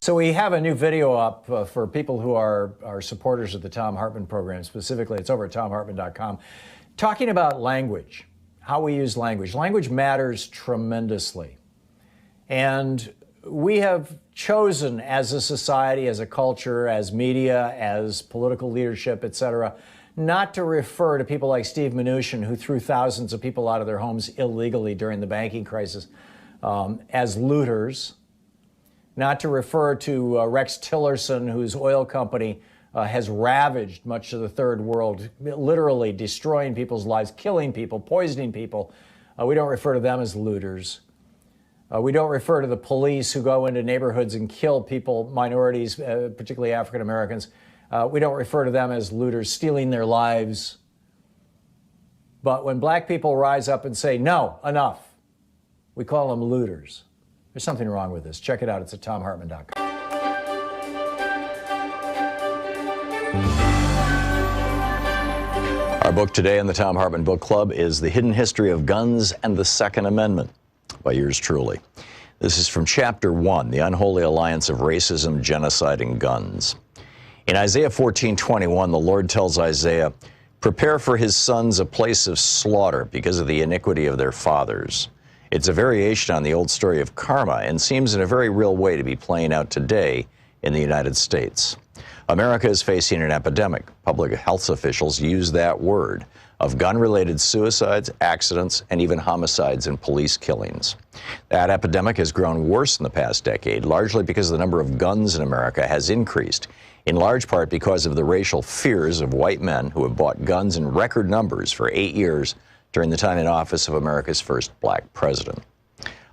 So we have a new video up for people who are supporters of the Thom Hartmann Program. Specifically, it's over at thomhartmann.com, talking about language, how we use language. Language matters tremendously. And we have chosen as a society, as a culture, as media, as political leadership, et cetera, not to refer to people like Steve Mnuchin, who threw thousands of people out of their homes illegally during the banking crisis, as looters. Not to refer to Rex Tillerson, whose oil company has ravaged much of the third world, literally destroying people's lives, killing people, poisoning people. We don't refer to them as looters. We don't refer to the police who go into neighborhoods and kill people, minorities, particularly African Americans. We don't refer to them as looters, stealing their lives. But when black people rise up and say, no, enough, we call them looters. There's something wrong with this. Check it out. It's at thomhartmann.com. Our book today in the Thom Hartmann Book Club is The Hidden History of Guns and the Second Amendment by yours truly. This is from Chapter 1, The Unholy Alliance of Racism, Genocide, and Guns. In Isaiah 14:21, the Lord tells Isaiah, "Prepare for his sons a place of slaughter because of the iniquity of their fathers." It's a variation on the old story of karma and seems in a very real way to be playing out today in the United States. America is facing an epidemic. Public health officials use that word of gun-related suicides, accidents, and even homicides and police killings. That epidemic has grown worse in the past decade, largely because the number of guns in America has increased, in large part because of the racial fears of white men who have bought guns in record numbers for 8 years during the time in office of America's first black president.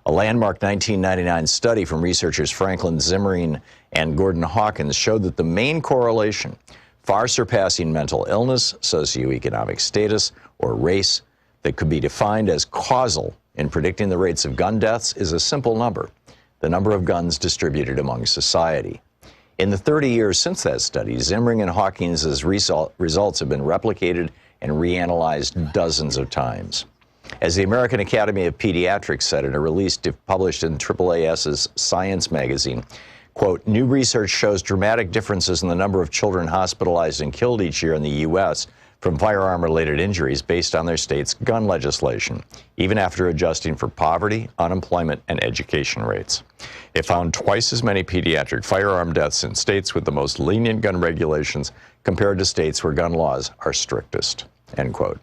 A landmark 1999 study from researchers Franklin Zimmering and Gordon Hawkins showed that the main correlation, far surpassing mental illness, socioeconomic status, or race, that could be defined as causal in predicting the rates of gun deaths is a simple number: the number of guns distributed among society. In the 30 years since that study, Zimmering and Hawkins' results have been replicated and reanalyzed dozens of times. As the American Academy of Pediatrics said in a release published in AAAS's Science magazine, quote, "New research shows dramatic differences in the number of children hospitalized and killed each year in the U.S. from firearm-related injuries based on their state's gun legislation, even after adjusting for poverty, unemployment, and education rates. It found twice as many pediatric firearm deaths in states with the most lenient gun regulations compared to states where gun laws are strictest, end quote.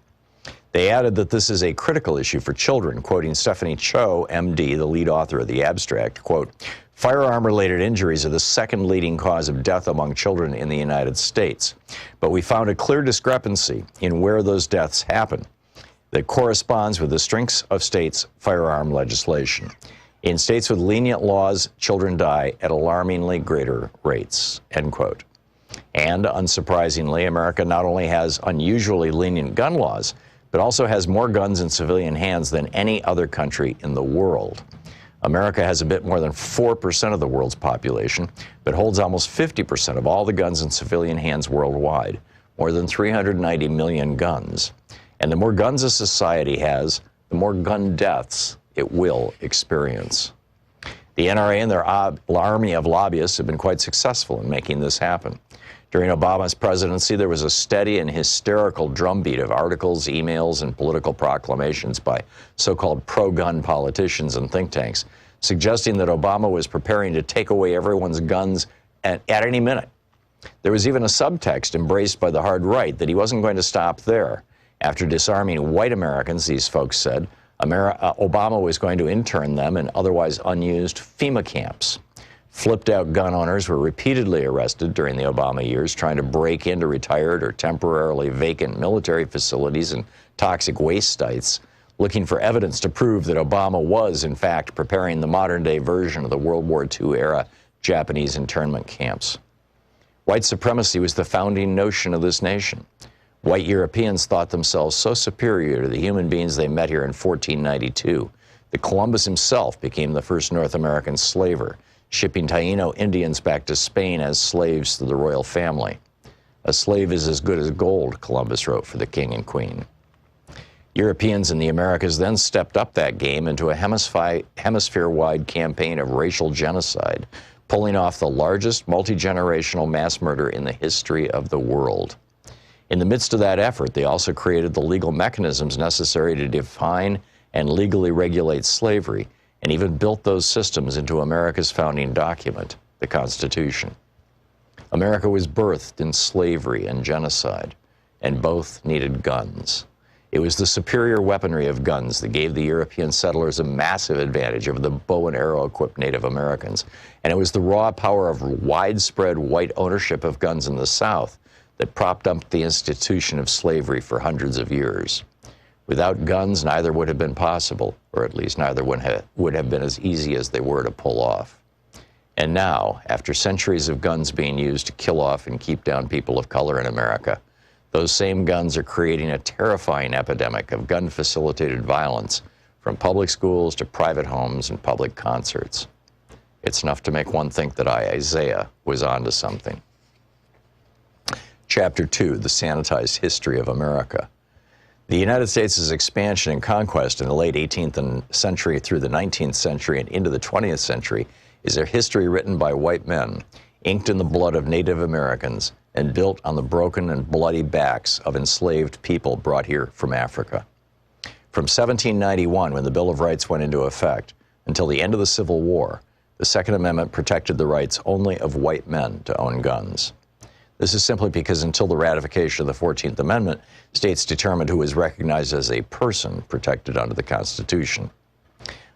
They added that this is a critical issue for children, quoting Stephanie Cho, MD, the lead author of the abstract, quote, "Firearm-related injuries are the second leading cause of death among children in the United States. But we found a clear discrepancy in where those deaths happen that corresponds with the strengths of states' firearm legislation. In states with lenient laws, children die at alarmingly greater rates," end quote. And unsurprisingly, America not only has unusually lenient gun laws, but also has more guns in civilian hands than any other country in the world. America has a bit more than 4% of the world's population, but holds almost 50% of all the guns in civilian hands worldwide, more than 390 million guns. And the more guns a society has, the more gun deaths it will experience. The NRA and their army of lobbyists have been quite successful in making this happen. During Obama's presidency, there was a steady and hysterical drumbeat of articles, emails, and political proclamations by so-called pro-gun politicians and think tanks, suggesting that Obama was preparing to take away everyone's guns at any minute. There was even a subtext embraced by the hard right that he wasn't going to stop there. After disarming white Americans, these folks said, Obama was going to intern them in otherwise unused FEMA camps. Flipped-out gun owners were repeatedly arrested during the Obama years trying to break into retired or temporarily vacant military facilities and toxic waste sites, looking for evidence to prove that Obama was, in fact, preparing the modern-day version of the World War II-era Japanese internment camps. White supremacy was the founding notion of this nation. White Europeans thought themselves so superior to the human beings they met here in 1492 that Columbus himself became the first North American slaver, shipping Taino Indians back to Spain as slaves to the royal family. "A slave is as good as gold," Columbus wrote for the king and queen. Europeans in the Americas then stepped up that game into a hemisphere-wide campaign of racial genocide, pulling off the largest multi-generational mass murder in the history of the world. In the midst of that effort, they also created the legal mechanisms necessary to define and legally regulate slavery, and even built those systems into America's founding document, the Constitution. America was birthed in slavery and genocide, and both needed guns. It was the superior weaponry of guns that gave the European settlers a massive advantage over the bow and arrow-equipped Native Americans, and it was the raw power of widespread white ownership of guns in the South that propped up the institution of slavery for hundreds of years. Without guns, neither would have been possible, or at least neither would have been as easy as they were to pull off. And now, after centuries of guns being used to kill off and keep down people of color in America, those same guns are creating a terrifying epidemic of gun-facilitated violence, from public schools to private homes and public concerts. It's enough to make one think that Isaiah was onto something. Chapter 2, The Sanitized History of America. The United States' expansion and conquest in the late 18th century through the 19th century and into the 20th century is a history written by white men, inked in the blood of Native Americans, and built on the broken and bloody backs of enslaved people brought here from Africa. From 1791, when the Bill of Rights went into effect, until the end of the Civil War, the Second Amendment protected the rights only of white men to own guns. This is simply because until the ratification of the 14th Amendment, states determined who was recognized as a person protected under the Constitution.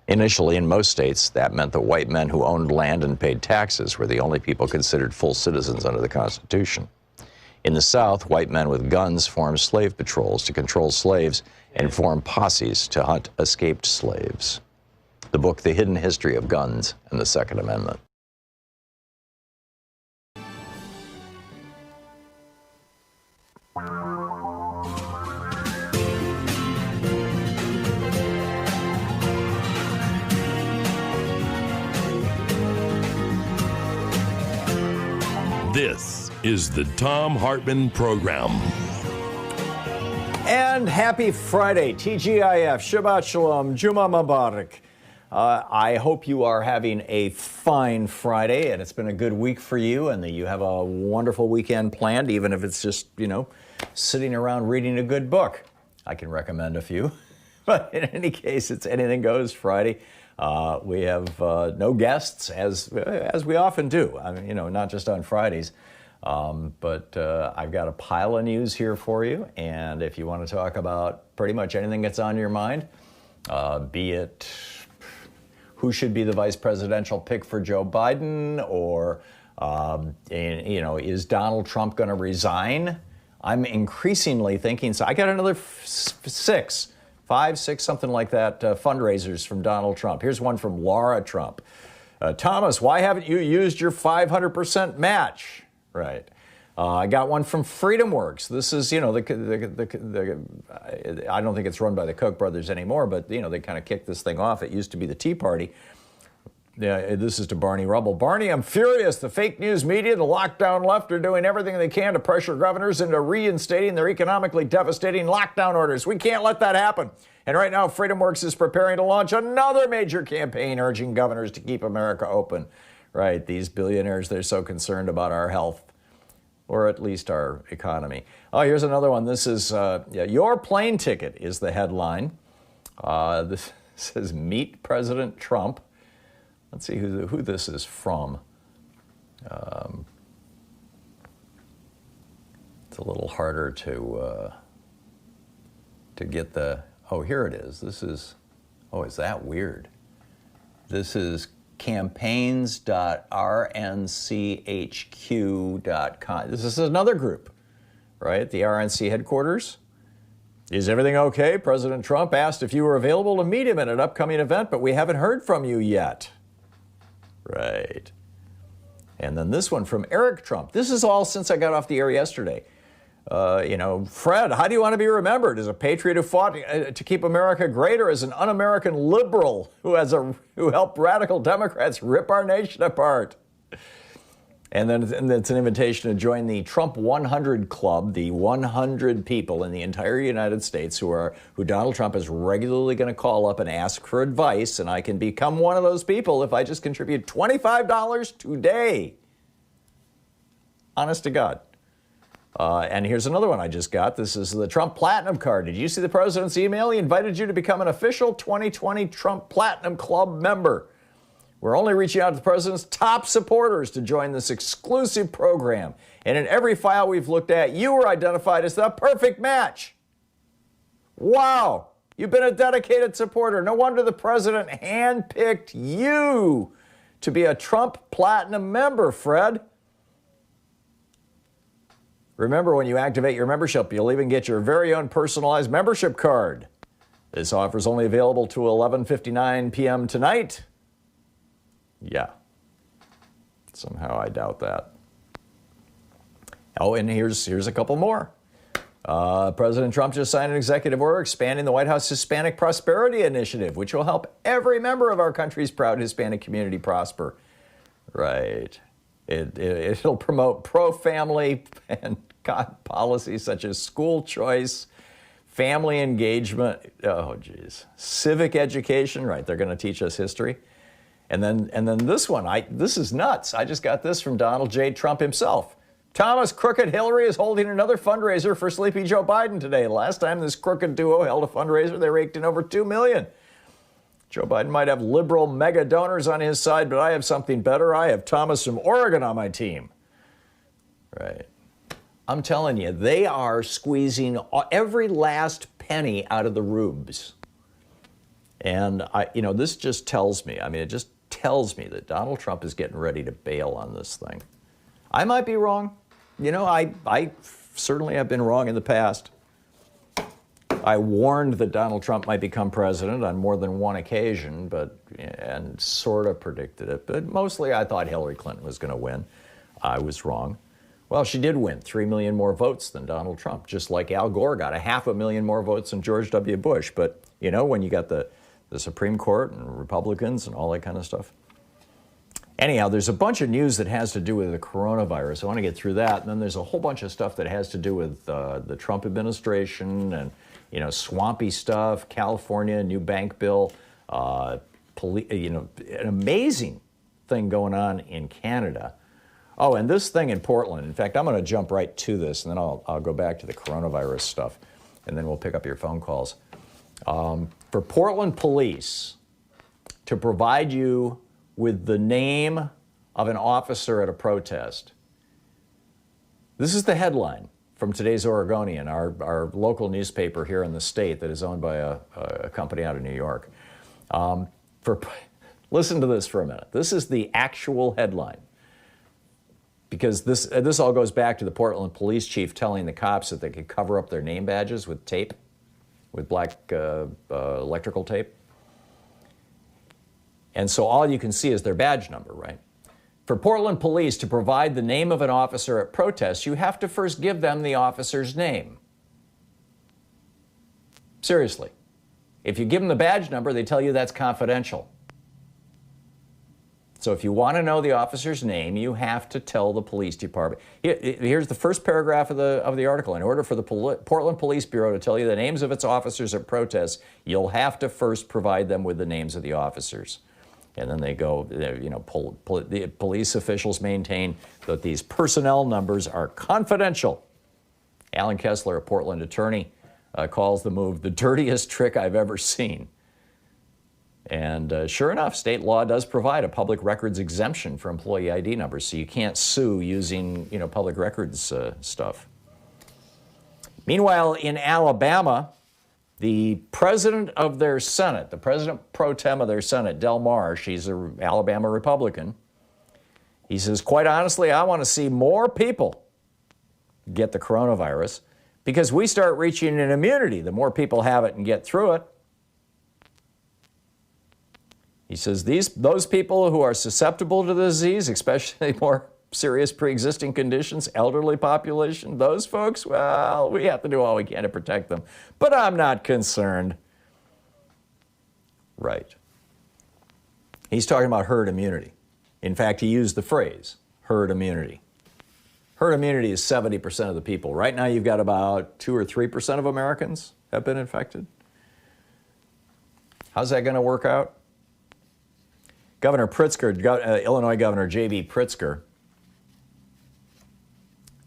Initially, in most states, that meant that white men who owned land and paid taxes were the only people considered full citizens under the Constitution. In the South, white men with guns formed slave patrols to control slaves and formed posses to hunt escaped slaves. The book, The Hidden History of Guns and the Second Amendment. This is the Thom Hartmann Program. And happy Friday, TGIF, Shabbat Shalom, Juma Mubarak. I hope you are having a fine Friday and it's been a good week for you and that you have a wonderful weekend planned, even if it's just, sitting around reading a good book. I can recommend a few. But in any case, it's Anything Goes Friday. We have no guests, as we often do. I mean, not just on Fridays. But I've got a pile of news here for you. And if you want to talk about pretty much anything that's on your mind, be it who should be the vice presidential pick for Joe Biden, or is Donald Trump going to resign? I'm increasingly thinking so. I got another five, six, something like that, fundraisers from Donald Trump. Here's one from Laura Trump. Thomas, why haven't you used your 500% match? Right. I got one from FreedomWorks. This is, I don't think it's run by the Koch brothers anymore, but, they kind of kicked this thing off. It used to be the Tea Party. Yeah, this is to Barney Rubble. Barney, I'm furious. The fake news media, the lockdown left are doing everything they can to pressure governors into reinstating their economically devastating lockdown orders. We can't let that happen. And right now, FreedomWorks is preparing to launch another major campaign urging governors to keep America open. Right, these billionaires, they're so concerned about our health, or at least our economy. Oh, here's another one. This is, your plane ticket is the headline. This says, meet President Trump. Let's see who this is from. It's a little harder to get the, here it is. This is, is that weird? This is campaigns.rnchq.com. This is another group, right? The RNC headquarters. Is everything okay? President Trump asked if you were available to meet him at an upcoming event, but we haven't heard from you yet. Right. And then this one from Eric Trump. This is all since I got off the air yesterday. Fred, how do you want to be remembered? As a patriot who fought to keep America great, or as an un-American liberal who helped radical Democrats rip our nation apart? And then it's an invitation to join the Trump 100 Club, the 100 people in the entire United States who Donald Trump is regularly going to call up and ask for advice, and I can become one of those people if I just contribute $25 today. Honest to God. And here's another one I just got. This is the Trump Platinum Card. Did you see the president's email? He invited you to become an official 2020 Trump Platinum Club member. We're only reaching out to the president's top supporters to join this exclusive program. And in every file we've looked at, you were identified as the perfect match. Wow. You've been a dedicated supporter. No wonder the president handpicked you to be a Trump Platinum member, Fred. Remember, when you activate your membership, you'll even get your very own personalized membership card. This offer is only available to 11:59 p.m. tonight. Yeah. Somehow I doubt that. Oh, and here's a couple more. President Trump just signed an executive order expanding the White House Hispanic Prosperity Initiative, which will help every member of our country's proud Hispanic community prosper. Right. It'll promote pro-family and policies such as school choice, family engagement, civic education, right, they're going to teach us history. And then this one, this is nuts. I just got this from Donald J. Trump himself. Thomas Crooked Hillary is holding another fundraiser for Sleepy Joe Biden today. Last time this crooked duo held a fundraiser, they raked in over $2 million. Joe Biden might have liberal mega donors on his side, but I have something better. I have Thomas from Oregon on my team. Right. I'm telling you, they are squeezing every last penny out of the rubes. And this just tells me, it just tells me that Donald Trump is getting ready to bail on this thing. I might be wrong. I certainly have been wrong in the past. I warned that Donald Trump might become president on more than one occasion, and sort of predicted it. But mostly I thought Hillary Clinton was going to win. I was wrong. Well, she did win 3 million more votes than Donald Trump, just like Al Gore got 500,000 more votes than George W. Bush. But, when you got the Supreme Court and Republicans and all that kind of stuff. Anyhow, there's a bunch of news that has to do with the coronavirus. I want to get through that. And then there's a whole bunch of stuff that has to do with the Trump administration and, swampy stuff, California, new bank bill, an amazing thing going on in Canada. Oh, and this thing in Portland. In fact, I'm going to jump right to this, and then I'll go back to the coronavirus stuff, and then we'll pick up your phone calls. For Portland police to provide you with the name of an officer at a protest. This is the headline from today's Oregonian, our local newspaper here in the state that is owned by a company out of New York. Listen to this for a minute. This is the actual headline. Because this all goes back to the Portland police chief telling the cops that they could cover up their name badges with tape, with black electrical tape. And so all you can see is their badge number, right? For Portland police to provide the name of an officer at protests, you have to first give them the officer's name. Seriously. If you give them the badge number, they tell you that's confidential. So if you want to know the officer's name, you have to tell the police department. Here's the first paragraph of the article. In order for the Portland Police Bureau to tell you the names of its officers at protests, you'll have to first provide them with the names of the officers. And then they go, the police officials maintain that these personnel numbers are confidential. Alan Kessler, a Portland attorney, calls the move the dirtiest trick I've ever seen. And sure enough, state law does provide a public records exemption for employee ID numbers, so you can't sue using, public records stuff. Meanwhile, in Alabama, the president of their Senate, the president pro tem of their Senate, Del Marsh, he's an Alabama Republican, he says, quite honestly, I want to see more people get the coronavirus because we start reaching an immunity. The more people have it and get through it. He says those people who are susceptible to the disease, especially more serious pre-existing conditions, elderly population, those folks, well, we have to do all we can to protect them. But I'm not concerned. Right. He's talking about herd immunity. In fact, he used the phrase herd immunity. Herd immunity is 70% of the people. Right now, you've got about 2 or 3% of Americans have been infected. How's that going to work out? Governor Pritzker, Illinois Governor J.B. Pritzker,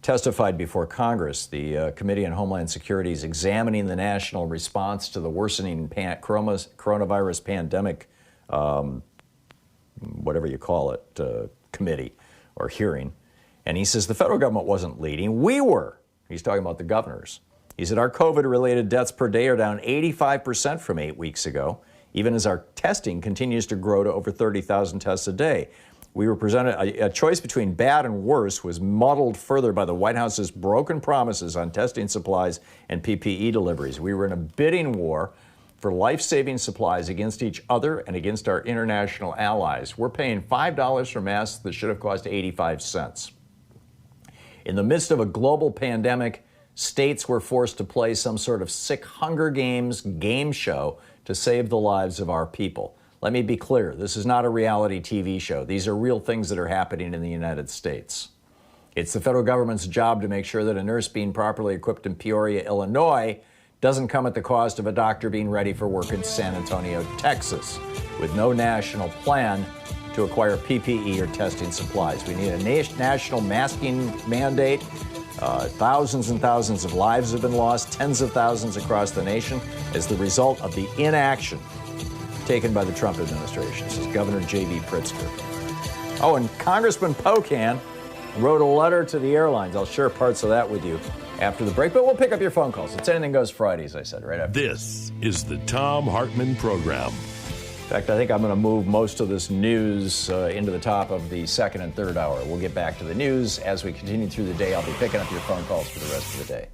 testified before Congress. The Committee on Homeland Security is examining the national response to the worsening coronavirus pandemic, whatever you call it, committee or hearing. And he says the federal government wasn't leading. We were. He's talking about the governors. He said our COVID-related deaths per day are down 85% from 8 weeks ago, even as our testing continues to grow to over 30,000 tests a day. We were presented a choice between bad and worse was muddled further by the White House's broken promises on testing supplies and PPE deliveries. We were in a bidding war for life-saving supplies against each other and against our international allies. We're paying $5 for masks that should have cost 85 cents. In the midst of a global pandemic, states were forced to play some sort of sick Hunger Games game show to save the lives of our people. Let me be clear, this is not a reality TV show. These are real things that are happening in the United States. It's the federal government's job to make sure that a nurse being properly equipped in Peoria, Illinois, doesn't come at the cost of a doctor being ready for work in San Antonio, Texas, with no national plan to acquire PPE or testing supplies. We need a national masking mandate. Thousands and thousands of lives have been lost, tens of thousands across the nation, as the result of the inaction taken by the Trump administration, says Governor J.B. Pritzker. Oh, and Congressman Pocan wrote a letter to the airlines. I'll share parts of that with you after the break, but we'll pick up your phone calls. It's Anything Goes Friday, as I said, right after. This is the Thom Hartmann Program. In fact, I think I'm going to move most of this news into the top of the second and third hour. We'll get back to the news as we continue through the day. I'll be picking up your phone calls for the rest of the day.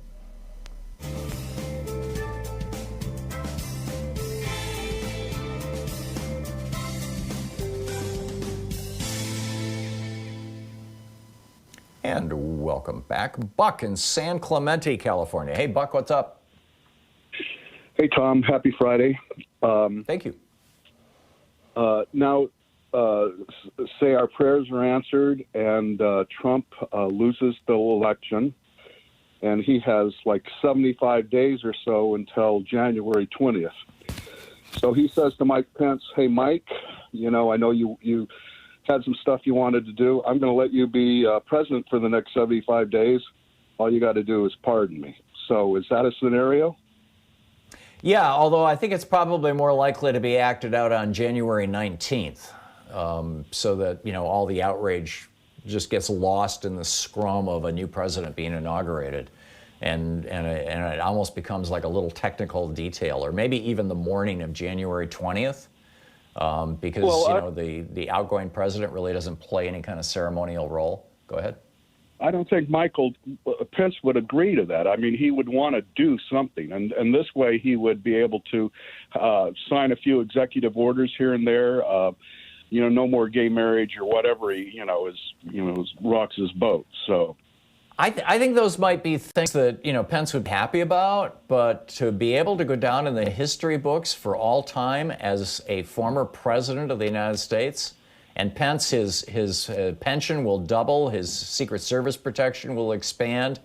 And welcome back. Buck in San Clemente, California. Hey, Buck, what's up? Hey, Tom. Happy Friday. Thank you. Now, say our prayers are answered and Trump loses the election, and he has like 75 days or so until January 20th. So he says to Mike Pence, "Hey, Mike, I know you had some stuff you wanted to do. I'm going to let you be president for the next 75 days. All you got to do is pardon me." So is that a scenario? Yeah, although I think it's probably more likely to be acted out on January 19th, so that, all the outrage just gets lost in the scrum of a new president being inaugurated. And it almost becomes like a little technical detail, or maybe even the morning of January 20th, because, the outgoing president really doesn't play any kind of ceremonial role. Go ahead. I don't think Pence would agree to that. I mean, he would want to do something, and this way he would be able to sign a few executive orders here and there. No more gay marriage or whatever. He, rocks his boat. So, I think those might be things that Pence would be happy about, but to be able to go down in the history books for all time as a former president of the United States. And Pence, his pension will double, his Secret Service protection will expand,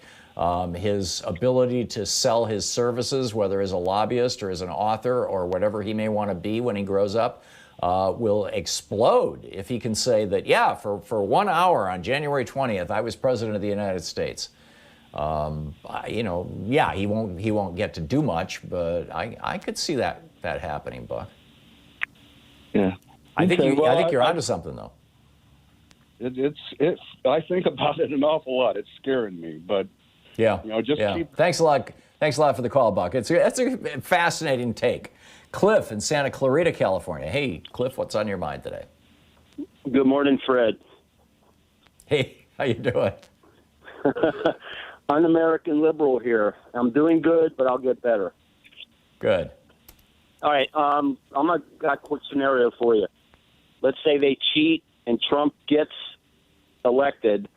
his ability to sell his services, whether as a lobbyist or as an author or whatever he may want to be when he grows up, will explode if he can say that, yeah, for 1 hour on January 20th, I was president of the United States. He won't get to do much, but I could see that happening, Buck. Yeah. I think you're onto something, though. I think about it an awful lot. It's scaring me, but keep. Thanks a lot. Thanks a lot for the call, Buck. That's a fascinating take. Cliff in Santa Clarita, California. Hey, Cliff, what's on your mind today? Good morning, Fred. Hey, how you doing? Un-American liberal here. I'm doing good, but I'll get better. Good. All right. Got a quick scenario for you. Let's say they cheat and Trump gets elected,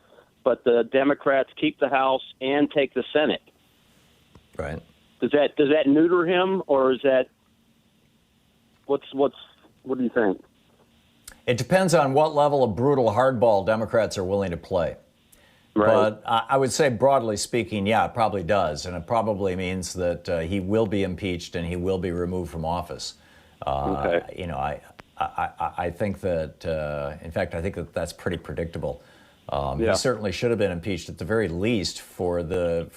but the Democrats keep the House and take the Senate. Right. Does that neuter him, or is that what do you think? It depends on what level of brutal hardball Democrats are willing to play. Right. But I would say, broadly speaking, yeah, it probably does, and it probably means that he will be impeached and he will be removed from office. Okay. I think that, in fact, I think that that's pretty predictable. Yeah. He certainly should have been impeached at the very least for the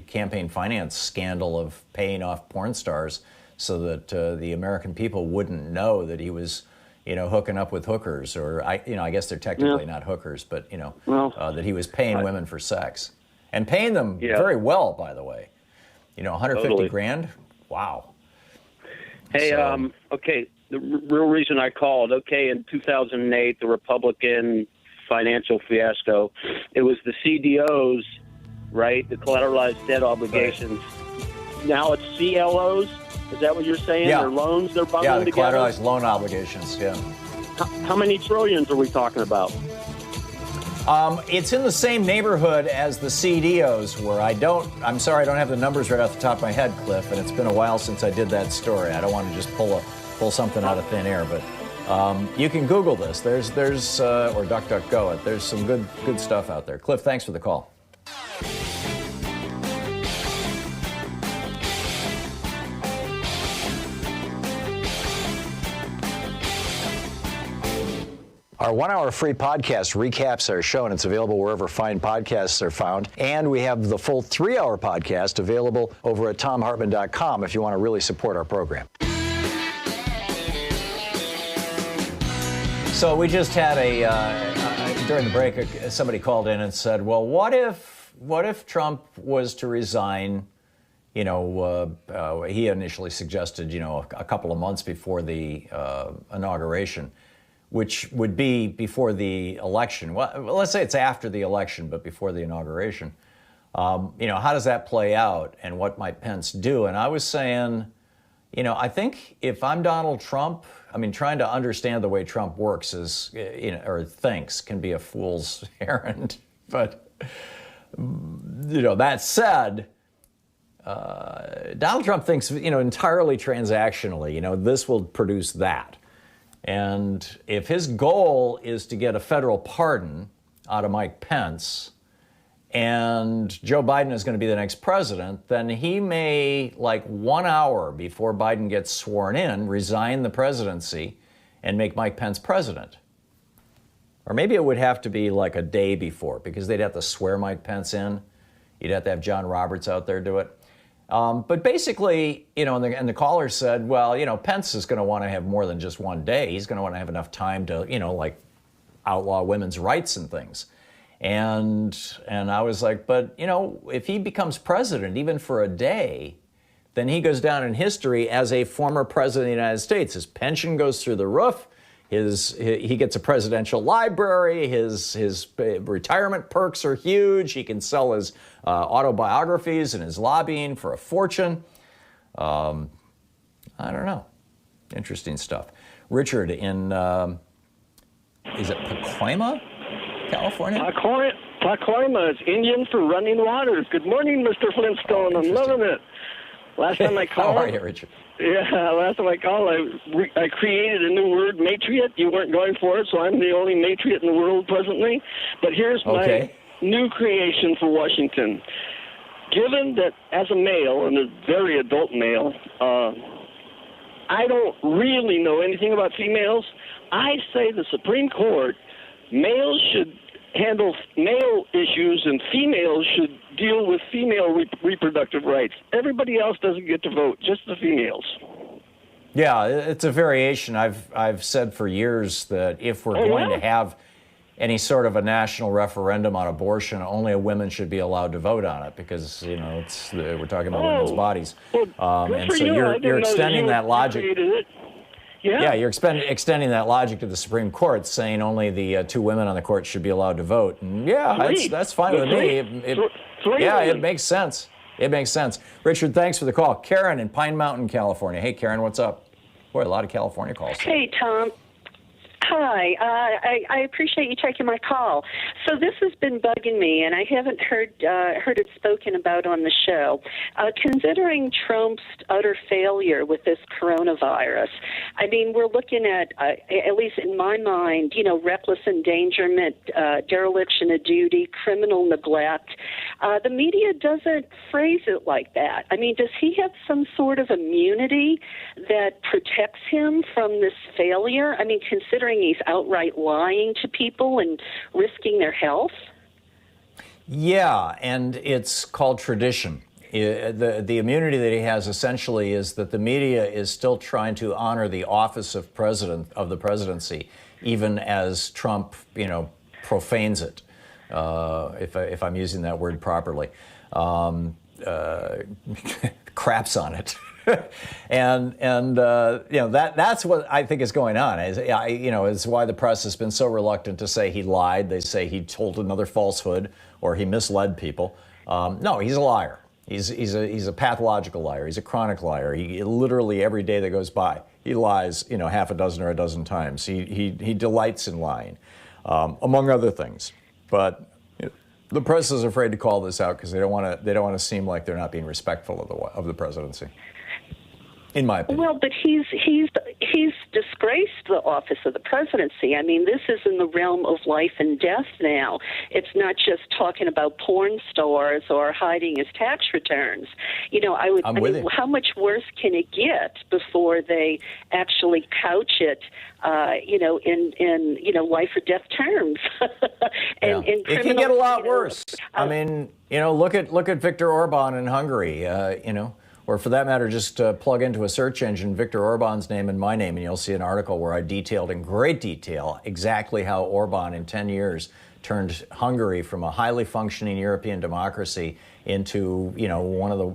campaign finance scandal of paying off porn stars, so that the American people wouldn't know that he was, hooking up with hookers, or I guess they're technically not hookers, but that he was paying women for sex and paying them very well, by the way. 150 grand. Wow. Hey, okay. The real reason I called, in 2008, the Republican financial fiasco, it was the CDOs, right? The collateralized debt obligations. Right. Now it's CLOs. Is that what you're saying? Yeah. They're loans they're bundling together? Yeah, the collateralized loan obligations, yeah. How many trillions are we talking about? It's in the same neighborhood as the CDOs were. I'm sorry, I don't have the numbers right off the top of my head, Cliff, and it's been a while since I did that story. I don't want to just pull something out of thin air, but you can Google this. There's or DuckDuckGo it. There's some good stuff out there. Cliff, thanks for the call. Our 1 hour free podcast recaps our show, and it's available wherever fine podcasts are found. And we have the full 3 hour podcast available over at thomhartmann.com if you want to really support our program. So we just had during the break, somebody called in and said, well, what if Trump was to resign? He initially suggested, a couple of months before the inauguration, which would be before the election. Well, let's say it's after the election, but before the inauguration. How does that play out, and what might Pence do? And I was saying, I think if I'm Donald Trump, trying to understand the way Trump works or thinks can be a fool's errand. But, that said, Donald Trump thinks, entirely transactionally, this will produce that. And if his goal is to get a federal pardon out of Mike Pence, and Joe Biden is going to be the next president, then he may, like 1 hour before Biden gets sworn in, resign the presidency and make Mike Pence president. Or maybe it would have to be like a day before, because they'd have to swear Mike Pence in. You'd have to have John Roberts out there do it. But basically, and the caller said, well, Pence is going to want to have more than just 1 day. He's going to want to have enough time to, like outlaw women's rights and things. And I was like, but, if he becomes president, even for a day, then he goes down in history as a former president of the United States. His pension goes through the roof. He gets a presidential library. His retirement perks are huge. He can sell his autobiographies and his lobbying for a fortune. I don't know. Interesting stuff. Richard in, is it Pacoima, California? Pacoima is Indian for running waters. Good morning, Mr. Flintstone. I'm loving it. Last time I called. How are you, Richard? Yeah, last time I called, I created a new word, matriot. You weren't going for it, so I'm the only matriot in the world presently. But here's my new creation for Washington. Given that as a male, and a very adult male, I don't really know anything about females, I say the Supreme Court, males should handle male issues and females should deal with female reproductive rights. Everybody else doesn't get to vote, just the females. Yeah, it's a variation. I've said for years that if we're going to have any sort of a national referendum on abortion, only women should be allowed to vote on it, because we're talking about women's bodies. And so you're extending that logic. Yeah, you're extending that logic to the Supreme Court, saying only the two women on the court should be allowed to vote. And that's fine with me. It makes sense. It makes sense. Richard, thanks for the call. Karen in Pine Mountain, California. Hey, Karen, what's up? Boy, a lot of California calls. Hey, Tom. Hi, I appreciate you taking my call. So this has been bugging me, and I haven't heard it spoken about on the show. Considering Trump's utter failure with this coronavirus, I mean, we're looking at least in my mind, reckless endangerment, dereliction of duty, criminal neglect. The media doesn't phrase it like that. I mean, does he have some sort of immunity that protects him from this failure? I mean, considering he's outright lying to people and risking their health? Yeah, and it's called tradition. The immunity that he has essentially is that the media is still trying to honor the office of president of the presidency, even as Trump, profanes it, if I'm using that word properly, craps on it. That's what I think is going on. Is why the press has been so reluctant to say he lied. They say he told another falsehood or he misled people. No, he's a liar. He's a pathological liar. He's a chronic liar. He literally every day that goes by, he lies, half a dozen or a dozen times. He delights in lying, among other things. But the press is afraid to call this out because they don't want to seem like they're not being respectful of the presidency. In my opinion. Well, but he's disgraced the office of the presidency. I mean, this is in the realm of life and death now. It's not just talking about porn stars or hiding his tax returns. How much worse can it get before they actually couch it, in life or death terms? It can get a lot worse. I mean, look at Viktor Orban in Hungary. Or for that matter, just plug into a search engine Viktor Orban's name and my name, and you'll see an article where I detailed in great detail exactly how Orban in 10 years turned Hungary from a highly functioning European democracy into, one of the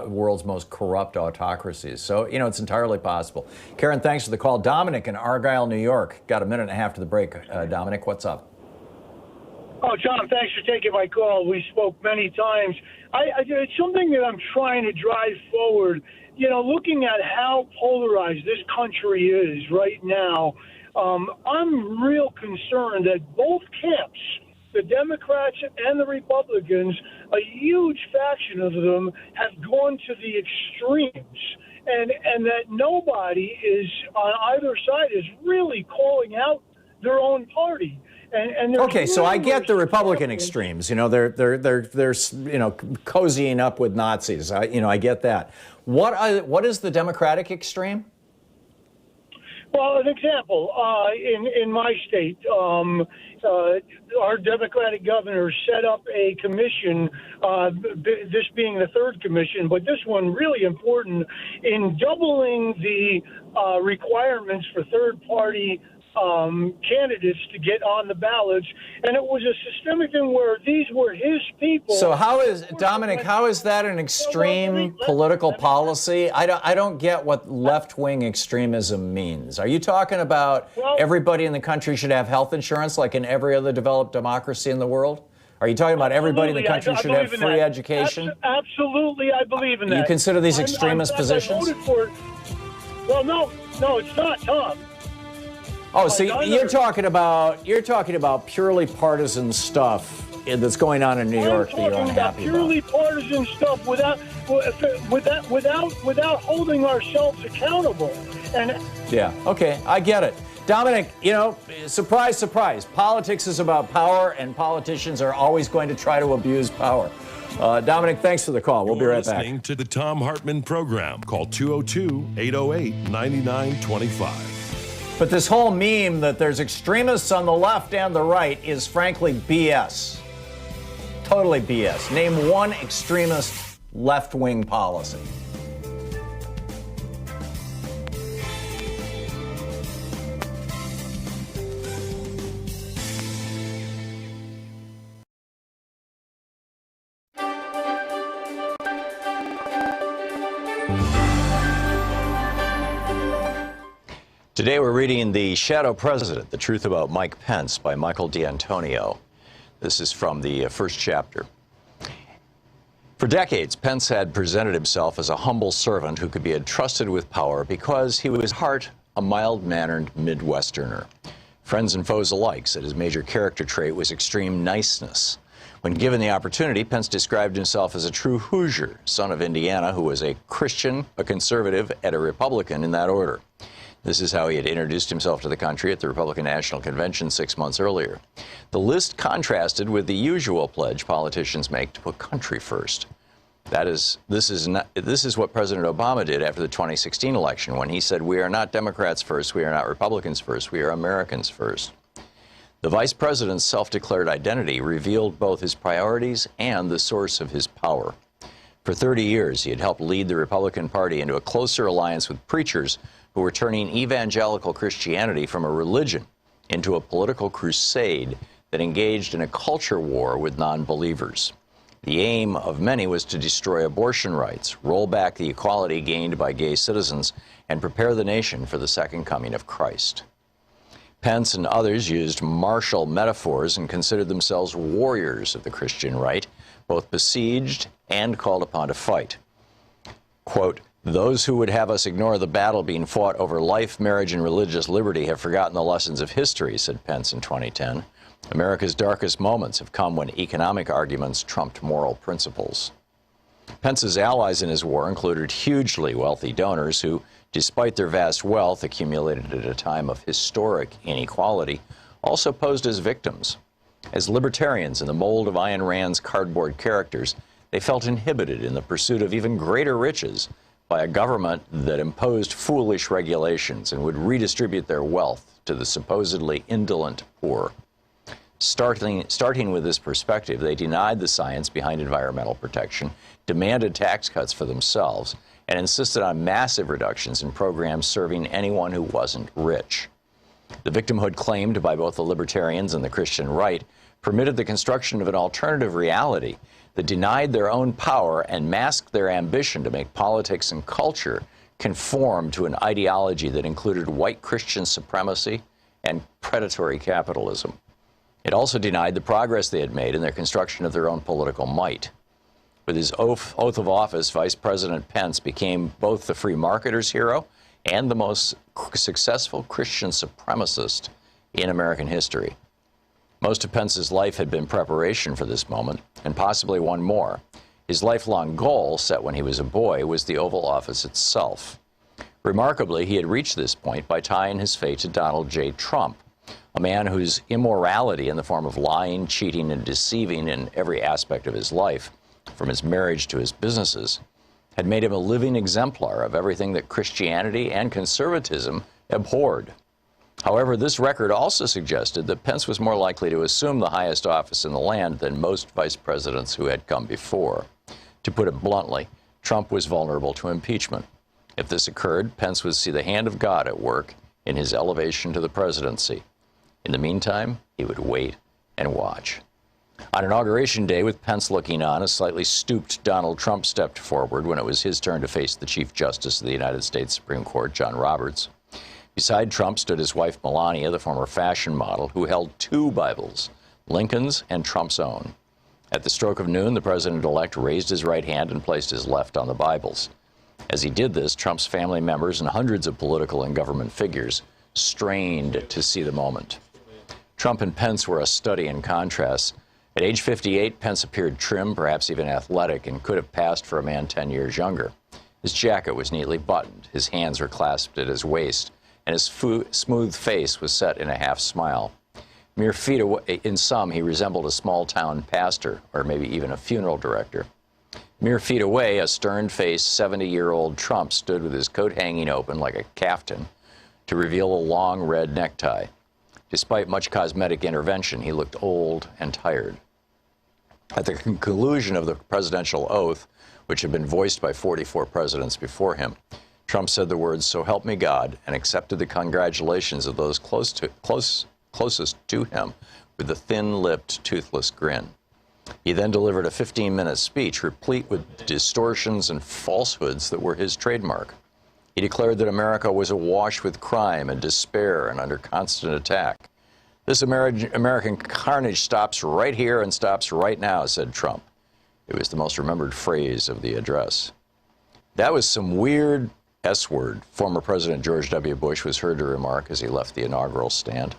world's most corrupt autocracies. So, it's entirely possible. Karen, thanks for the call. Dominic in Argyle, New York. Got a minute and a half to the break. Dominic, what's up? Oh, John, thanks for taking my call. We spoke many times. It's something that I'm trying to drive forward. Looking at how polarized this country is right now, I'm real concerned that both camps, the Democrats and the Republicans, a huge faction of them have gone to the extremes. And that nobody is on either side is really calling out their own party. And okay, so I get the Republican examples. extremes. You know, they're cozying up with Nazis. I get that. What is the Democratic extreme? Well, an example, in my state, our Democratic governor set up a commission, this being the third commission, but this one really important, in doubling the requirements for third-party candidates to get on the ballots, and it was a systemic thing where these were his people. So Dominic, how is that an extreme political policy? I don't get what left-wing extremism means. Are you talking about everybody in the country should have health insurance like in every other developed democracy in the world? Are you talking about everybody in the country should have free education? Absolutely, I believe in that. You consider these extremist positions? I voted for it. Well, no, it's not, Tom. Oh, so you're talking about purely partisan stuff that's going on in New York that you're unhappy about. Purely partisan stuff without holding ourselves accountable. And yeah, okay, I get it. Dominic, surprise, surprise. Politics is about power, and politicians are always going to try to abuse power. Dominic, thanks for the call. We'll be right back. Listening to the Thom Hartmann Program. Call 202-808-9925. But this whole meme that there's extremists on the left and the right is frankly BS. Totally BS. Name one extremist left-wing policy. Today we're reading The Shadow President, The Truth About Mike Pence by Michael D'Antonio. This is from the first chapter. For decades, Pence had presented himself as a humble servant who could be entrusted with power because he was at heart a mild-mannered Midwesterner. Friends and foes alike said his major character trait was extreme niceness. When given the opportunity, Pence described himself as a true Hoosier, son of Indiana, who was a Christian, a conservative, and a Republican in that order. This is how he had introduced himself to the country at the Republican National Convention 6 months earlier. The list contrasted with the usual pledge politicians make to put country first. This is what President Obama did after the 2016 election when he said, "We are not Democrats first, we are not Republicans first, we are Americans first." The vice president's self-declared identity revealed both his priorities and the source of his power. For 30 years, he had helped lead the Republican Party into a closer alliance with preachers who were turning evangelical Christianity from a religion into a political crusade that engaged in a culture war with non-believers. The aim of many was to destroy abortion rights, roll back the equality gained by gay citizens, and prepare the nation for the second coming of Christ. Pence and others used martial metaphors and considered themselves warriors of the Christian right, both besieged and called upon to fight. Quote, "Those who would have us ignore the battle being fought over life, marriage, and religious liberty have forgotten the lessons of history," said Pence in 2010. "America's darkest moments have come when economic arguments trumped moral principles." Pence's allies in his war included hugely wealthy donors who, despite their vast wealth accumulated at a time of historic inequality, also posed as victims. As libertarians in the mold of Ayn Rand's cardboard characters, they felt inhibited in the pursuit of even greater riches by a government that imposed foolish regulations and would redistribute their wealth to the supposedly indolent poor. Starting with this perspective, they denied the science behind environmental protection, demanded tax cuts for themselves, and insisted on massive reductions in programs serving anyone who wasn't rich. The victimhood claimed by both the libertarians and the Christian right permitted the construction of an alternative reality that denied their own power and masked their ambition to make politics and culture conform to an ideology that included white Christian supremacy and predatory capitalism. It also denied the progress they had made in their construction of their own political might. With his oath of office, Vice President Pence became both the free marketer's hero and the most successful Christian supremacist in American history. Most of Pence's life had been preparation for this moment, and possibly one more. His lifelong goal, set when he was a boy, was the Oval Office itself. Remarkably, he had reached this point by tying his fate to Donald J. Trump, a man whose immorality in the form of lying, cheating, and deceiving in every aspect of his life, from his marriage to his businesses, had made him a living exemplar of everything that Christianity and conservatism abhorred. However, this record also suggested that Pence was more likely to assume the highest office in the land than most vice presidents who had come before. To put it bluntly, Trump was vulnerable to impeachment. If this occurred, Pence would see the hand of God at work in his elevation to the presidency. In the meantime, he would wait and watch. On Inauguration Day, with Pence looking on, a slightly stooped Donald Trump stepped forward when it was his turn to face the Chief Justice of the United States Supreme Court, John Roberts. Beside Trump stood his wife, Melania, the former fashion model, who held two Bibles, Lincoln's and Trump's own. At the stroke of noon, the president-elect raised his right hand and placed his left on the Bibles. As he did this, Trump's family members and hundreds of political and government figures strained to see the moment. Trump and Pence were a study in contrast. At age 58, Pence appeared trim, perhaps even athletic, and could have passed for a man 10 years younger. His jacket was neatly buttoned, his hands were clasped at his waist, and his smooth face was set in a half smile. Mere feet away, in sum, he resembled a small-town pastor, or maybe even a funeral director. Mere feet away, a stern-faced 70-year-old Trump stood with his coat hanging open like a caftan to reveal a long red necktie. Despite much cosmetic intervention, he looked old and tired. At the conclusion of the presidential oath, which had been voiced by 44 presidents before him, Trump said the words, "So help me God," and accepted the congratulations of those closest to him with a thin-lipped, toothless grin. He then delivered a 15-minute speech replete with distortions and falsehoods that were his trademark. He declared that America was awash with crime and despair and under constant attack. "This American carnage stops right here and stops right now," said Trump. It was the most remembered phrase of the address. That was some weird S-word, former President George W. Bush was heard to remark as he left the inaugural stand.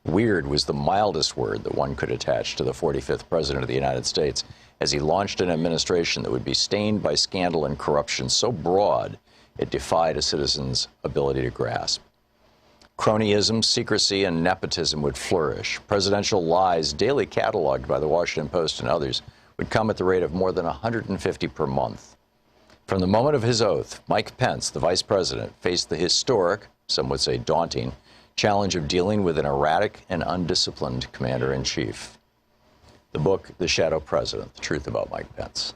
Weird was the mildest word that one could attach to the 45th President of the United States as he launched an administration that would be stained by scandal and corruption so broad it defied a citizen's ability to grasp. Cronyism, secrecy, and nepotism would flourish. Presidential lies, daily cataloged by the Washington Post and others, would come at the rate of more than 150 per month. From the moment of his oath, Mike Pence, the vice president, faced the historic, some would say daunting, challenge of dealing with an erratic and undisciplined commander-in-chief. The book, The Shadow President, The Truth About Mike Pence.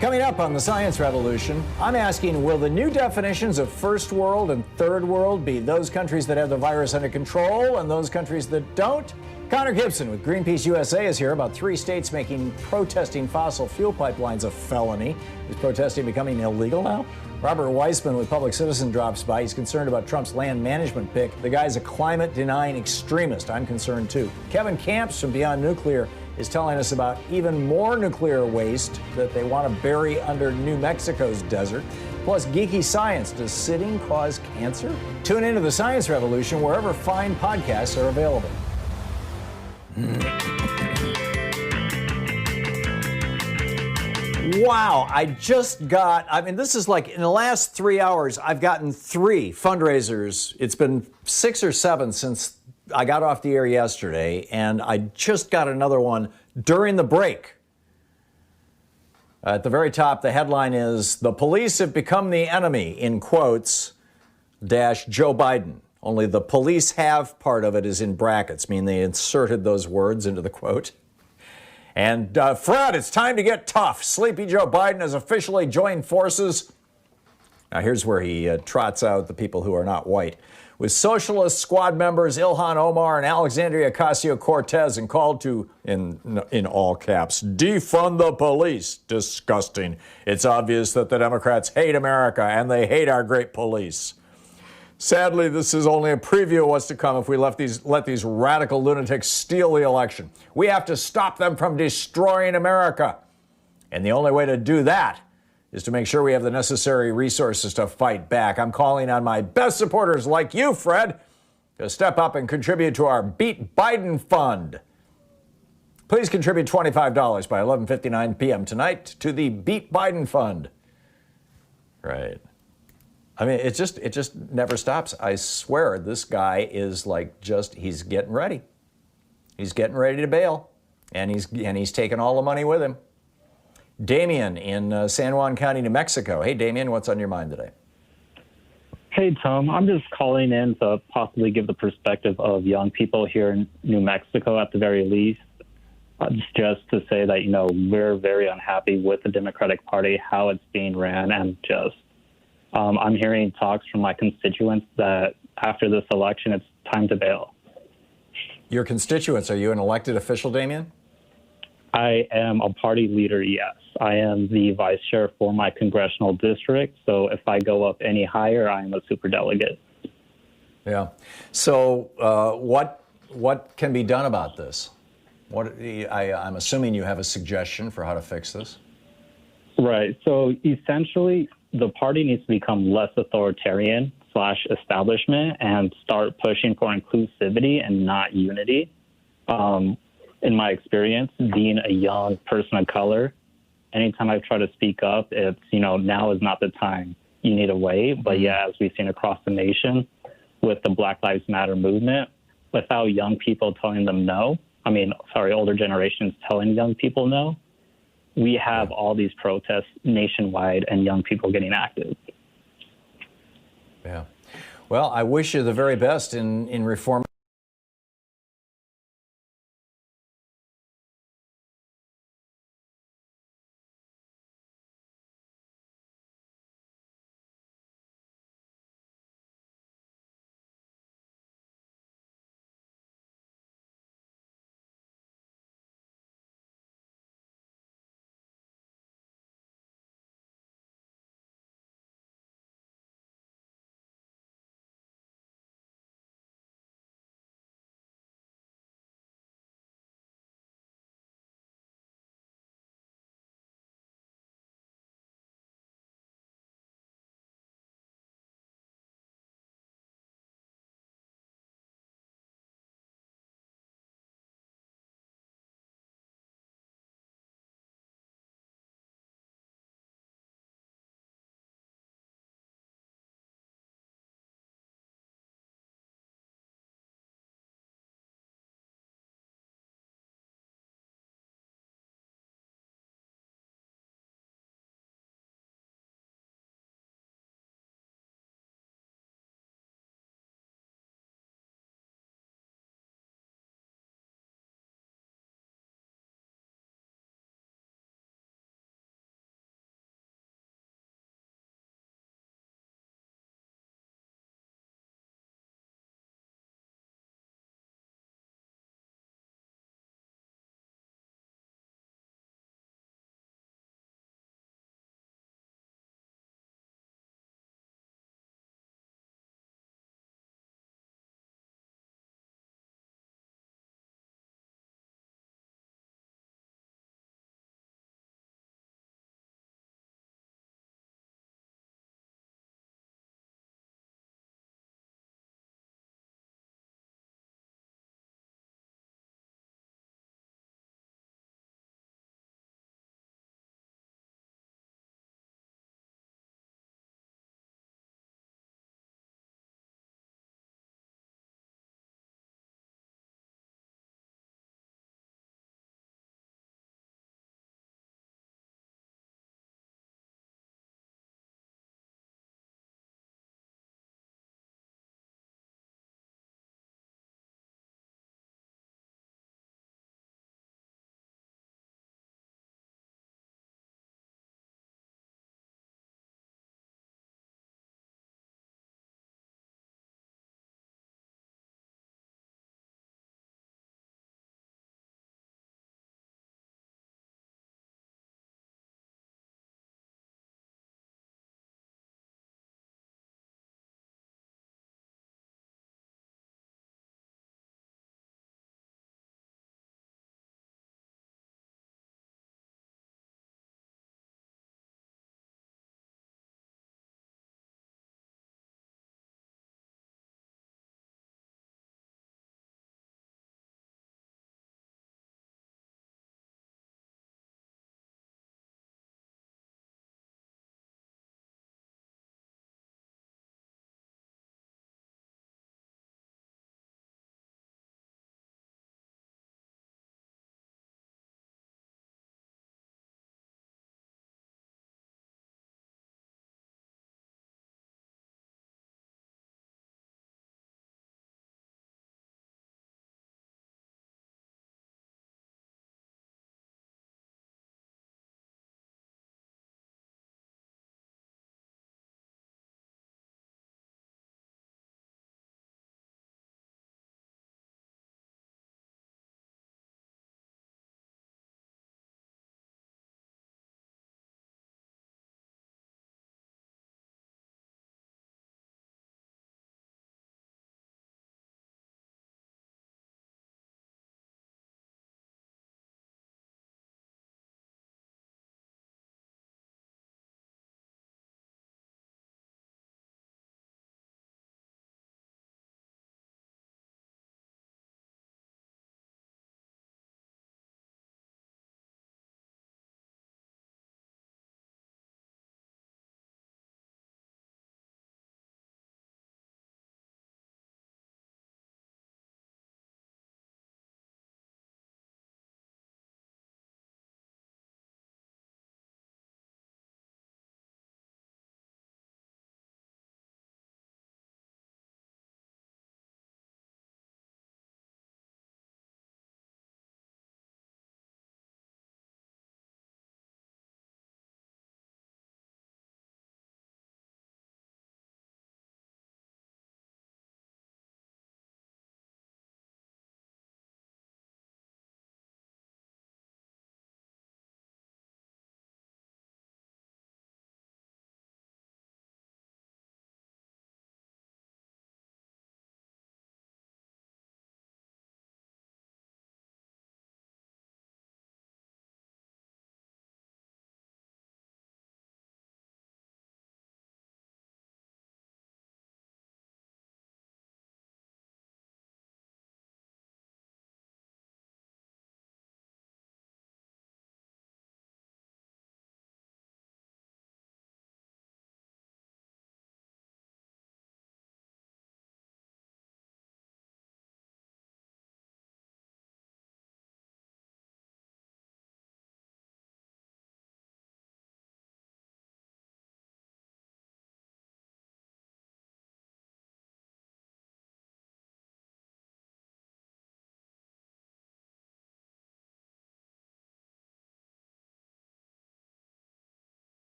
Coming up on the Science Revolution, I'm asking, will the new definitions of first world and third world be those countries that have the virus under control and those countries that don't? Connor Gibson with Greenpeace USA is here about 3 states making protesting fossil fuel pipelines a felony. Is protesting becoming illegal now? Robert Weissman with Public Citizen drops by. He's concerned about Trump's land management pick. The guy's a climate-denying extremist. I'm concerned too. Kevin Camps from Beyond Nuclear is telling us about even more nuclear waste that they want to bury under New Mexico's desert. Plus, geeky science. Does sitting cause cancer? Tune into the Science Revolution wherever fine podcasts are available. Wow, this is like in the last 3 hours, I've gotten 3 fundraisers. It's been 6 or 7 since I got off the air yesterday, and I just got another one during the break. At the very top, the headline is, "The police have become the enemy," in quotes, dash Joe Biden. Only the police have part of it is in brackets, meaning they inserted those words into the quote. And Fred, it's time to get tough. Sleepy Joe Biden has officially joined forces. Now here's where he trots out the people who are not white. With socialist squad members Ilhan Omar and Alexandria Ocasio-Cortez and called to, in all caps, defund the police. Disgusting. It's obvious that the Democrats hate America and they hate our great police. Sadly, this is only a preview of what's to come if we let these radical lunatics steal the election. We have to stop them from destroying America. And the only way to do that is to make sure we have the necessary resources to fight back. I'm calling on my best supporters like you, Fred, to step up and contribute to our Beat Biden Fund. Please contribute $25 by 11:59 p.m. tonight to the Beat Biden Fund. Right. I mean, it just never stops. I swear, this guy is like he's getting ready. He's getting ready to bail, and he's taking all the money with him. Damien in San Juan County, New Mexico. Hey, Damien, what's on your mind today? Hey, Tom. I'm just calling in to possibly give the perspective of young people here in New Mexico at the very least. Just to say that, we're very unhappy with the Democratic Party, how it's being ran, and I'm hearing talks from my constituents that after this election, it's time to bail. Your constituents, are you an elected official, Damien? I am a party leader, yes. I am the vice chair for my congressional district, so if I go up any higher, I am a superdelegate. Yeah. So what can be done about this? I'm assuming you have a suggestion for how to fix this? Right. So essentially, the party needs to become less authoritarian / establishment and start pushing for inclusivity and not unity. In my experience, being a young person of color, anytime I've tried to speak up, it's, now is not the time. You need to wait. But yeah, as we've seen across the nation with the Black Lives Matter movement, without young people telling them no, older generations telling young people no, we have all these protests nationwide and young people getting active. Yeah. Well, I wish you the very best in reform.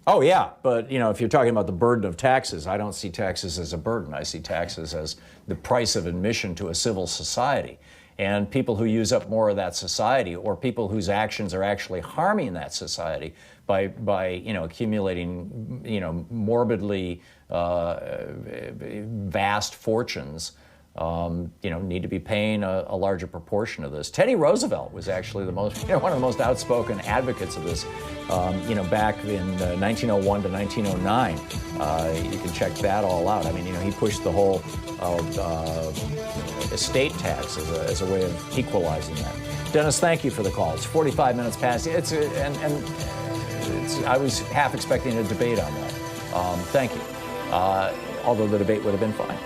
Oh, yeah. But, if you're talking about the burden of taxes, I don't see taxes as a burden. I see taxes as the price of admission to a civil society. And people who use up more of that society, or people whose actions are actually harming that society by accumulating, morbidly vast fortunes, need to be paying a larger proportion of this. Teddy Roosevelt was actually one of the most outspoken advocates of this, back in 1901 to 1909. You can check that all out. I mean, he pushed the whole estate tax as a way of equalizing that. Dennis, thank you for the call. It's 45 minutes past. I was half expecting a debate on that. Thank you. Although the debate would have been fine.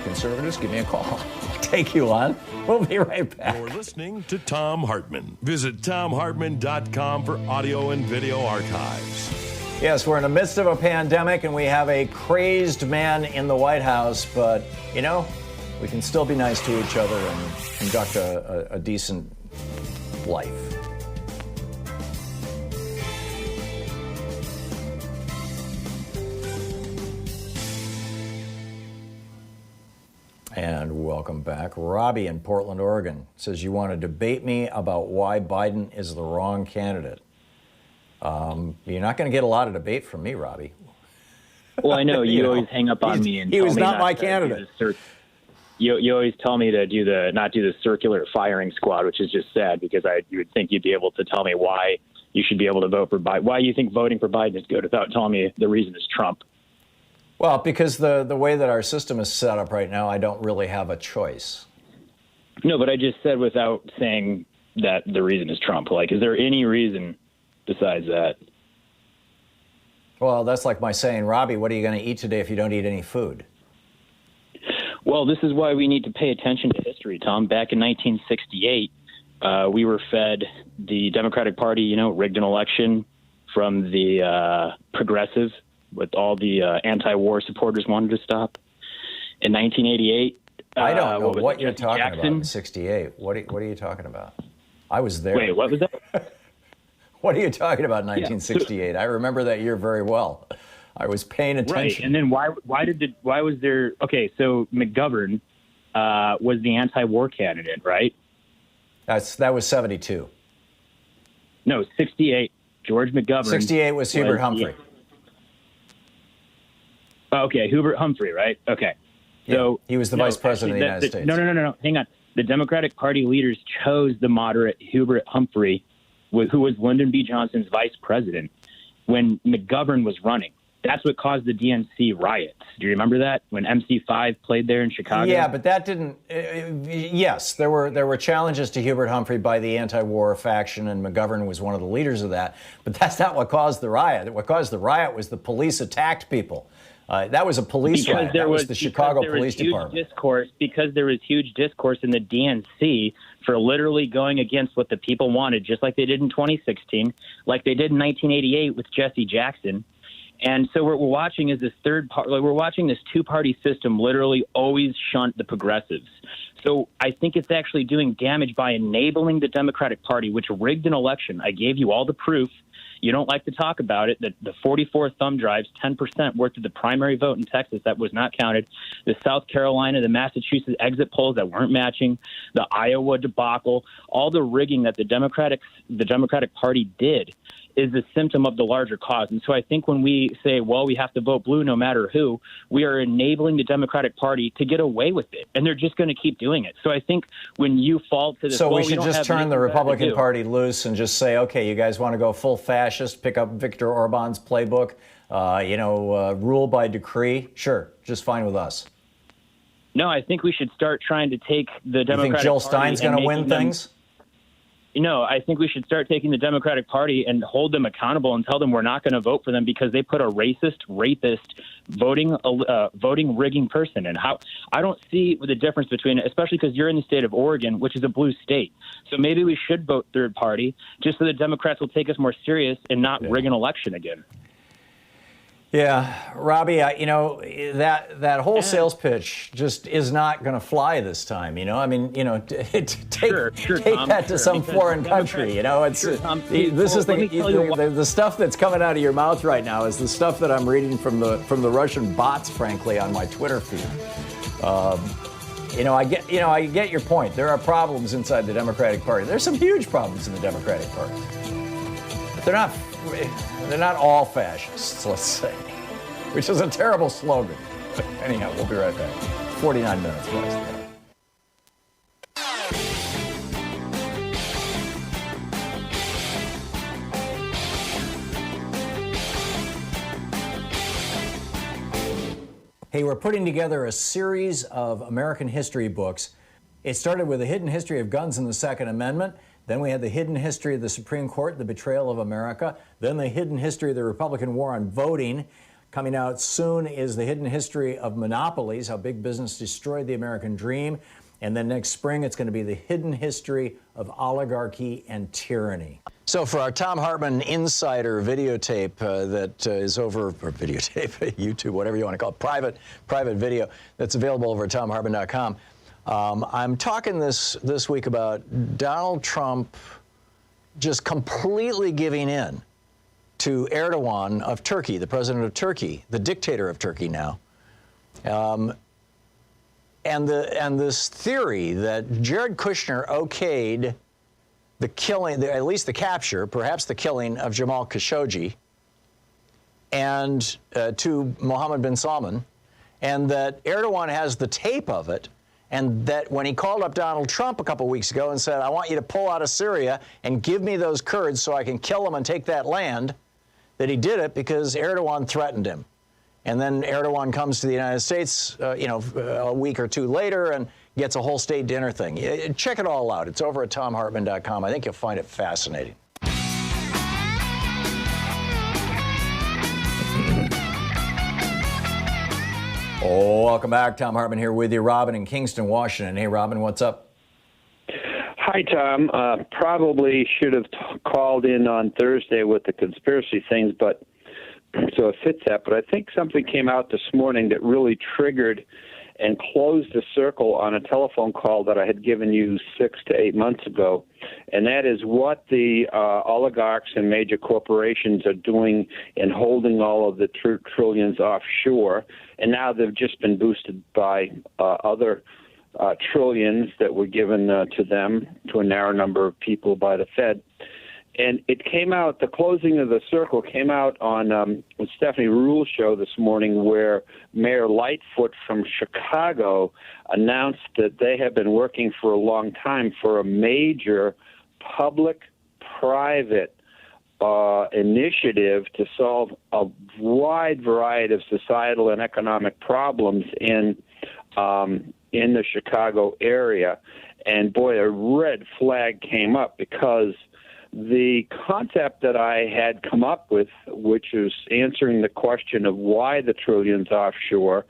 Conservatives, give me a call. I'll take you on. We'll be right back. You're listening to Thom Hartmann. Visit ThomHartmann.com for audio and video archives. Yes, we're in the midst of a pandemic and we have a crazed man in the White House, but, we can still be nice to each other and conduct a decent life. And welcome back. Robbie in Portland, Oregon says, you want to debate me about why Biden is the wrong candidate. You're not going to get a lot of debate from me, Robbie. Well, I know you always hang up on me and he tell was me not my candidate. You always tell me to not do the circular firing squad, which is just sad because you would think you'd be able to tell me why you should be able to vote for Biden, why you think voting for Biden is good without telling me the reason is Trump. Well, because the way that our system is set up right now, I don't really have a choice. No, but I just said without saying that the reason is Trump. Like, is there any reason besides that? Well, that's like my saying, Robbie, what are you going to eat today if you don't eat any food? Well, this is why we need to pay attention to history, Tom. Back in 1968, we were fed the Democratic Party, rigged an election from the progressive, with all the anti-war supporters wanted to stop. In 1988, I don't know what you're talking Jackson? about in 68. What are you talking about? I was there. Wait, what was that? What are you talking about in 1968? I remember that year very well. I was paying attention. Right, and then why was there? Okay, so McGovern was the anti-war candidate, right? That was 72. No, 68. George McGovern. 68 was Hubert Humphrey. Okay, Hubert Humphrey, right? Okay. So he was the vice president of the United States. No. Hang on. The Democratic Party leaders chose the moderate Hubert Humphrey, who was Lyndon B. Johnson's vice president, when McGovern was running. That's what caused the DNC riots. Do you remember that when MC5 played there in Chicago? Yeah, but that didn't. Yes, there were challenges to Hubert Humphrey by the anti-war faction, and McGovern was one of the leaders of that. But that's not what caused the riot. What caused the riot was the police attacked people. That was a police riot. That was the Chicago Police Department. Because there was huge discourse in the DNC for literally going against what the people wanted, just like they did in 2016, like they did in 1988 with Jesse Jackson. And so what we're watching is this we're watching this two-party system literally always shunt the progressives. So I think it's actually doing damage by enabling the Democratic Party, which rigged an election. I gave you all the proof. You don't like to talk about it. The 44 thumb drives, 10% worth of the primary vote in Texas that was not counted. The South Carolina, the Massachusetts exit polls that weren't matching, the Iowa debacle, all the rigging that the Democratic Party did is a symptom of the larger cause. And so I think when we say, well, we have to vote blue no matter who, we are enabling the Democratic Party to get away with it. And they're just going to keep doing it. So I think when you fall to this... So we should just turn the Republican Party loose and just say, okay, you guys want to go full fascist, pick up Viktor Orban's playbook, rule by decree? Sure, just fine with us. No, I think we should start trying to take the Democratic Party... You think Jill Stein's going to win things? No, I think we should start taking the Democratic Party and hold them accountable and tell them we're not going to vote for them because they put a racist, rapist, voting rigging person in. How I don't see the difference between it, especially because you're in the state of Oregon, which is a blue state. So maybe we should vote third party just so the Democrats will take us more serious and not rig an election again. Yeah, Robbie, that whole sales pitch just is not going to fly this time. I mean, take Tom, that to some foreign country. It's this is the stuff that's coming out of your mouth right now is the stuff that I'm reading from the Russian bots, frankly, on my Twitter feed. I get your point. There are problems inside the Democratic Party. There's some huge problems in the Democratic Party, but they're not all fascists, let's say, which is a terrible slogan. But anyhow, we'll be right back. 49 minutes left. Hey, we're putting together a series of American history books. It started with the hidden history of guns and the Second Amendment. Then we had the hidden history of the Supreme Court, the betrayal of America. Then the hidden history of the Republican war on voting. Coming out soon is the hidden history of monopolies, how big business destroyed the American dream. And then next spring, it's going to be the hidden history of oligarchy and tyranny. So for our Thom Hartmann Insider videotape that is over, or videotape, YouTube, whatever you want to call it, private video that's available over at thomhartmann.com. I'm talking this week about Donald Trump just completely giving in to Erdogan of Turkey, the president of Turkey, the dictator of Turkey now, and this theory that Jared Kushner okayed the killing, at least the capture, perhaps the killing of Jamal Khashoggi, and to Mohammed bin Salman, and that Erdogan has the tape of it. And that when he called up Donald Trump a couple weeks ago and said, I want you to pull out of Syria and give me those Kurds so I can kill them and take that land, that he did it because Erdogan threatened him. And then Erdogan comes to the United States, a week or two later and gets a whole state dinner thing. Check it all out. It's over at thomhartmann.com. I think you'll find it fascinating. Oh, welcome back. Thom Hartmann here with you. Robin in Kingston, Washington. Hey, Robin, what's up? Hi, Tom. Probably should have called in on Thursday with the conspiracy things, but so it fits that. But I think something came out this morning that really triggered and closed the circle on a telephone call that I had given you 6 to 8 months ago. And that is what the oligarchs and major corporations are doing in holding all of the trillions offshore. And now they've just been boosted by other trillions that were given to them, to a narrow number of people by the Fed. And it came out, the closing of the circle came out on Stephanie Ruhl's show this morning, where Mayor Lightfoot from Chicago announced that they have been working for a long time for a major public-private initiative to solve a wide variety of societal and economic problems in the Chicago area. And boy, a red flag came up, because the concept that I had come up with, which is answering the question of why the trillions offshore,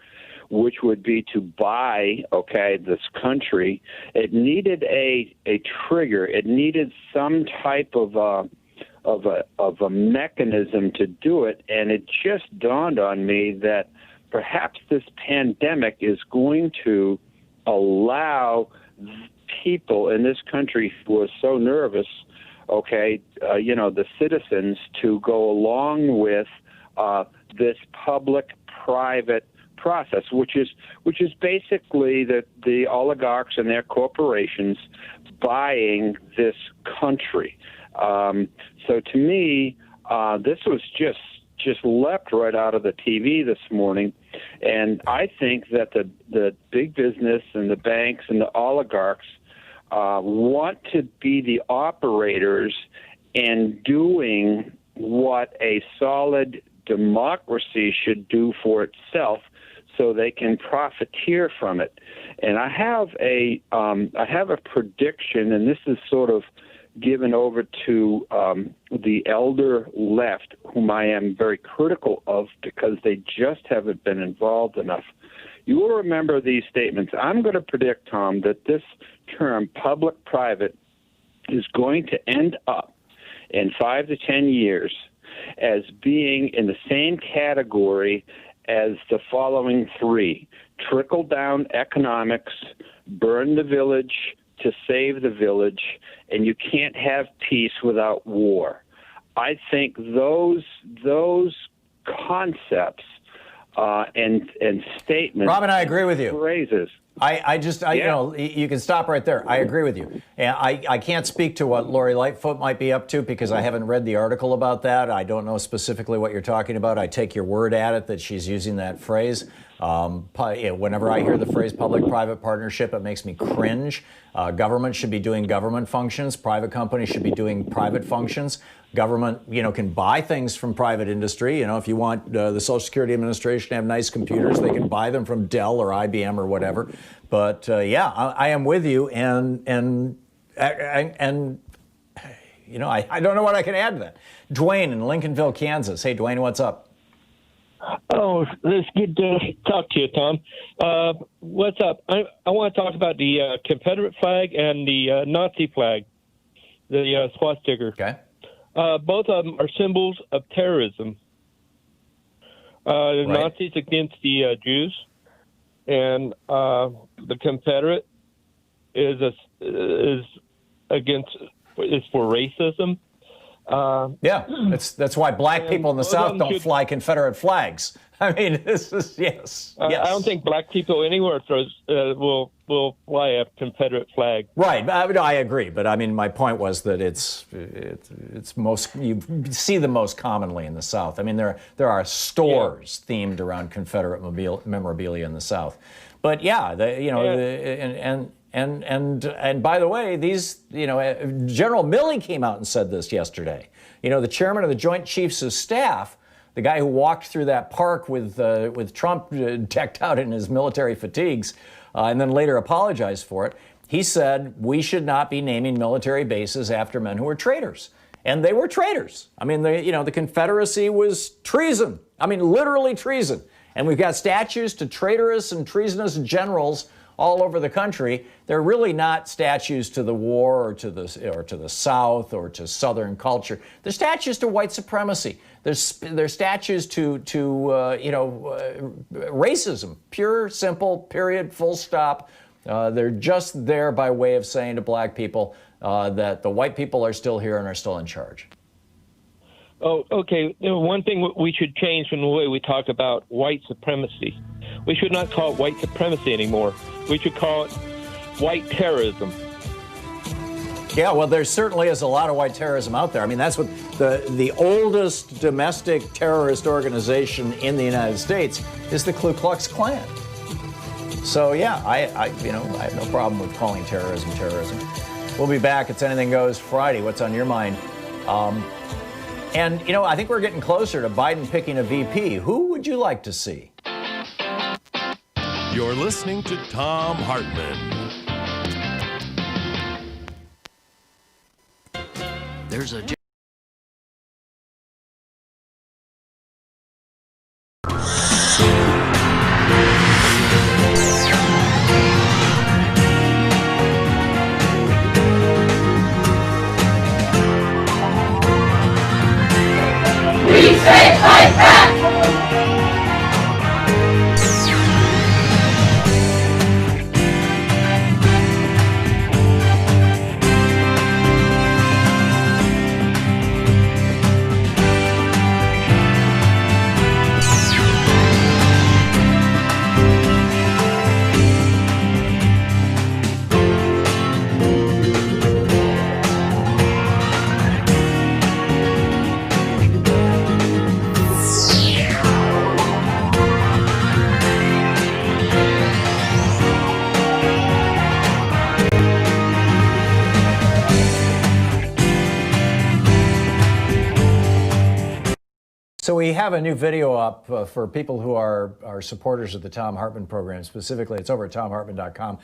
which would be to buy, this country, it needed a trigger. It needed some type of a mechanism to do it, and it just dawned on me that perhaps this pandemic is going to allow people in this country who are so nervous, the citizens, to go along with this public-private process, which is basically the oligarchs and their corporations buying this country. So to me, this was just leapt right out of the TV this morning, and I think that the big business and the banks and the oligarchs want to be the operators and doing what a solid democracy should do for itself, so they can profiteer from it. And I have a prediction, and this is sort of given over to the elder left, whom I am very critical of because they just haven't been involved enough. You will remember these statements. I'm going to predict, Tom, that this term public-private is going to end up in 5 to 10 years as being in the same category as the following three: trickle-down economics, burn the village to save the village, and you can't have peace without war. I think those concepts and statements. Robin, I agree with you. Phrases. You know, you can stop right there. I agree with you. And I can't speak to what Lori Lightfoot might be up to because I haven't read the article about that. I don't know specifically what you're talking about. I take your word at it that she's using that phrase. Whenever I hear the phrase public-private partnership, it makes me cringe. Government should be doing government functions. Private companies should be doing private functions. Government, can buy things from private industry. If you want the Social Security Administration to have nice computers, they can buy them from Dell or IBM or whatever. But I am with you, and I don't know what I can add to that. Dwayne in Lincolnville, Kansas. Hey, Dwayne, what's up? Oh, it's good to talk to you, Tom. What's up? I want to talk about the Confederate flag and the Nazi flag, the swastika. Okay. Both of them are symbols of terrorism. The Nazis against the Jews, and the Confederate is for racism. That's why black people in the South don't fly Confederate flags. I mean, this is yes. I don't think black people anywhere will fly a Confederate flag. Right, I agree. But I mean, my point was that it's most you see them most commonly in the South. I mean, there are stores themed around Confederate memorabilia in the South. But and by the way, these General Milley came out and said this yesterday. The chairman of the Joint Chiefs of Staff, the guy who walked through that park with Trump decked out in his military fatigues, and then later apologized for it. He said we should not be naming military bases after men who were traitors, and they were traitors. I mean, the Confederacy was treason. I mean, literally treason. And we've got statues to traitorous and treasonous generals all over the country. They're really not statues to the war or to the South or to Southern culture. They're statues to white supremacy. They're statues to racism. Pure, simple, period, full stop. They're just there by way of saying to black people that the white people are still here and are still in charge. Oh, okay. One thing we should change from the way we talk about white supremacy. We should not call it white supremacy anymore. We should call it white terrorism. Yeah, well, there certainly is a lot of white terrorism out there. I mean, that's what the oldest domestic terrorist organization in the United States is the Ku Klux Klan. So yeah, I have no problem with calling terrorism terrorism. We'll be back. It's Anything Goes Friday. What's on your mind? And I think we're getting closer to Biden picking a VP. Who would you like to see? You're listening to Thom Hartmann. There's a So we have a new video up for people who are supporters of the Thom Hartmann Program. Specifically, it's over at thomhartmann.com,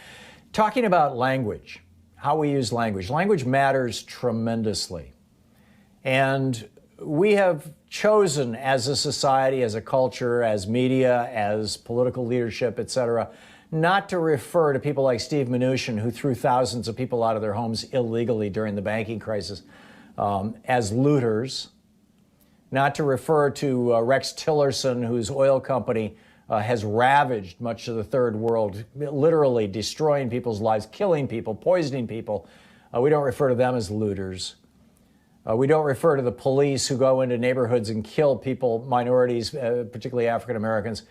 talking about language, how we use language. Language matters tremendously. And we have chosen as a society, as a culture, as media, as political leadership, et cetera, not to refer to people like Steve Mnuchin, who threw thousands of people out of their homes illegally during the banking crisis, as looters. not to refer to Rex Tillerson, whose oil company has ravaged much of the third world, literally destroying people's lives, killing people, poisoning people. We don't refer to them as looters. We don't refer to the police who go into neighborhoods and kill people, minorities, particularly African Americans.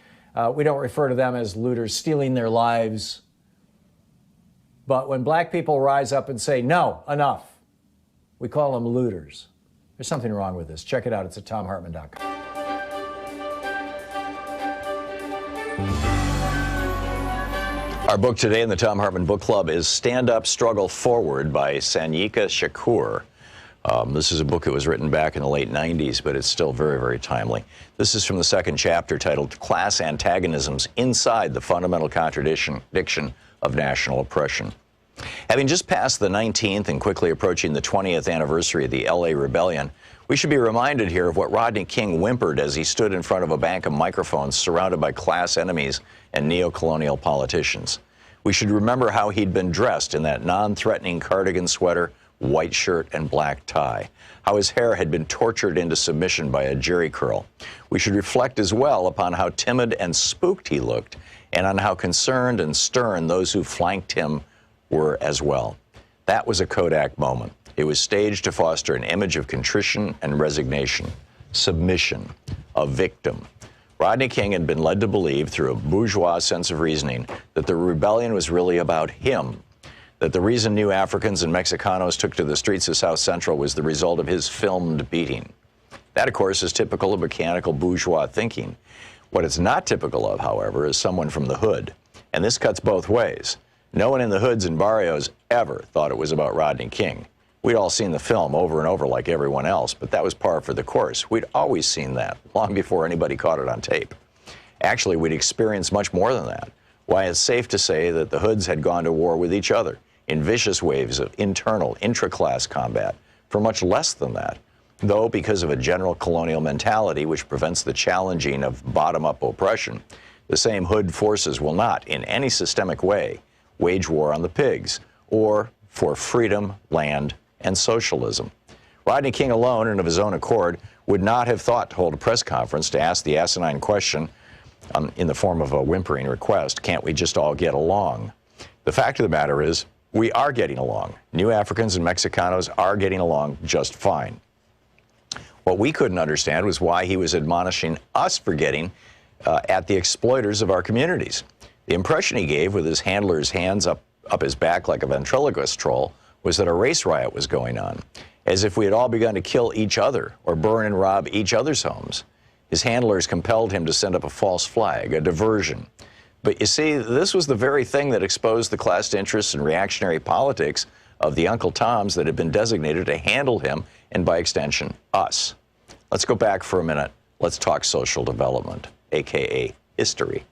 We don't refer to them as looters, stealing their lives. But when black people rise up and say, no, enough, we call them looters. There's something wrong with this. Check it out. It's at ThomHartmann.com. Our book today in the Thom Hartmann Book Club is Stand Up, Struggle Forward by Sanyika Shakur. This is a book that was written back in the late 90s, but it's still very, very timely. This is from the second chapter titled Class Antagonisms Inside the Fundamental Contradiction of National Oppression. Having just passed the 19th and quickly approaching the 20th anniversary of the LA Rebellion, we should be reminded here of what Rodney King whimpered as he stood in front of a bank of microphones surrounded by class enemies and neo-colonial politicians. We should remember how he'd been dressed in that non-threatening cardigan sweater, white shirt, and black tie, how his hair had been tortured into submission by a jerry curl. We should reflect as well upon how timid and spooked he looked, and on how concerned and stern those who flanked him were as well. That was a Kodak moment. It was staged to foster an image of contrition and resignation, submission, a victim. Rodney King had been led to believe, through a bourgeois sense of reasoning, that the rebellion was really about him, that the reason new Africans and Mexicanos took to the streets of South Central was the result of his filmed beating. That, of course, is typical of mechanical bourgeois thinking. What it's not typical of, however, is someone from the hood. And this cuts both ways. No one in the hoods and barrios ever thought it was about Rodney King. We'd all seen the film over and over like everyone else, but that was par for the course. We'd always seen that, long before anybody caught it on tape. Actually, we'd experienced much more than that. Why, it's safe to say that the hoods had gone to war with each other in vicious waves of internal, intra-class combat for much less than that, though because of a general colonial mentality which prevents the challenging of bottom-up oppression, the same hood forces will not, in any systemic way, wage war on the pigs, or for freedom, land, and socialism. Rodney King alone, and of his own accord, would not have thought to hold a press conference to ask the asinine question in the form of a whimpering request, can't we just all get along? The fact of the matter is, we are getting along. New Africans and Mexicanos are getting along just fine. What we couldn't understand was why he was admonishing us for getting at the exploiters of our communities. The impression he gave, with his handler's hands up his back like a ventriloquist troll, was that a race riot was going on, as if we had all begun to kill each other or burn and rob each other's homes. His handlers compelled him to send up a false flag, a diversion. But you see, this was the very thing that exposed the class interests and reactionary politics of the Uncle Toms that had been designated to handle him, and by extension, us. Let's go back for a minute. Let's talk social development, aka history.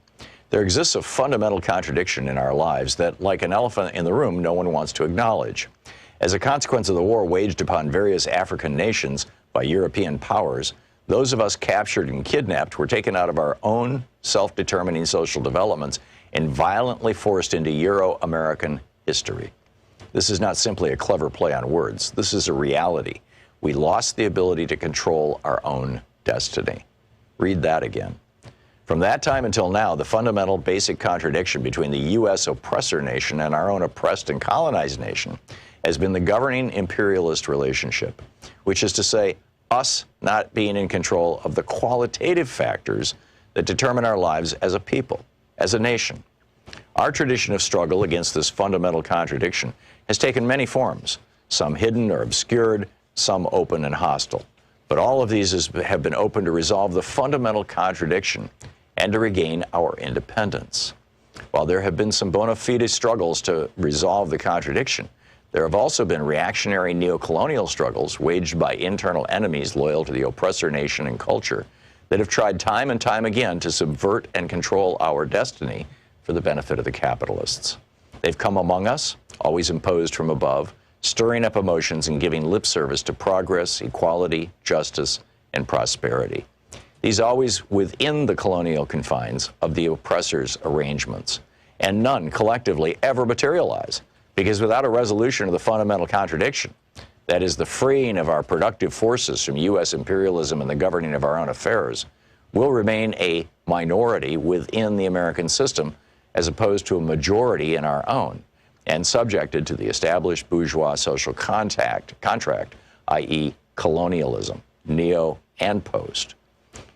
There exists a fundamental contradiction in our lives that, like an elephant in the room, no one wants to acknowledge. As a consequence of the war waged upon various African nations by European powers, those of us captured and kidnapped were taken out of our own self-determining social developments and violently forced into Euro-American history. This is not simply a clever play on words. This is a reality. We lost the ability to control our own destiny. Read that again. From that time until now, the fundamental basic contradiction between the U.S. oppressor nation and our own oppressed and colonized nation has been the governing imperialist relationship, which is to say, us not being in control of the qualitative factors that determine our lives as a people, as a nation. Our tradition of struggle against this fundamental contradiction has taken many forms, some hidden or obscured, some open and hostile. But all of these have been open to resolve the fundamental contradiction and to regain our independence. While there have been some bona fide struggles to resolve the contradiction, there have also been reactionary neocolonial struggles waged by internal enemies loyal to the oppressor nation and culture that have tried time and time again to subvert and control our destiny for the benefit of the capitalists. They've come among us, always imposed from above, stirring up emotions and giving lip service to progress, equality, justice, and prosperity. These always within the colonial confines of the oppressor's arrangements, and none collectively ever materialize, because without a resolution of the fundamental contradiction, that is, the freeing of our productive forces from U.S. imperialism and the governing of our own affairs, will remain a minority within the American system as opposed to a majority in our own, and subjected to the established bourgeois social contract, i.e. colonialism, neo and post.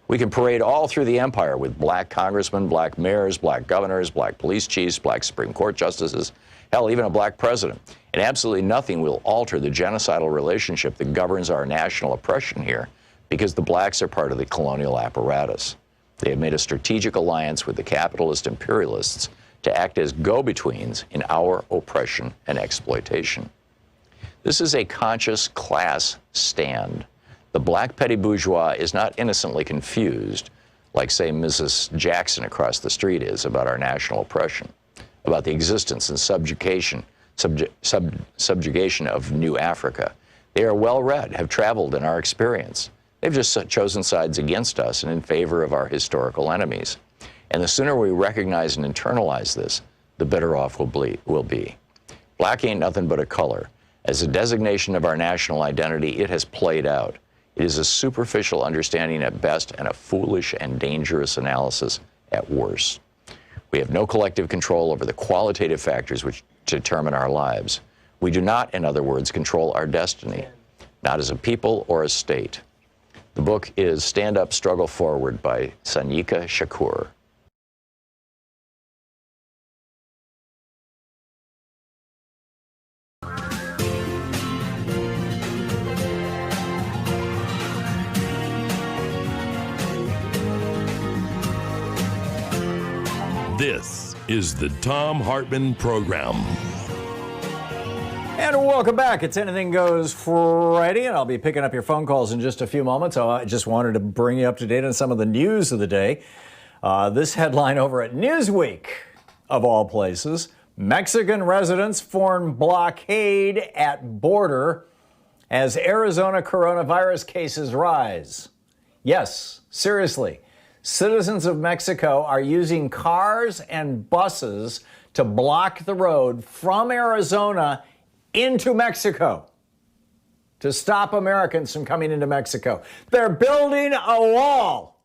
We can parade all through the empire with black congressmen, black mayors, black governors, black police chiefs, black Supreme Court justices, hell, even a black president. And absolutely nothing will alter the genocidal relationship that governs our national oppression here, because the blacks are part of the colonial apparatus. They have made a strategic alliance with the capitalist imperialists to act as go-betweens in our oppression and exploitation. This is a conscious class stand. The black petty bourgeois is not innocently confused, like, say, Mrs. Jackson across the street is, about our national oppression, about the existence and subjugation of New Africa. They are well-read, have traveled in our experience. They've just chosen sides against us and in favor of our historical enemies. And the sooner we recognize and internalize this, the better off we'll be. Black ain't nothing but a color. As a designation of our national identity, it has played out. It is a superficial understanding at best and a foolish and dangerous analysis at worst. We have no collective control over the qualitative factors which determine our lives. We do not, in other words, control our destiny, not as a people or a state. The book is Stand Up, Struggle Forward by Sanyika Shakur. This is the Thom Hartmann Program. And welcome back. It's Anything Goes Friday, and I'll be picking up your phone calls in just a few moments. I just wanted to bring you up to date on some of the news of the day. This headline over at Newsweek, of all places: Mexican residents form blockade at border as Arizona coronavirus cases rise. Yes, seriously. Citizens of Mexico are using cars and buses to block the road from Arizona into Mexico to stop Americans from coming into Mexico. They're building a wall.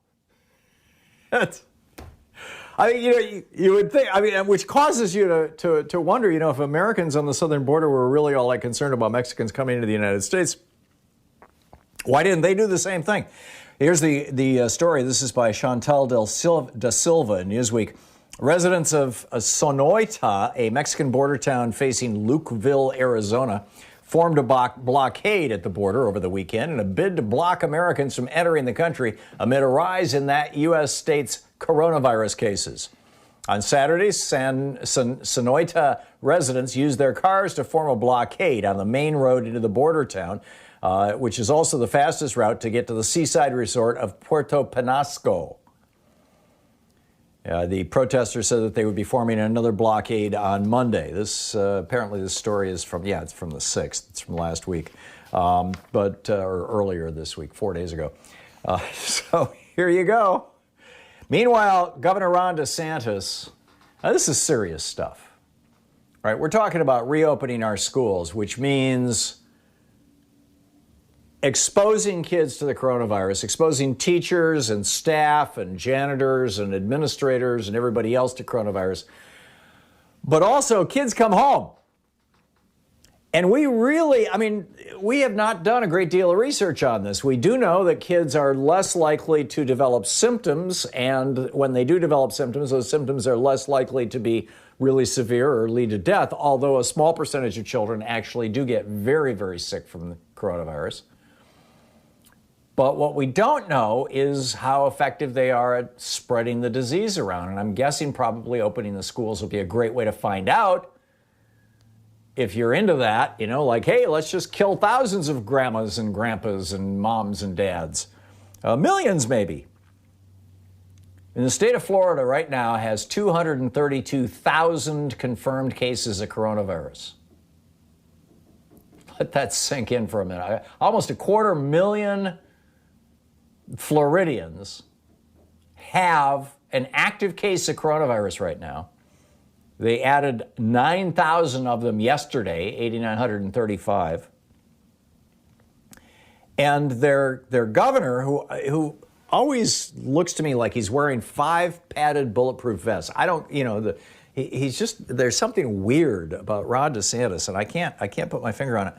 You would think, which causes you to wonder, if Americans on the southern border were really all that concerned about Mexicans coming into the United States, why didn't they do the same thing? Here's the story. This is by Chantal da Silva in Newsweek. Residents of Sonoita, a Mexican border town facing Lukeville, Arizona, formed a blockade at the border over the weekend in a bid to block Americans from entering the country amid a rise in that U.S. state's coronavirus cases. On Saturday, Sonoita residents used their cars to form a blockade on the main road into the border town, which is also the fastest route to get to the seaside resort of Puerto Penasco. The protesters said that they would be forming another blockade on Monday. Apparently this story is from the 6th. It's from last week, or earlier this week, 4 days ago. So here you go. Meanwhile, Governor Ron DeSantis, this is serious stuff, right? We're talking about reopening our schools, which means exposing kids to the coronavirus, exposing teachers and staff and janitors and administrators and everybody else to coronavirus. But also, kids come home. And we have not done a great deal of research on this. We do know that kids are less likely to develop symptoms, and when they do develop symptoms, those symptoms are less likely to be really severe or lead to death, although a small percentage of children actually do get very, very sick from the coronavirus. But what we don't know is how effective they are at spreading the disease around. And I'm guessing probably opening the schools will be a great way to find out if you're into that, like, hey, let's just kill thousands of grandmas and grandpas and moms and dads. Millions, maybe. And the state of Florida right now has 232,000 confirmed cases of coronavirus. Let that sink in for a minute. Almost 250,000 Floridians have an active case of coronavirus right now. They added 9,000 of them yesterday, 8,935. And their governor, who always looks to me like he's wearing 5 padded bulletproof vests. I don't, he's just, there's something weird about Ron DeSantis, and I can't put my finger on it.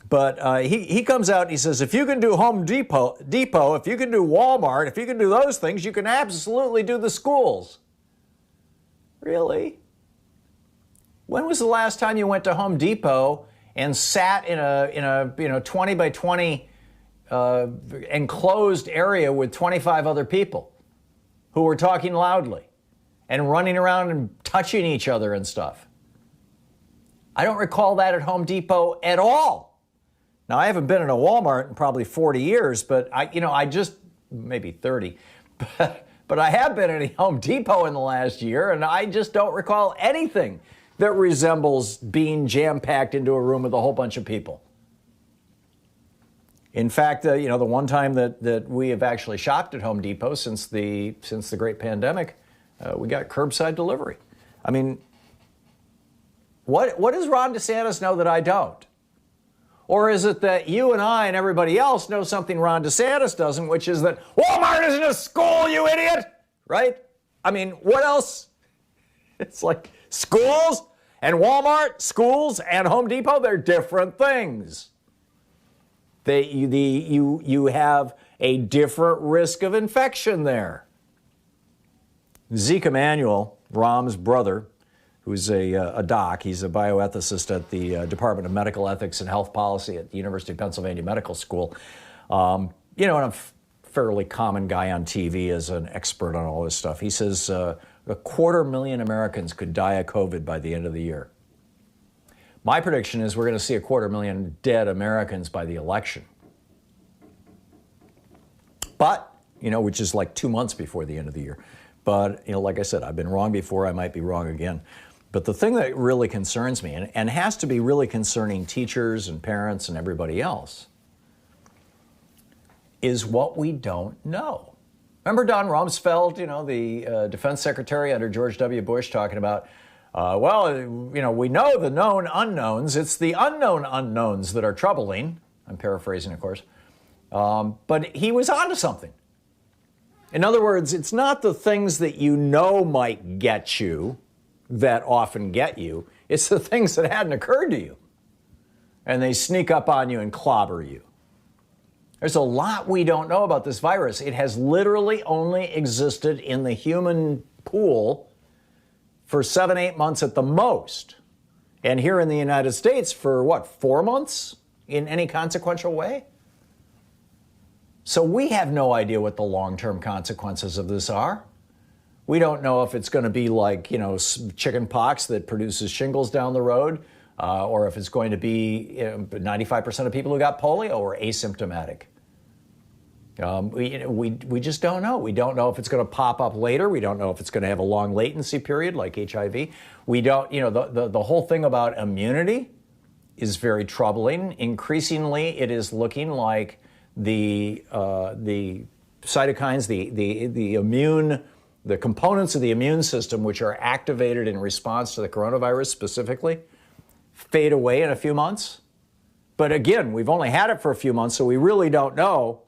But he comes out and he says, if you can do Home Depot, if you can do Walmart, if you can do those things, you can absolutely do the schools. Really? When was the last time you went to Home Depot and sat in a 20 by 20 enclosed area with 25 other people who were talking loudly and running around and touching each other and stuff? I don't recall that at Home Depot at all. Now, I haven't been in a Walmart in probably 40 years, but I just, maybe 30, but I have been in a Home Depot in the last year, and I just don't recall anything that resembles being jam-packed into a room with a whole bunch of people. In fact, the one time that we have actually shopped at Home Depot since the great pandemic, we got curbside delivery. I mean, what does Ron DeSantis know that I don't? Or is it that you and I and everybody else know something Ron DeSantis doesn't, which is that Walmart isn't a school, you idiot, right? I mean, what else? It's like schools and Walmart, schools and Home Depot, they're different things. You have a different risk of infection there. Zeke Emanuel, Rahm's brother, who's a doc, he's a bioethicist at the Department of Medical Ethics and Health Policy at the University of Pennsylvania Medical School. And a fairly common guy on TV as an expert on all this stuff. He says 250,000 Americans could die of COVID by the end of the year. My prediction is we're going to see 250,000 dead Americans by the election. But, which is like 2 months before the end of the year. But, like I said, I've been wrong before, I might be wrong again. But the thing that really concerns me, and has to be really concerning teachers and parents and everybody else, is what we don't know. Remember Don Rumsfeld, the defense secretary under George W. Bush, talking about, we know the known unknowns. It's the unknown unknowns that are troubling. I'm paraphrasing, of course. But he was onto something. In other words, it's not the things that you know might get you that often get you. It's the things that hadn't occurred to you. And they sneak up on you and clobber you. There's a lot we don't know about this virus. It has literally only existed in the human pool for 7-8 months at the most. And here in the United States for 4 months in any consequential way? So we have no idea what the long-term consequences of this are. We don't know if it's going to be like, chicken pox that produces shingles down the road, or if it's going to be 95% of people who got polio were asymptomatic. We just don't know. We don't know if it's going to pop up later. We don't know if it's going to have a long latency period like HIV. We don't, the whole thing about immunity is very troubling. Increasingly, it is looking like the cytokines, the components of the immune system which are activated in response to the coronavirus specifically, fade away in a few months. But again, we've only had it for a few months, so we really don't know.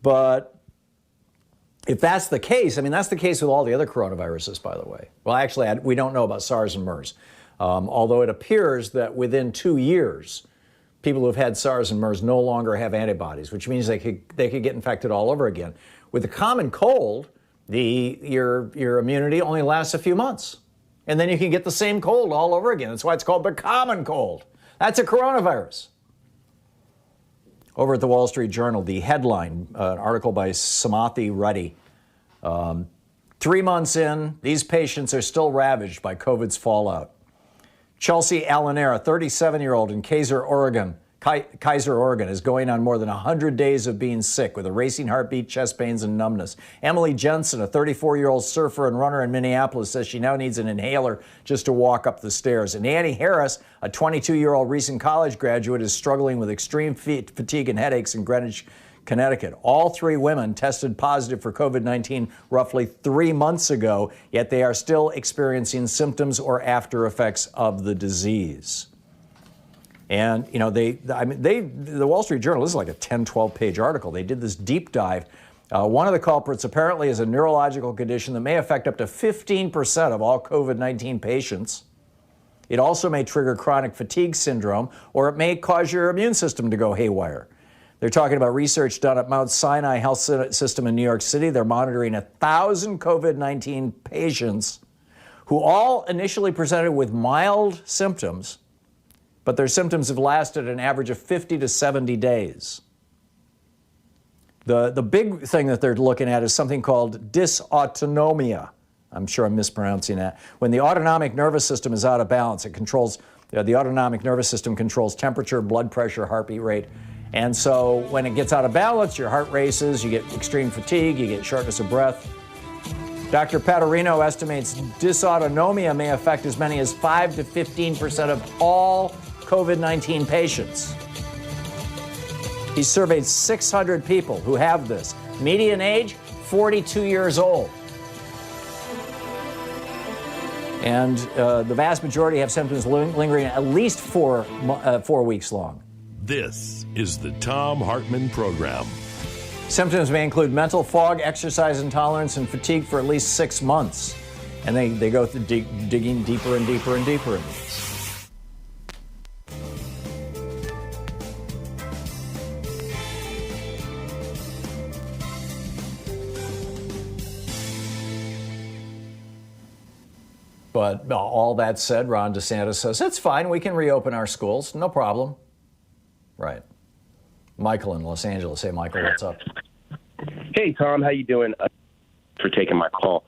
But if that's the case, that's the case with all the other coronaviruses, by the way. Well, actually, we don't know about SARS and MERS, although it appears that within 2 years, people who have had SARS and MERS no longer have antibodies, which means they could get infected all over again. With the common cold, your immunity only lasts a few months. And then you can get the same cold all over again. That's why it's called the common cold. That's a coronavirus. Over at the Wall Street Journal, the headline, an article by Samathi Reddy. 3 months in, these patients are still ravaged by COVID's fallout. Chelsea Alanera, a 37-year-old in Kaiser, Oregon, is going on more than 100 days of being sick with a racing heartbeat, chest pains, and numbness. Emily Jensen, a 34-year-old surfer and runner in Minneapolis, says she now needs an inhaler just to walk up the stairs. And Annie Harris, a 22-year-old recent college graduate, is struggling with extreme fatigue and headaches in Greenwich, Connecticut. All 3 women tested positive for COVID-19 roughly 3 months ago, yet they are still experiencing symptoms or after effects of the disease. And, you know, the Wall Street Journal, this is like a 10, 12-page article. They did this deep dive. One of the culprits apparently is a neurological condition that may affect up to 15% of all COVID-19 patients. It also may trigger chronic fatigue syndrome, or it may cause your immune system to go haywire. They're talking about research done at Mount Sinai Health System in New York City. They're monitoring 1,000 COVID-19 patients who all initially presented with mild symptoms, but their symptoms have lasted an average of 50 to 70 days. The big thing that they're looking at is something called dysautonomia. I'm sure I'm mispronouncing that. When the autonomic nervous system is out of balance, it controls, the autonomic nervous system controls temperature, blood pressure, heartbeat rate. And so when it gets out of balance, your heart races, you get extreme fatigue, you get shortness of breath. Dr. Paterino estimates dysautonomia may affect as many as 5 to 15% of all COVID-19 patients. He surveyed 600 people who have this. Median age, 42 years old. And the vast majority have symptoms lingering at least 4 weeks long. This is the Thom Hartmann Program. Symptoms may include mental fog, exercise intolerance, and fatigue for at least 6 months. And they go through digging deeper and deeper and deeper into this. But all that said, Ron DeSantis says, it's fine, we can reopen our schools, no problem. Right. Michael in Los Angeles. Hey, Michael, what's up? Hey, Tom, how you doing? For taking my call.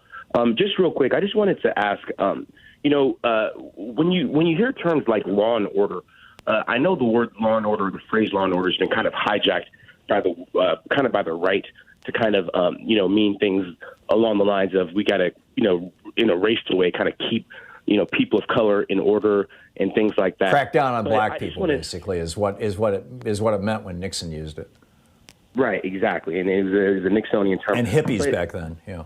Just real quick, I just wanted to ask, when you hear terms like law and order, I know the word law and order, the phrase law and order has been kind of hijacked by the right to kind of, mean things along the lines of we got to, in a raceful way, kind of keep, people of color in order and things like that. Crack down on black people, basically, is what it meant when Nixon used it. Right, exactly, and it was a Nixonian term. And hippies back then, yeah.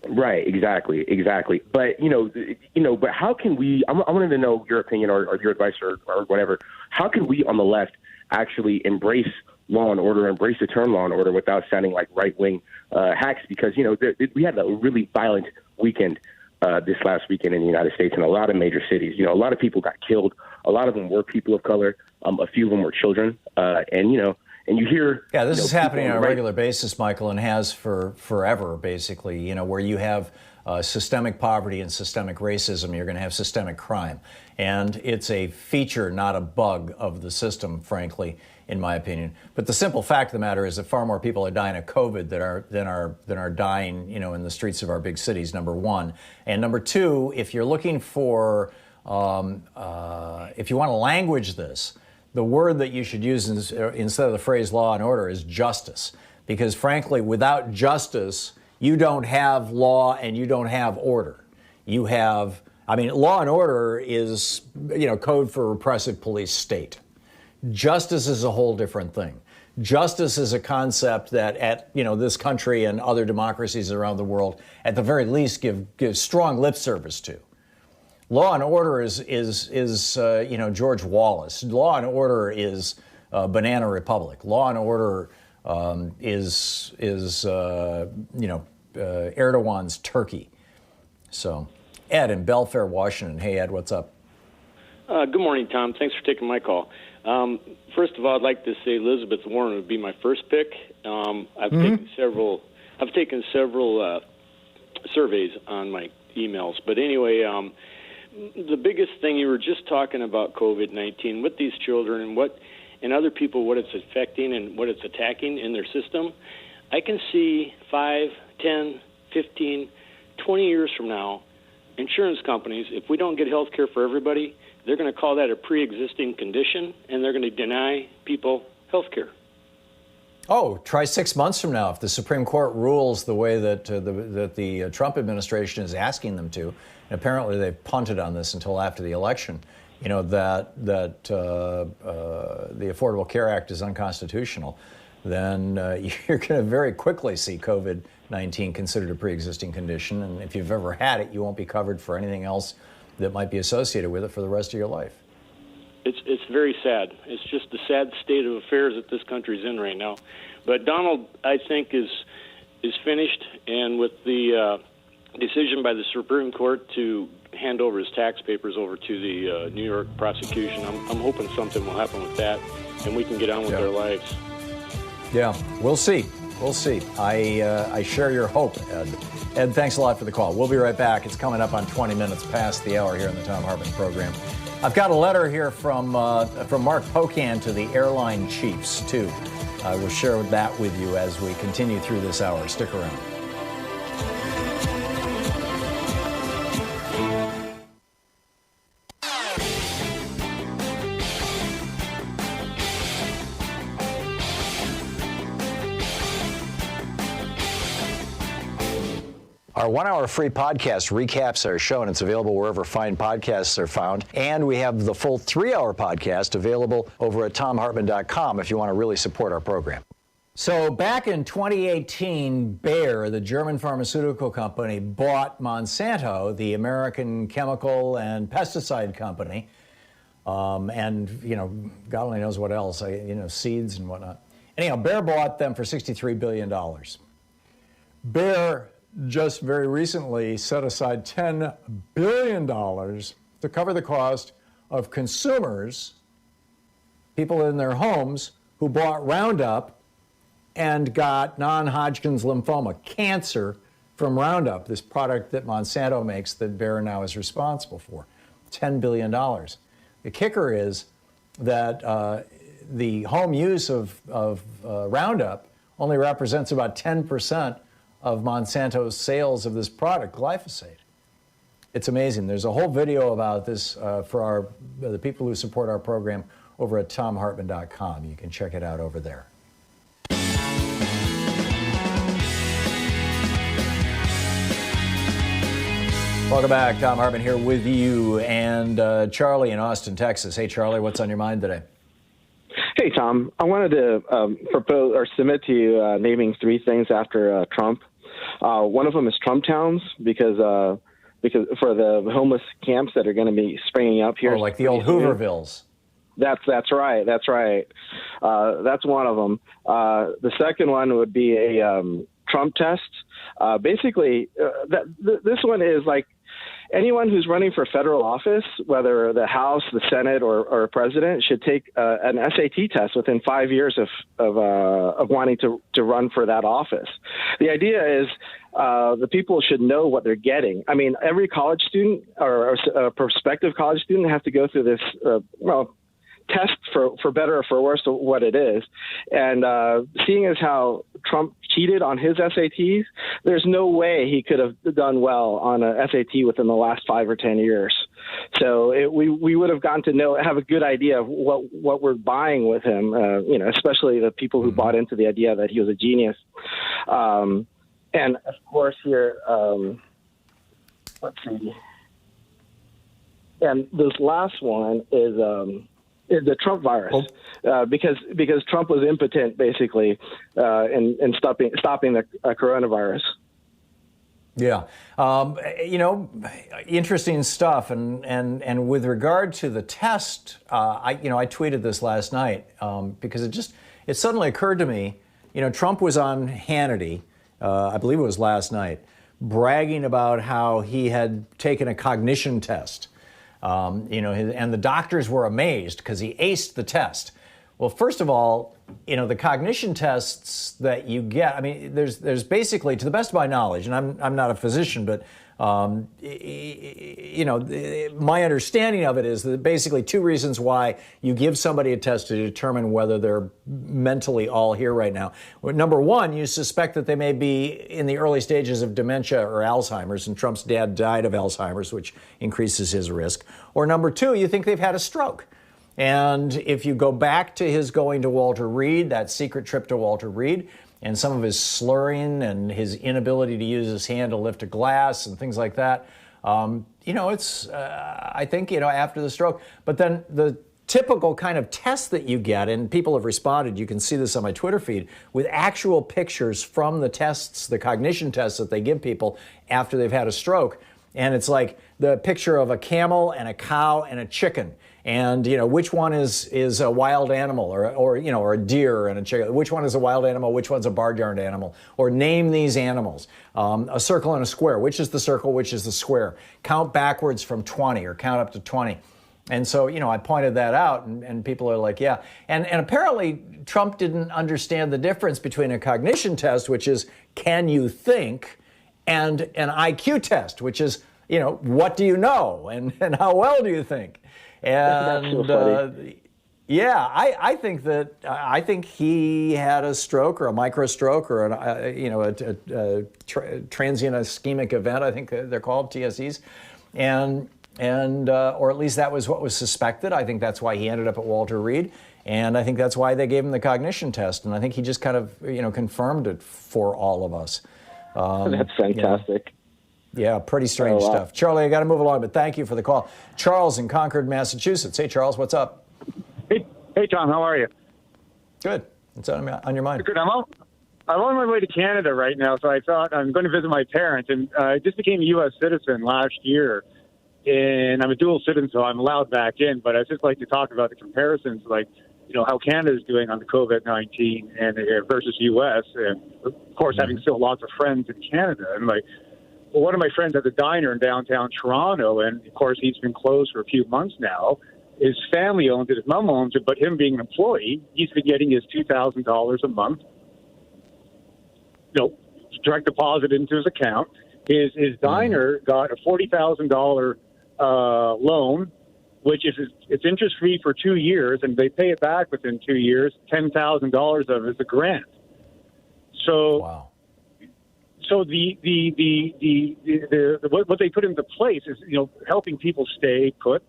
Right, exactly. But but how can we? I wanted to know your opinion or your advice or whatever. How can we on the left actually embrace law and order, embrace the term law and order without sounding like right-wing hacks? Because we had a really violent weekend this last weekend in the United States in a lot of major cities. A lot of people got killed. A lot of them were people of color. A few of them were children. And you hear... Yeah, this is happening on a regular basis, Michael, and has for forever, basically, where you have systemic poverty and systemic racism, you're going to have systemic crime. And it's a feature, not a bug of the system, frankly, in my opinion. But the simple fact of the matter is that far more people are dying of COVID than are dying, in the streets of our big cities, number one. And number two, if you're looking for, if you want to language this, the word that you should use instead of the phrase law and order is justice. Because frankly, without justice, you don't have law and you don't have order. You have, law and order is, code for repressive police state. Justice is a whole different thing. Justice is a concept that at, this country and other democracies around the world, at the very least, give strong lip service to. Law and order is George Wallace. Law and order is Banana Republic. Law and order is Erdogan's Turkey. So, Ed in Belfair, Washington. Hey, Ed, what's up? Good morning, Tom. Thanks for taking my call. First of all, I'd like to say Elizabeth Warren would be my first pick. I've taken several surveys on my emails, but anyway. The biggest thing you were just talking about COVID-19 with these children and other people, what it's affecting and what it's attacking in their system. I can see 5, 10, 15, 20 years from now, insurance companies, if we don't get health care for everybody, they're going to call that a pre-existing condition, and they're going to deny people health care. Oh, try 6 months from now if the Supreme Court rules the way that the Trump administration is asking them to. And apparently they've punted on this until after the election. That the Affordable Care Act is unconstitutional. Then you're going to very quickly see COVID-19 considered a pre-existing condition. And if you've ever had it, you won't be covered for anything else that might be associated with it for the rest of your life. it's very sad. It's just the sad state of affairs that this country's in right now. But Donald, I think, is finished, and with the decision by the Supreme Court to hand over his tax papers over to the New York prosecution, I'm hoping something will happen with that, and we can get on with our lives. Yeah, we'll see. We'll see. I share your hope, Ed. Ed, thanks a lot for the call. We'll be right back. It's coming up on 20 minutes past the hour here in the Thom Hartmann Program. I've got a letter here from Mark Pocan to the airline chiefs, too. I will share that with you as we continue through this hour. Stick around. Our 1 hour free podcast recaps our show, and it's available wherever fine podcasts are found. And we have the full 3 hour podcast available over at thomhartmann.com if you want to really support our program. So back in 2018, Bayer, the German pharmaceutical company, bought Monsanto, the American chemical and pesticide company, and, God only knows what else, seeds and whatnot. Anyhow, Bayer bought them for $63 billion. Bayer just very recently set aside $10 billion to cover the cost of consumers, people in their homes, who bought Roundup and got non-Hodgkin's lymphoma, cancer, from Roundup, this product that Monsanto makes that Bayer now is responsible for. $10 billion. The kicker is that the home use of Roundup only represents about 10% of Monsanto's sales of this product, glyphosate. It's amazing. There's a whole video about this for the people who support our program over at thomhartmann.com. You can check it out over there. Welcome back. Thom Hartmann here with you and Charlie in Austin, Texas. Hey, Charlie, what's on your mind today? Hey, Tom. I wanted to propose or submit to you naming 3 things after Trump. One of them is Trump Towns because for the homeless camps that are going to be springing up here. Oh, like the old Hoovervilles. That's right. That's one of them. The second one would be a Trump test. Basically, this one is like anyone who's running for federal office, whether the House, the Senate, or president, should take an SAT test within 5 years of wanting to run for that office. The idea is the people should know what they're getting. I mean, every college student or a prospective college student has to go through this, test for better or for worse of what it is. And seeing as how Trump cheated on his SATs, there's no way he could have done well on a SAT within the last 5 or 10 years. So we would have gotten to have a good idea of what we're buying with him, especially the people who bought into the idea that he was a genius. And of course here, let's see. And this last one is the Trump virus, because Trump was impotent, basically, in stopping the coronavirus. Yeah, interesting stuff. And with regard to the test, I tweeted this last night because it suddenly occurred to me. Trump was on Hannity, I believe it was last night, bragging about how he had taken a cognition test. And the doctors were amazed because he aced the test. Well, first of all, the cognition tests that you get, I mean, there's basically, to the best of my knowledge, and I'm not a physician, but my understanding of it is that basically 2 reasons why you give somebody a test to determine whether they're mentally all here right now. Number one, you suspect that they may be in the early stages of dementia or Alzheimer's, and Trump's dad died of Alzheimer's, which increases his risk. Or number 2, you think they've had a stroke. And if you go back to his going to Walter Reed, that secret trip to Walter Reed, and some of his slurring and his inability to use his hand to lift a glass and things like that, it's, I think, after the stroke. But then the typical kind of test that you get, and people have responded, you can see this on my Twitter feed, with actual pictures from the tests, the cognition tests that they give people after they've had a stroke, and it's like the picture of a camel and a cow and a chicken. And, which one is a wild animal or a deer and a chicken? Which one is a wild animal? Which one's a barnyard animal? Or name these animals. A circle and a square. Which is the circle? Which is the square? Count backwards from 20 or count up to 20. And so, I pointed that out and people are like, yeah. And apparently Trump didn't understand the difference between a cognition test, which is can you think, and an IQ test, which is, what do you know and how well do you think? And That's so funny. I think he had a stroke or a micro stroke or a transient ischemic event. I think they're called TSEs, and or at least that was what was suspected. I think that's why he ended up at Walter Reed, and I think that's why they gave him the cognition test. And I think he just kind of confirmed it for all of us. That's fantastic. Yeah, pretty strange stuff. Charlie, I got to move along, but thank you for the call. Charles in Concord, Massachusetts. Hey, Charles, what's up? Hey, Tom, how are you? Good. What's on your mind? Good. I'm on my way to Canada right now, so I thought I'm going to visit my parents. And I just became a U.S. citizen last year, and I'm a dual citizen, so I'm allowed back in. But I'd just like to talk about the comparisons, like, how Canada's doing on the COVID-19 and versus U.S. And, of course, having still lots of friends in Canada. And, one of my friends at the diner in downtown Toronto, and of course he's been closed for a few months now. His family owns it, his mom owns it, but him being an employee, he's been getting his $2,000 a month, direct deposit into his account. His diner got a $40,000 loan, which is it's interest free for 2 years, and they pay it back within 2 years. $10,000 of it is a grant. So. Wow. So what they put into place is helping people stay put,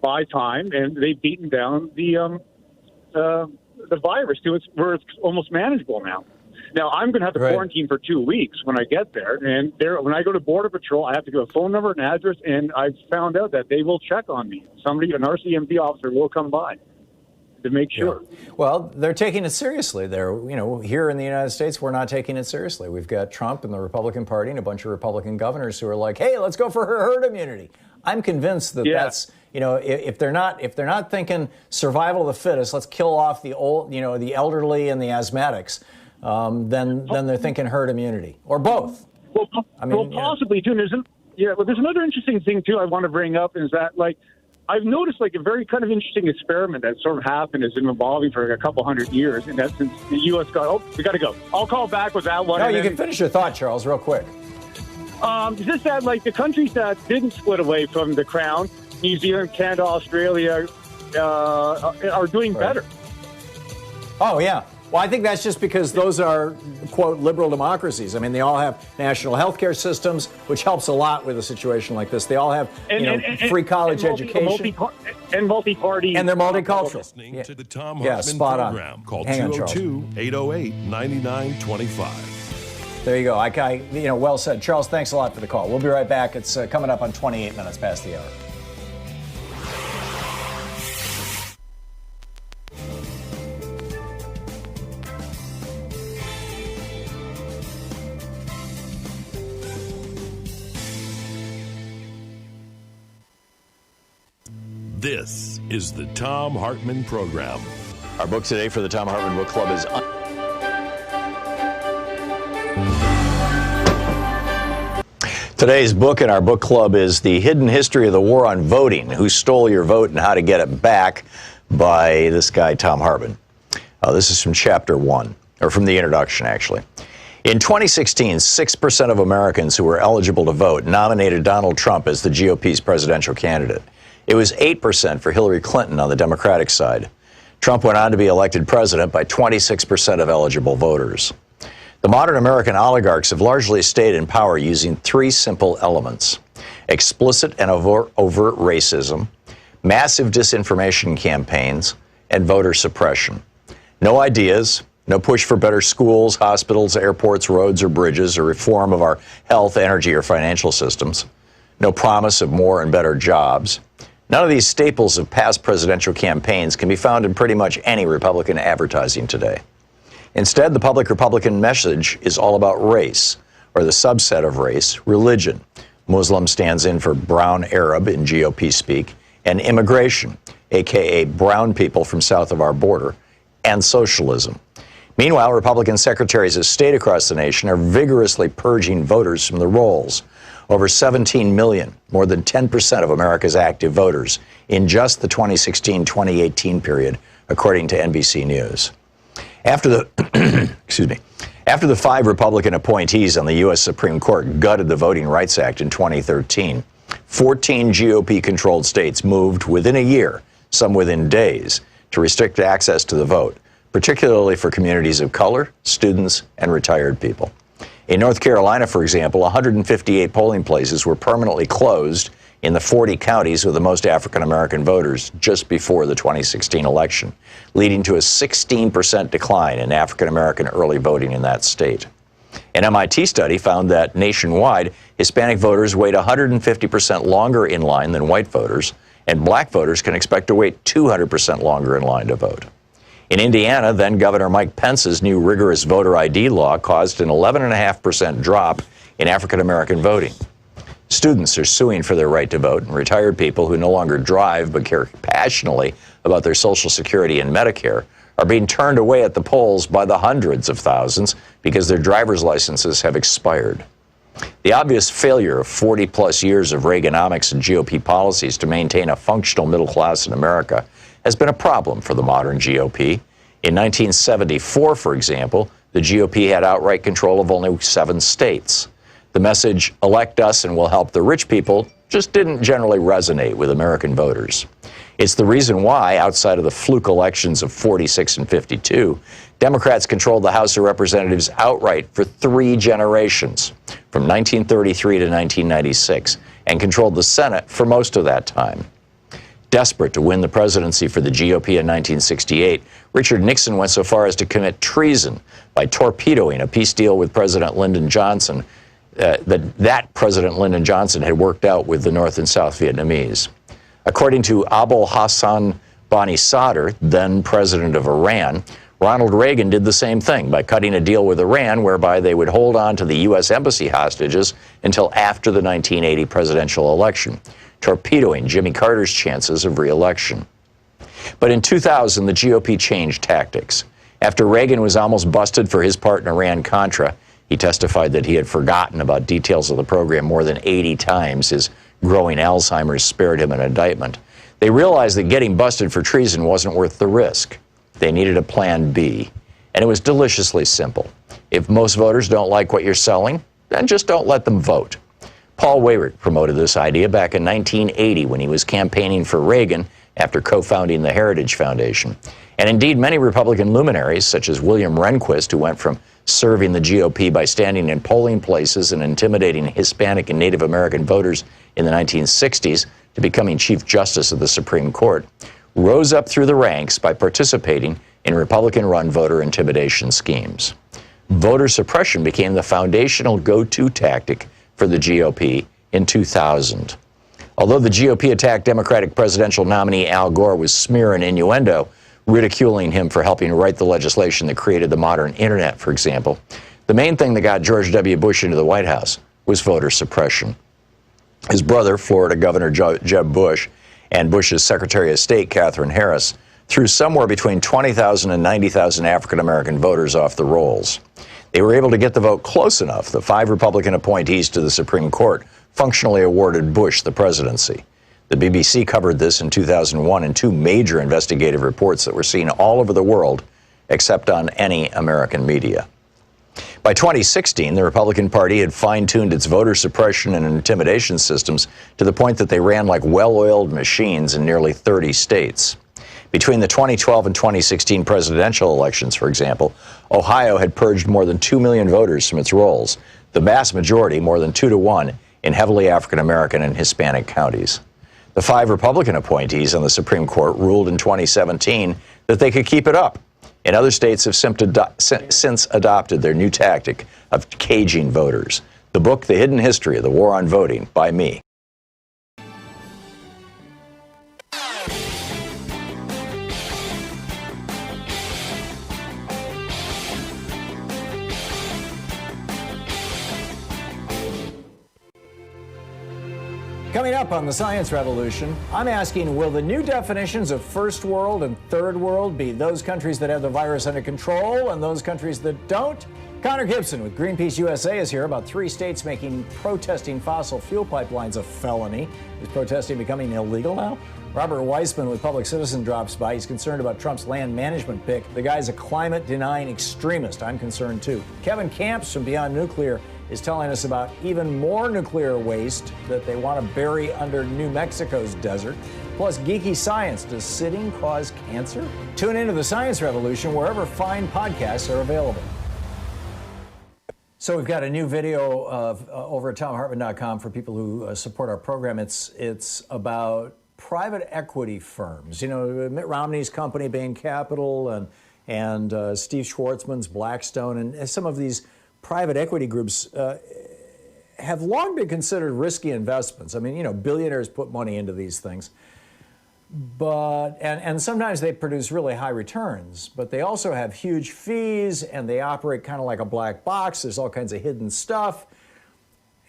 buy time, and they've beaten down the virus to where it's almost manageable now. Now I'm going to have to quarantine for 2 weeks when I get there, and when I go to Border Patrol, I have to give a phone number and address, and I've found out that they will check on me. An RCMP officer will come by to make sure. Yeah. Well, they're taking it seriously. Here in the United States, we're not taking it seriously. We've got Trump and the Republican Party and a bunch of Republican governors who are like, "Hey, let's go for herd immunity." I'm convinced that that's if they're not thinking survival of the fittest, let's kill off the old, the elderly and the asthmatics. Then they're thinking herd immunity or both. Well, possibly too. There's another interesting thing too I want to bring up is that I've noticed a very kind of interesting experiment that sort of happened has been evolving for a couple hundred years, and that's since the U.S. we got to go. I'll call back with that one. No, you can finish your thought, Charles, real quick. Just that, the countries that didn't split away from the crown, New Zealand, Canada, Australia, are doing better. Oh, yeah. Well, I think that's just because those are, quote, liberal democracies. I mean, they all have national health care systems, which helps a lot with a situation like this. They all have, free college education. And multi-party. And they're multicultural. Listening to the Thom Hartmann Program. Call 202-808-9925. There you go. Well said. Charles, thanks a lot for the call. We'll be right back. It's coming up on 28 minutes past the hour. This is the Thom Hartmann Program. Our book today for the Thom Hartmann Book Club is Today's book in our book club is The Hidden History of the War on Voting, Who Stole Your Vote and How to Get It Back by this guy, Thom Hartmann. This is from chapter 1, or from the introduction, actually. In 2016, 6% of Americans who were eligible to vote nominated Donald Trump as the GOP's presidential candidate. It was 8% for Hillary Clinton on the Democratic side. Trump went on to be elected president by 26% of eligible voters. The modern American oligarchs have largely stayed in power using 3 simple elements: explicit and overt racism, massive disinformation campaigns, and voter suppression. No ideas, no push for better schools, hospitals, airports, roads, or bridges, or reform of our health, energy, or financial systems. No promise of more and better jobs. None of these staples of past presidential campaigns can be found in pretty much any Republican advertising today. Instead, the public Republican message is all about race, or the subset of race, religion, Muslim stands in for brown Arab in GOP speak, and immigration, aka brown people from south of our border, and socialism. Meanwhile, Republican secretaries of state across the nation are vigorously purging voters from the rolls. Over 17 million, more than 10% of America's active voters, in just the 2016-2018 period, according to NBC News. After the, after the 5 Republican appointees on the U.S. Supreme Court gutted the Voting Rights Act in 2013, 14 GOP-controlled states moved within a year, some within days, to restrict access to the vote, particularly for communities of color, students, and retired people. In North Carolina, for example, 158 polling places were permanently closed in the 40 counties with the most African-American voters just before the 2016 election, leading to a 16% decline in African-American early voting in that state. An MIT study found that nationwide, Hispanic voters wait 150% longer in line than white voters, and black voters can expect to wait 200% longer in line to vote. In Indiana, then Governor Mike Pence's new rigorous voter ID law caused an 11.5% drop in African-American voting. Students are suing for their right to vote, and retired people who no longer drive but care passionately about their Social Security and Medicare are being turned away at the polls by the hundreds of thousands because their driver's licenses have expired. The obvious failure of 40-plus years of Reaganomics and GOP policies to maintain a functional middle class in America has been a problem for the modern GOP. In 1974, for example, the GOP had outright control of only 7 states. The message, elect us and we'll help the rich people, just didn't generally resonate with American voters. It's the reason why, outside of the fluke elections of 46 and 52, Democrats controlled the House of Representatives outright for 3 generations, from 1933 to 1996, and controlled the Senate for most of that time. Desperate to win the presidency for the GOP in 1968, Richard Nixon went so far as to commit treason by torpedoing a peace deal with President Lyndon Johnson that President Lyndon Johnson had worked out with the North and South Vietnamese. According to Abul Hassan Bani Sadr, then president of Iran, Ronald Reagan did the same thing by cutting a deal with Iran whereby they would hold on to the U.S. embassy hostages until after the 1980 presidential election, torpedoing Jimmy Carter's chances of re-election. But in 2000, the GOP changed tactics. After Reagan was almost busted for his part in Iran-Contra, he testified that he had forgotten about details of the program more than 80 times. His growing Alzheimer's spared him an indictment. They realized that getting busted for treason wasn't worth the risk. They needed a plan B, and it was deliciously simple. If most voters don't like what you're selling, then just don't let them vote. Paul Weyrich promoted this idea back in 1980 when he was campaigning for Reagan after co-founding the Heritage Foundation. And indeed, many Republican luminaries, such as William Rehnquist, who went from serving the GOP by standing in polling places and intimidating Hispanic and Native American voters in the 1960s, to becoming Chief Justice of the Supreme Court, rose up through the ranks by participating in Republican-run voter intimidation schemes. Voter suppression became the foundational go-to tactic for the GOP in 2000. Although the GOP attacked Democratic presidential nominee Al Gore with smear and innuendo, ridiculing him for helping write the legislation that created the modern internet, for example, the main thing that got George W. Bush into the White House was voter suppression. His brother, Florida Governor Jeb Bush, and Bush's Secretary of State, Katherine Harris, threw somewhere between 20,000 and 90,000 African-American voters off the rolls. They were able to get the vote close enough. The 5 Republican appointees to the Supreme Court functionally awarded Bush the presidency. The BBC covered this in 2001 in 2 major investigative reports that were seen all over the world, except on any American media. By 2016, the Republican Party had fine-tuned its voter suppression and intimidation systems to the point that they ran like well-oiled machines in nearly 30 states. Between the 2012 and 2016 presidential elections, for example, Ohio had purged more than 2 million voters from its rolls, the vast majority, more than 2 to 1, in heavily African-American and Hispanic counties. The 5 Republican appointees on the Supreme Court ruled in 2017 that they could keep it up, and other states have since adopted their new tactic of caging voters. The book, The Hidden History of the War on Voting, by me. Coming up on the Science Revolution, I'm asking, will the new definitions of first world and third world be those countries that have the virus under control and those countries that don't? Connor Gibson with Greenpeace USA is here about 3 states making protesting fossil fuel pipelines a felony. Is protesting becoming illegal now? Robert Weissman with Public Citizen drops by. He's concerned about Trump's land management pick. The guy's a climate-denying extremist. I'm concerned, too. Kevin Camps from Beyond Nuclear is telling us about even more nuclear waste that they want to bury under New Mexico's desert. Plus, geeky science. Does sitting cause cancer? Tune into the Science Revolution wherever fine podcasts are available. So we've got a new video of, over at ThomHartmann.com for people who support our program. It's about private equity firms. You know, Mitt Romney's company, Bain Capital, and Steve Schwarzman's Blackstone, and some of these private equity groups have long been considered risky investments. I mean, you know, billionaires put money into these things. But and sometimes they produce really high returns, but they also have huge fees and they operate kind of like a black box. There's all kinds of hidden stuff.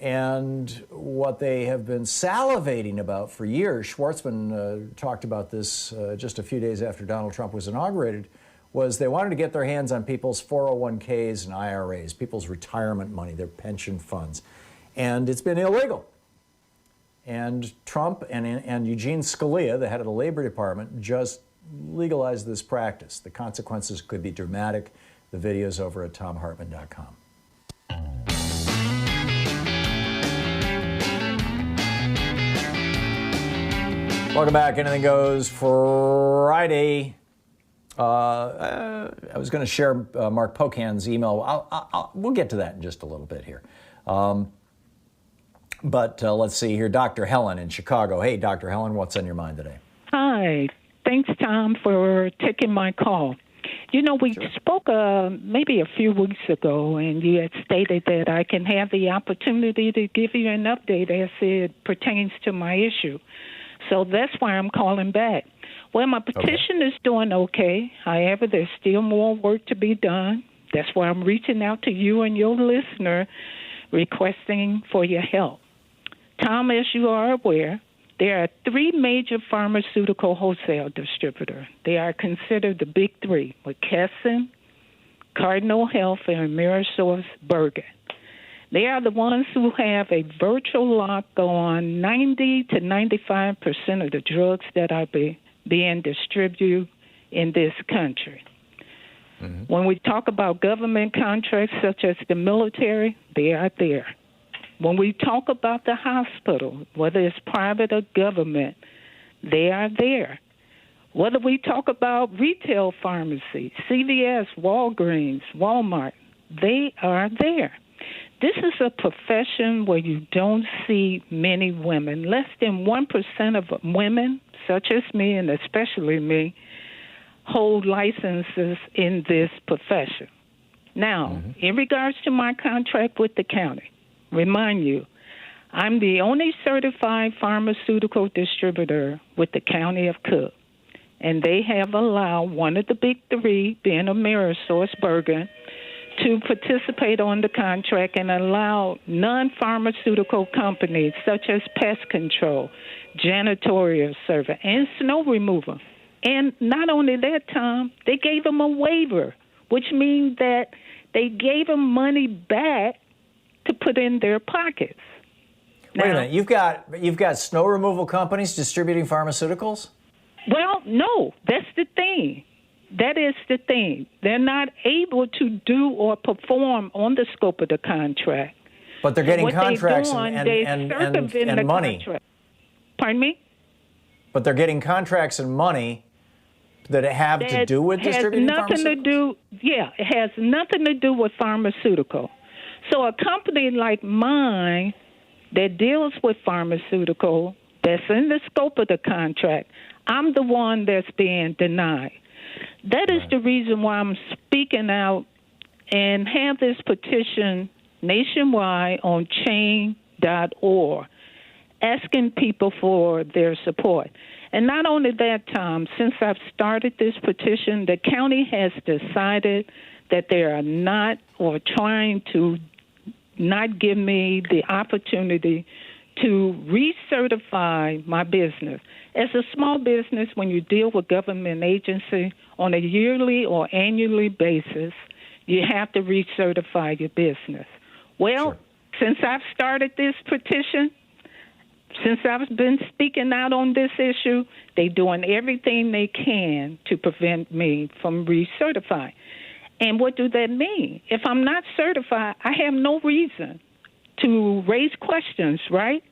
And what they have been salivating about for years, Schwarzman talked about this just a few days after Donald Trump was inaugurated, was they wanted to get their hands on people's 401ks and IRAs, people's retirement money, their pension funds. And it's been illegal. And Trump and Eugene Scalia, the head of the Labor Department, just legalized this practice. The consequences could be dramatic. The video's over at ThomHartmann.com. Welcome back. Anything Goes Friday. I was going to share Mark Pocan's email. We'll get to that in just a little bit here. But let's see here. Dr. Helen in Chicago. Hey, Dr. Helen, what's on your mind today? Hi. Thanks, Tom, for taking my call. You know, we spoke maybe a few weeks ago, and you had stated that I can have the opportunity to give you an update as it pertains to my issue. So that's why I'm calling back. Well, my petition is doing okay. However, there's still more work to be done. That's why I'm reaching out to you and your listener, requesting for your help. Tom, as you are aware, there are 3 major pharmaceutical wholesale distributors. They are considered the big 3, McKesson, Cardinal Health, and AmerisourceBergen. They are the ones who have a virtual lock on 90 to 95% of the drugs that are being distributed in this country. Mm-hmm. When we talk about government contracts such as the military, they are there. When we talk about the hospital, whether it's private or government, they are there. Whether we talk about retail pharmacy, CVS, Walgreens, Walmart, they are there. This is a profession where you don't see many women. Less than 1% of women, such as me and especially me, hold licenses in this profession. Now, in regards to my contract with the county, remind you, I'm the only certified pharmaceutical distributor with the county of Cook, and they have allowed one of the big 3, being AmerisourceBergen, to participate on the contract and allow non-pharmaceutical companies such as pest control, janitorial service, and snow removal. And not only that, Tom, they gave them a waiver, which means that they gave them money back to put in their pockets. Wait a minute, you've got snow removal companies distributing pharmaceuticals? Well, no, that's the thing. That is the thing. They're not able to do or perform on the scope of the contract. But they're getting contracts and money. Contract. Pardon me? But they're getting contracts and money that have to do with distributing pharmaceuticals? It has nothing to do with pharmaceutical. So a company like mine that deals with pharmaceutical, that's in the scope of the contract, I'm the one that's being denied. That is the reason why I'm speaking out and have this petition nationwide on change.org, asking people for their support. And not only that, Tom, since I've started this petition, the county has decided that they are not or trying to not give me the opportunity to recertify my business. As a small business, when you deal with government agency on a yearly or annually basis, you have to recertify your business. Well, since I've started this petition, since I've been speaking out on this issue, they're doing everything they can to prevent me from recertifying. And what does that mean? If I'm not certified, I have no reason to raise questions, right?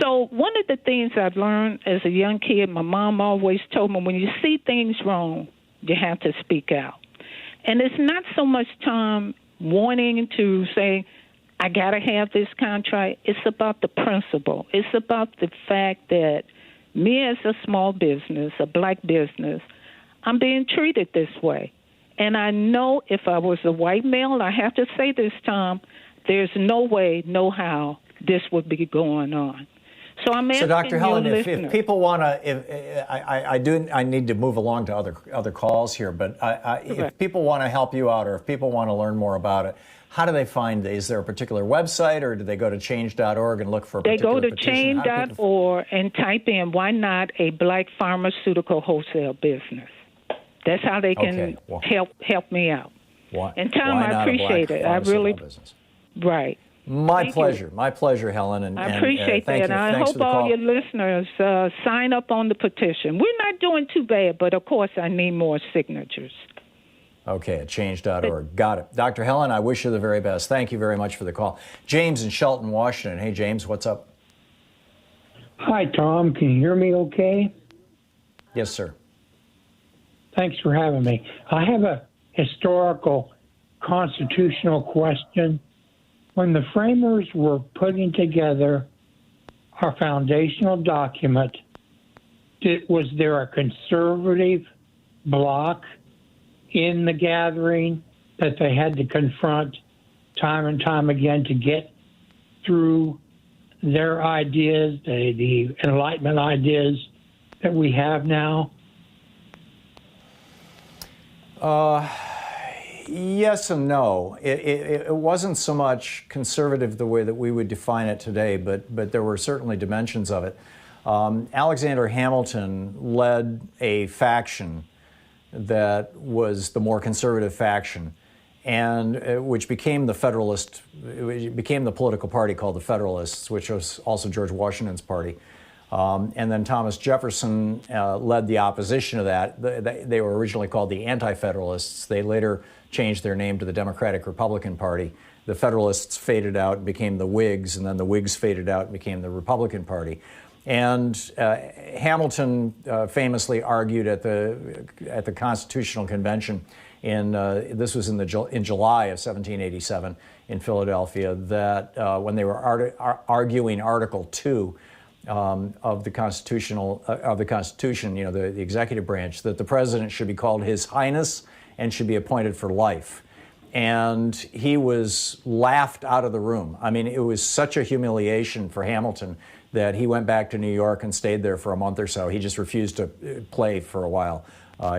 So one of the things I've learned as a young kid, my mom always told me, when you see things wrong, you have to speak out. And it's not so much time wanting to say, I got to have this contract. It's about the principle. It's about the fact that me as a small business, a black business, I'm being treated this way. And I know if I was a white male, I have to say this, Tom, there's no way, no how this would be going on. So I'm asking Dr. Helen, listeners, if people want to, I need to move along to other calls here, but if people want to help you out or if people want to learn more about it, how do they find it? Is there a particular website, or do they go to change.org and look for a particular petition? They go to change.org and type in, why not a black pharmaceutical wholesale business? That's how they can help me out. And Tom, I appreciate it. I really, right. My pleasure, Helen. And I appreciate that. And I hope all your listeners sign up on the petition. We're not doing too bad, but of course I need more signatures. Okay, at change.org. Got it. Dr. Helen, I wish you the very best. Thank you very much for the call. James in Shelton, Washington. Hey, James, what's up? Hi, Tom. Can you hear me okay? Yes, sir. Thanks for having me. I have a historical constitutional question. When the framers were putting together our foundational document, was there a conservative bloc in the gathering that they had to confront time and time again to get through their ideas, the Enlightenment ideas that we have now? Yes and no. It wasn't so much conservative the way that we would define it today, but there were certainly dimensions of it. Alexander Hamilton led a faction that was the more conservative faction, and which became the Federalist, it became the political party called the Federalists, which was also George Washington's party. And then Thomas Jefferson led the opposition to that. They were originally called the Anti-Federalists. They later changed their name to the Democratic Republican Party. The Federalists faded out and became the Whigs, and then the Whigs faded out and became the Republican Party. And Hamilton famously argued at the Constitutional Convention this was in July of 1787 in Philadelphia, that when they were arguing Article 2 of the Constitution, the executive branch, that the president should be called His Highness and should be appointed for life. And he was laughed out of the room. I mean, it was such a humiliation for Hamilton that he went back to New York and stayed there for a month or so. He just refused to play for a while.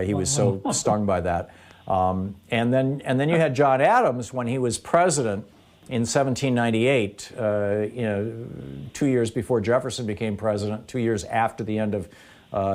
He was so stung by that. And then you had John Adams when he was president in 1798, 2 years before Jefferson became president, 2 years after the end of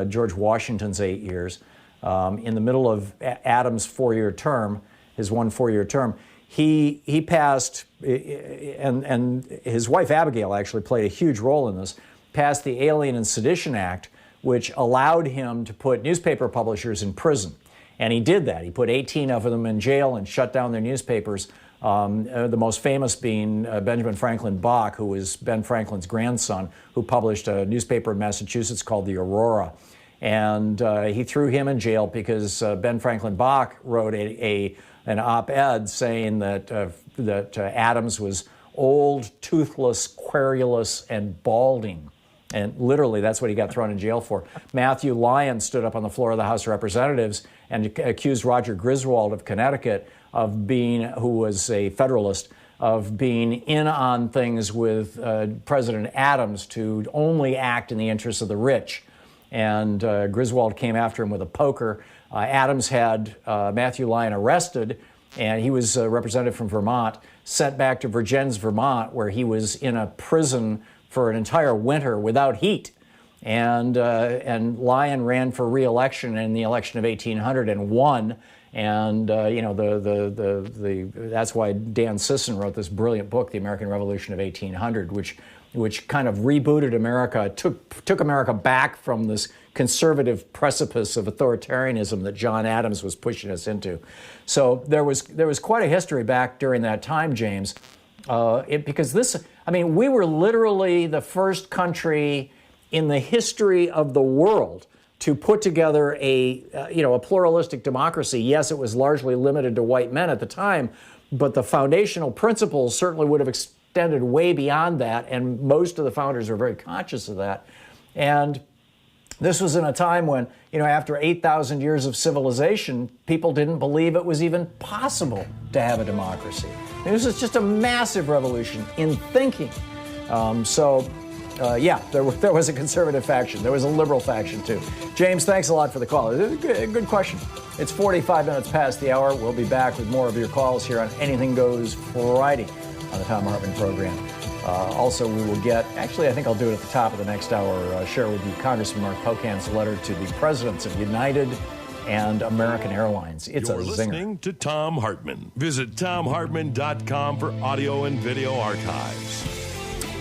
George Washington's 8 years. In the middle of Adams' 4-year term, his 1 4-year term, he passed, and his wife Abigail actually played a huge role in this, passed the Alien and Sedition Act, which allowed him to put newspaper publishers in prison. And he did that. He put 18 of them in jail and shut down their newspapers, the most famous being Benjamin Franklin Bach, who was Ben Franklin's grandson, who published a newspaper in Massachusetts called the Aurora. And he threw him in jail because Ben Franklin Bach wrote an op-ed saying that Adams was old, toothless, querulous, and balding. And literally, that's what he got thrown in jail for. Matthew Lyon stood up on the floor of the House of Representatives and accused Roger Griswold of Connecticut who was a Federalist, of being in on things with President Adams to only act in the interests of the rich. And Griswold came after him with a poker. Adams had Matthew Lyon arrested, and he was a representative from Vermont, sent back to Vergennes, Vermont, where he was in a prison for an entire winter without heat. And Lyon ran for re-election in the election of 1800 and won. And that's why Dan Sisson wrote this brilliant book, The American Revolution of 1800, which kind of rebooted America, took America back from this conservative precipice of authoritarianism that John Adams was pushing us into. So there was quite a history back during that time, James, because we were literally the first country in the history of the world to put together a pluralistic democracy. Yes, it was largely limited to white men at the time, but the foundational principles certainly would have extended way beyond that, and most of the founders were very conscious of that. And this was in a time when, after 8,000 years of civilization, people didn't believe it was even possible to have a democracy. This was just a massive revolution in thinking. There was a conservative faction. There was a liberal faction, too. James, thanks a lot for the call. Good question. It's 45 minutes past the hour. We'll be back with more of your calls here on Anything Goes Friday on the Thom Hartmann Program. Also, we will I think I'll do it at the top of the next hour, share with you Congressman Mark Pocan's letter to the presidents of United and American Airlines. It's You're a zinger. Listening to Thom Hartmann. Visit ThomHartmann.com for audio and video archives.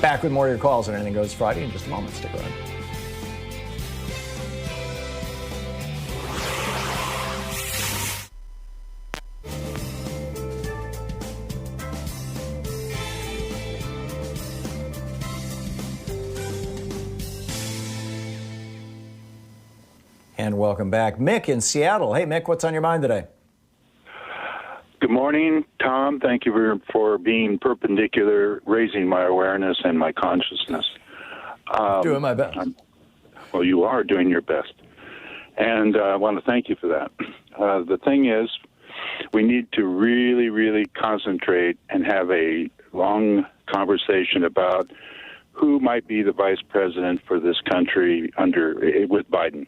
Back with more of your calls on Anything Goes Friday in just a moment. Stick around. And welcome back. Mick in Seattle. Hey, Mick, what's on your mind today? Good morning, Tom. Thank you for being perpendicular, raising my awareness and my consciousness. Doing my best. Well, you are doing your best. And I want to thank you for that. The thing is, we need to really, really concentrate and have a long conversation about who might be the vice president for this country with Biden.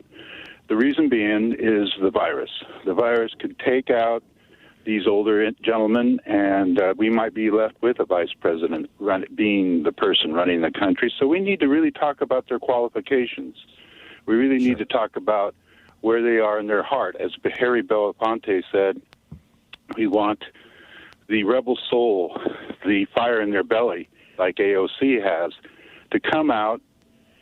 The reason being is the virus. The virus could take out these older gentlemen, and we might be left with a vice president being the person running the country. So we need to really talk about their qualifications. We really need to talk about where they are in their heart. As Harry Belafonte said, we want the rebel soul, the fire in their belly, like AOC has, to come out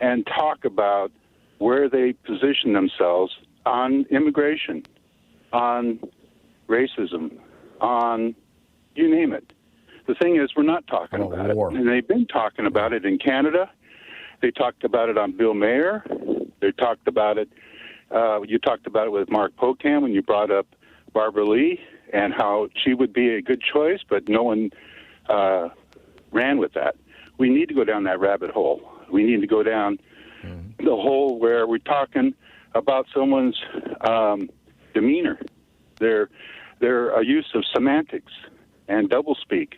and talk about where they position themselves on immigration, on racism, on you name it. The thing is, we're not talking about it. And they've been talking about it in Canada. They talked about it on Bill Mayer. They talked about it. You talked about it with Mark Pocan when you brought up Barbara Lee and how she would be a good choice, but no one ran with that. We need to go down that rabbit hole. We need to go down the hole where we're talking about someone's demeanor, their use of semantics and doublespeak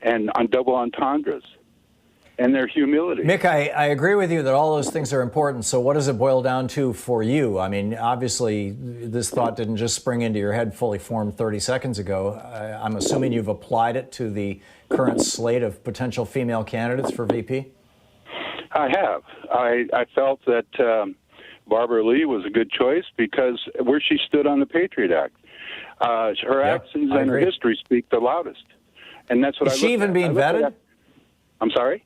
and on double entendres and their humility. Mick, I agree with you that all those things are important. So what does it boil down to for you? I mean, obviously, this thought didn't just spring into your head fully formed 30 seconds ago. I'm assuming you've applied it to the current slate of potential female candidates for VP? I have. I felt that Barbara Lee was a good choice because where she stood on the Patriot Act. Her actions and her history speak the loudest. And that's what Is she even being vetted? I'm sorry?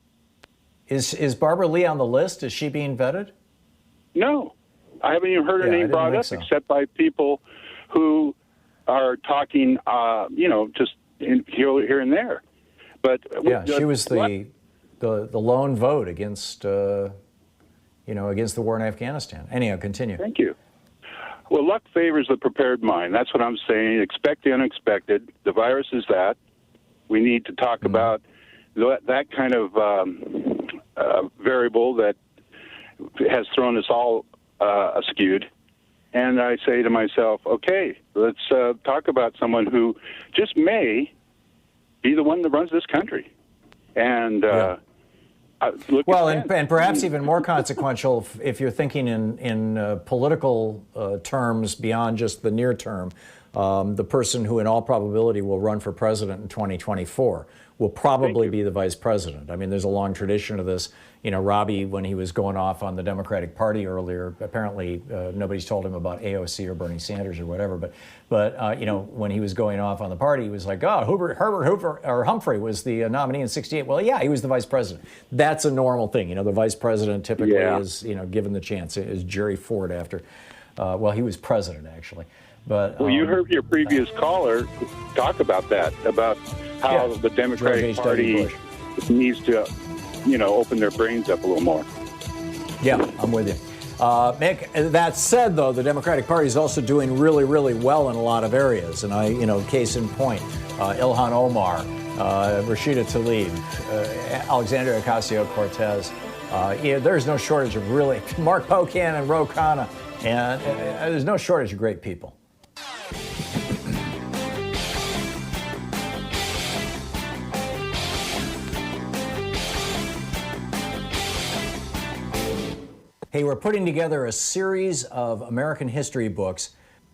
Is Barbara Lee on the list? Is she being vetted? No. I haven't even heard her name brought up except by people who are talking, just here and there. But she was the lone vote against, against the war in Afghanistan. Anyhow, continue. Thank you. Well, luck favors the prepared mind. That's what I'm saying. Expect the unexpected. The virus is that. We need to talk about that kind of variable that has thrown us all askewed. And I say to myself, okay, let's talk about someone who just may be the one that runs this country. And and perhaps even more consequential if you're thinking in political terms beyond just the near term, the person who in all probability will run for president in 2024 will probably be the vice president. I mean, there's a long tradition of this. Robbie, when he was going off on the Democratic Party earlier, apparently nobody's told him about AOC or Bernie Sanders or whatever, but when he was going off on the party, he was like, oh, Herbert Humphrey was the nominee in '68. Well, yeah, he was the vice president. That's a normal thing. The vice president typically is, given the chance. Is Jerry Ford after, he was president, actually. But you heard your previous caller talk about that, about how the Democratic Party needs to, open their brains up a little more. Yeah, I'm with you. Mick, that said, though, the Democratic Party is also doing really, really well in a lot of areas. And case in point, Ilhan Omar, Rashida Tlaib, Alexandria Ocasio-Cortez. There's no shortage of really Mark Pocan and Ro Khanna, and there's no shortage of great people. Hey, we're putting together a series of American history books.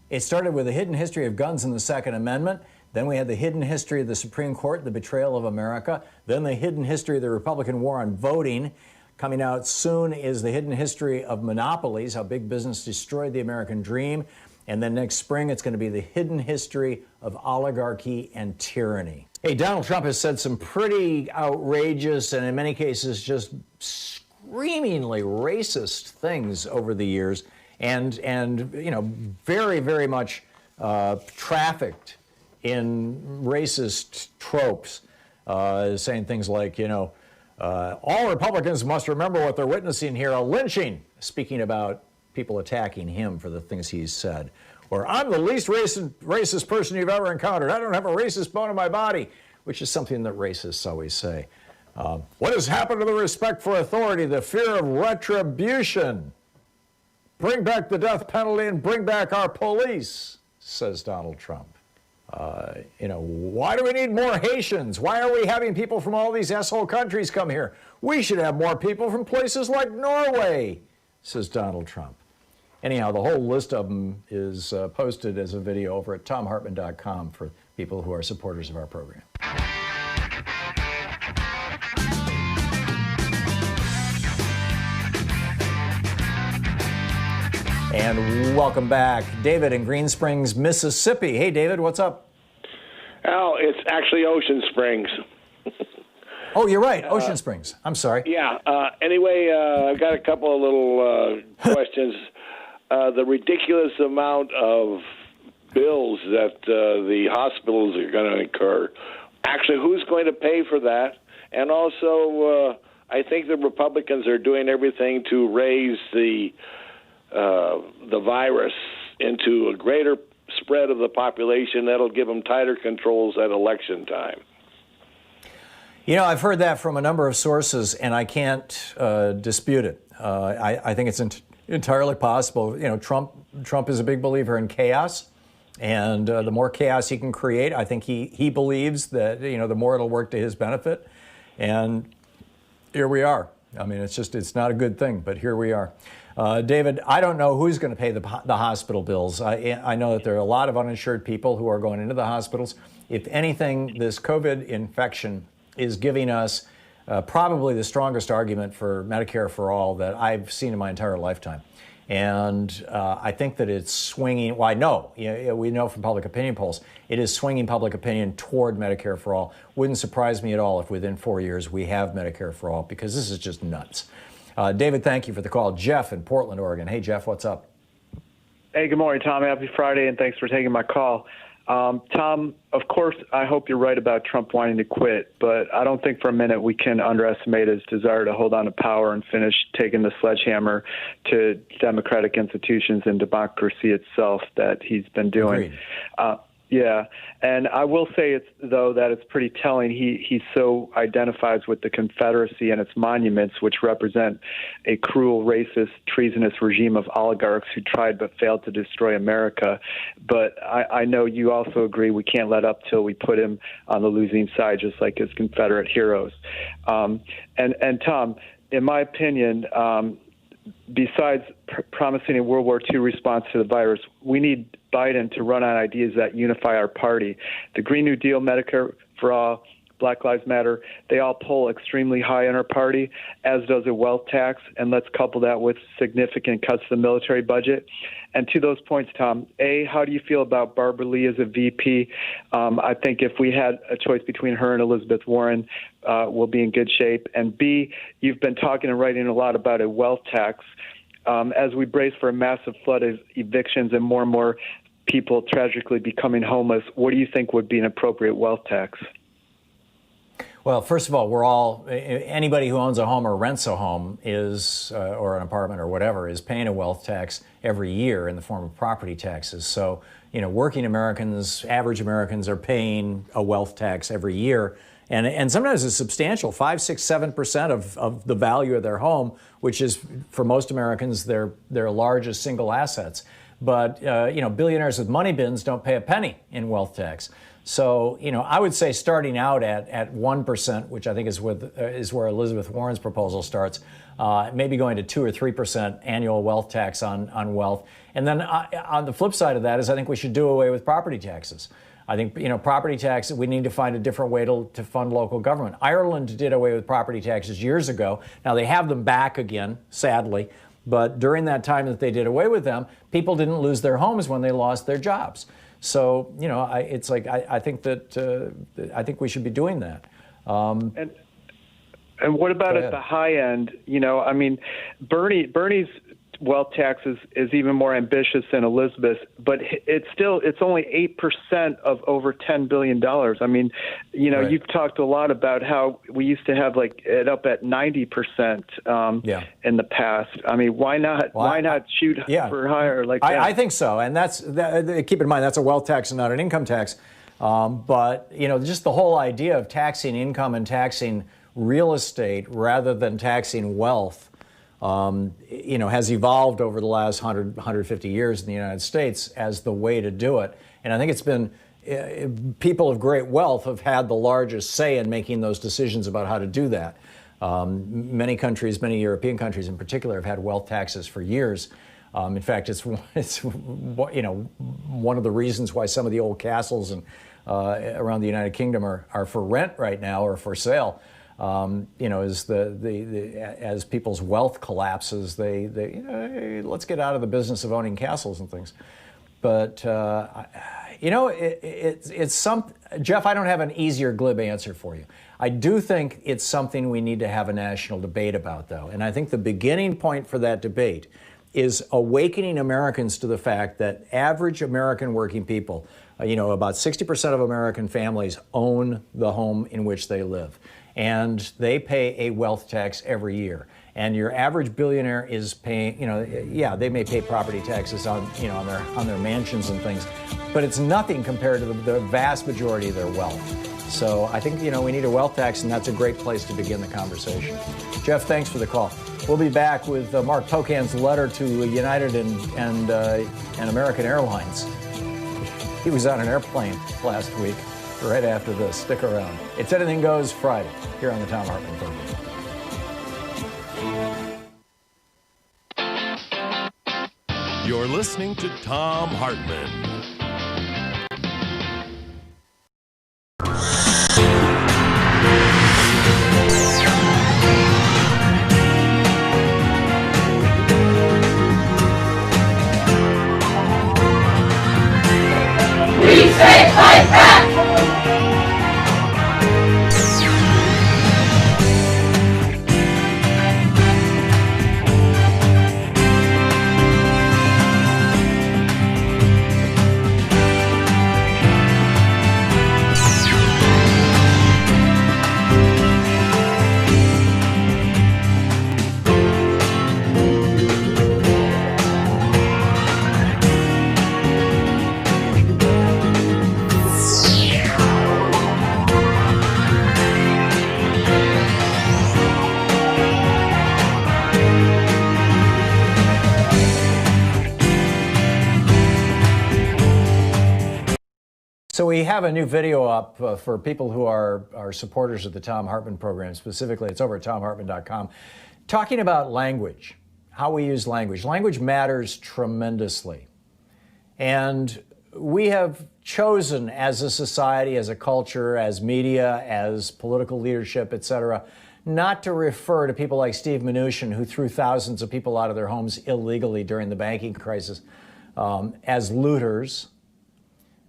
It started with a hidden history of guns and the Second Amendment. Then we had the hidden history of the Supreme Court, the betrayal of America. Then the hidden history of the Republican war on voting. Coming out soon is the hidden history of monopolies, how big business destroyed the American dream. And then next spring, it's going to be the hidden history of oligarchy and tyranny. Hey, Donald Trump has said some pretty outrageous and in many cases just screamingly racist things over the years, and very, very much trafficked in racist tropes, saying things like, all Republicans must remember what they're witnessing here, a lynching, speaking about people attacking him for the things he's said. Or, I'm the least racist person you've ever encountered. I don't have a racist bone in my body, which is something that racists always say. What has happened to the respect for authority, the fear of retribution? Bring back the death penalty and bring back our police, says Donald Trump. Why do we need more Haitians? Why are we having people from all these asshole countries come here? We should have more people from places like Norway, says Donald Trump. Anyhow, the whole list of them is posted as a video over at thomhartmann.com for people who are supporters of our program. And welcome back. David in Green Springs, Mississippi. Hey, David, what's up? Oh, it's actually Ocean Springs. Oh, you're right. Ocean Springs. I'm sorry. Yeah. Anyway, I've got a couple of little questions. The ridiculous amount of bills that the hospitals are going to incur. Actually, who's going to pay for that? And also, I think the Republicans are doing everything to raise the virus into a greater spread of the population. That'll give them tighter controls at election time. I've heard that from a number of sources, and I can't dispute it. I think it's entirely possible. Trump is a big believer in chaos, and the more chaos he can create, I think he believes that the more it'll work to his benefit. And here we are. I mean, it's not a good thing, but here we are. David, I don't know who's going to pay the hospital bills. I know that there are a lot of uninsured people who are going into the hospitals. If anything, this COVID infection is giving us probably the strongest argument for Medicare for all that I've seen in my entire lifetime. And I think that it's swinging. Well, I know, we know from public opinion polls, it is swinging public opinion toward Medicare for all. Wouldn't surprise me at all if within 4 years we have Medicare for all, because this is just nuts. David, thank you for the call. Jeff in Portland, Oregon. Hey, Jeff, what's up? Hey, good morning, Tom. Happy Friday, and thanks for taking my call. Tom, of course, I hope you're right about Trump wanting to quit, but I don't think for a minute we can underestimate his desire to hold on to power and finish taking the sledgehammer to democratic institutions and democracy itself that he's been doing. Yeah, and I will say that it's pretty telling. He so identifies with the Confederacy and its monuments, which represent a cruel, racist, treasonous regime of oligarchs who tried but failed to destroy America. But I know you also agree we can't let up till we put him on the losing side, just like his Confederate heroes. And Tom, in my opinion, besides promising a World War II response to the virus, we need Biden to run on ideas that unify our party. The Green New Deal, Medicare for all, Black Lives Matter, they all poll extremely high in our party, as does a wealth tax. And let's couple that with significant cuts to the military budget. And to those points, Tom, A, how do you feel about Barbara Lee as a VP? I think if we had a choice between her and Elizabeth Warren, we'll be in good shape. And B, you've been talking and writing a lot about a wealth tax. As we brace for a massive flood of evictions and more people tragically becoming homeless, what do you think would be an appropriate wealth tax? Well, first of all, anybody who owns a home or rents a home is, or an apartment or whatever, is paying a wealth tax every year in the form of property taxes. So, working Americans, average Americans are paying a wealth tax every year. And sometimes it's substantial, 5, 6, 7% of the value of their home, which is, for most Americans, their largest single assets. But, billionaires with money bins don't pay a penny in wealth tax. So, I would say starting out at 1%, which I think is where Elizabeth Warren's proposal starts, maybe going to 2 or 3% annual wealth tax on wealth. And then on the flip side of that is I think we should do away with property taxes. I think, property taxes, we need to find a different way to fund local government. Ireland did away with property taxes years ago. Now they have them back again, sadly. But during that time that they did away with them, people didn't lose their homes when they lost their jobs. So, I think we should be doing that. And what about at the high end? Bernie's wealth tax is even more ambitious than Elizabeth's, but it's only 8% of over $10 billion. Right. You've talked a lot about how we used to have it up at 90% in the past. Why not shoot for higher like that? I think so, and keep in mind that's a wealth tax and not an income tax. But just the whole idea of taxing income and taxing real estate rather than taxing wealth has evolved over the last 150 years in the United States as the way to do it. And I think it's been people of great wealth have had the largest say in making those decisions about how to do that. Many countries, many European countries in particular, have had wealth taxes for years. In fact, it's one of the reasons why some of the old castles around the United Kingdom are for rent right now or for sale. As as people's wealth collapses, let's get out of the business of owning castles and things. But Jeff, I don't have an easy or glib answer for you. I do think it's something we need to have a national debate about, though, and I think the beginning point for that debate is awakening Americans to the fact that average American working people, about 60% of American families own the home in which they live. And they pay a wealth tax every year. And your average billionaire is paying, they may pay property taxes on their mansions and things, but it's nothing compared to the vast majority of their wealth. So I think, we need a wealth tax, and that's a great place to begin the conversation. Jeff, thanks for the call. We'll be back with Mark Pocan's letter to United and American Airlines. He was on an airplane last week. Right after this. Stick around. It's Anything Goes Friday here on the Thom Hartmann Program. You're listening to Thom Hartmann. We say fight back! So we have a new video up for people who are supporters of the Thom Hartmann Program. Specifically, it's over at thomhartmann.com, talking about language, how we use language. Language matters tremendously. And we have chosen as a society, as a culture, as media, as political leadership, etc., not to refer to people like Steve Mnuchin, who threw thousands of people out of their homes illegally during the banking crisis, as looters,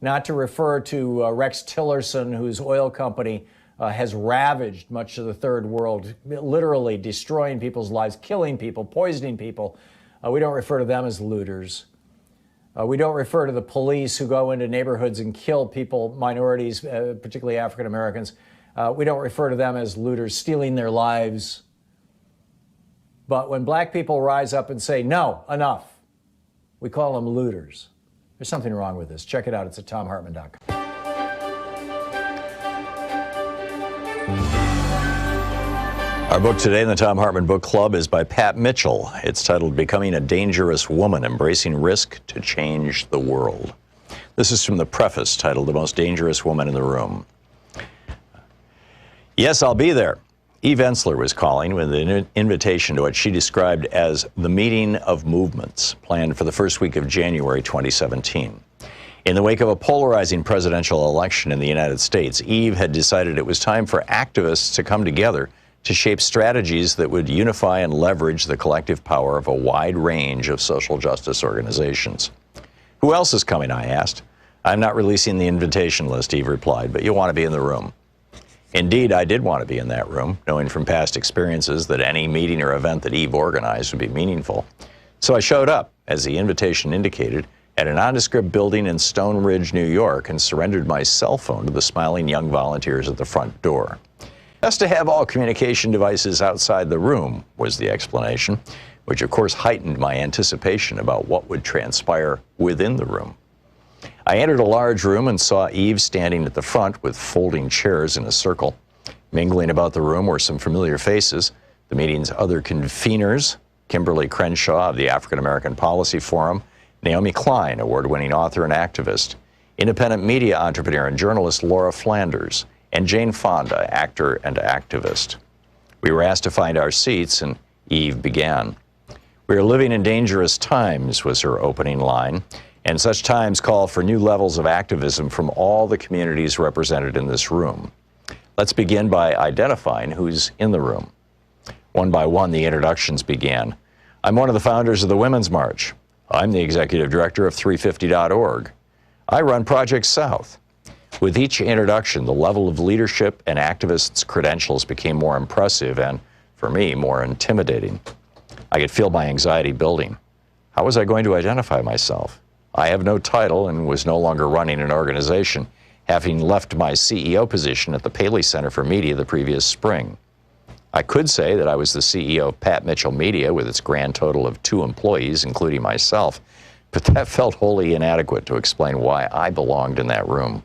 not to refer to Rex Tillerson, whose oil company has ravaged much of the third world, literally destroying people's lives, killing people, poisoning people. We don't refer to them as looters. We don't refer to the police who go into neighborhoods and kill people, minorities, particularly African Americans. We don't refer to them as looters, stealing their lives. But when black people rise up and say, no, enough, we call them looters. There's something wrong with this. Check it out. It's at ThomHartmann.com. Our book today in the Thom Hartmann Book Club is by Pat Mitchell. It's titled Becoming a Dangerous Woman, Embracing Risk to Change the World. This is from the preface titled The Most Dangerous Woman in the Room. Yes, I'll be there. Eve Ensler was calling with an invitation to what she described as the meeting of movements, planned for the first week of January 2017. In the wake of a polarizing presidential election in the United States, Eve had decided it was time for activists to come together to shape strategies that would unify and leverage the collective power of a wide range of social justice organizations. Who else is coming, I asked. I'm not releasing the invitation list, Eve replied, but you'll want to be in the room. Indeed, I did want to be in that room, knowing from past experiences that any meeting or event that Eve organized would be meaningful. So I showed up, as the invitation indicated, at a nondescript building in Stone Ridge, New York, and surrendered my cell phone to the smiling young volunteers at the front door. Best to have all communication devices outside the room, was the explanation, which of course heightened my anticipation about what would transpire within the room. I entered a large room and saw Eve standing at the front with folding chairs in a circle. Mingling about the room were some familiar faces, the meeting's other conveners, Kimberly Crenshaw of the African American Policy Forum, Naomi Klein, award-winning author and activist, independent media entrepreneur and journalist Laura Flanders, and Jane Fonda, actor and activist. We were asked to find our seats, and Eve began. We are living in dangerous times, was her opening line, and such times call for new levels of activism from all the communities represented in this room. Let's begin by identifying who's in the room. One by one, the introductions began. I'm one of the founders of the Women's March. I'm the executive director of 350.org. I run Project South. With each introduction, the level of leadership and activists' credentials became more impressive and, for me, more intimidating. I could feel my anxiety building. How was I going to identify myself? I have no title and was no longer running an organization, having left my CEO position at the Paley Center for Media the previous spring. I could say that I was the CEO of Pat Mitchell Media with its grand total of 2 employees, including myself, but that felt wholly inadequate to explain why I belonged in that room.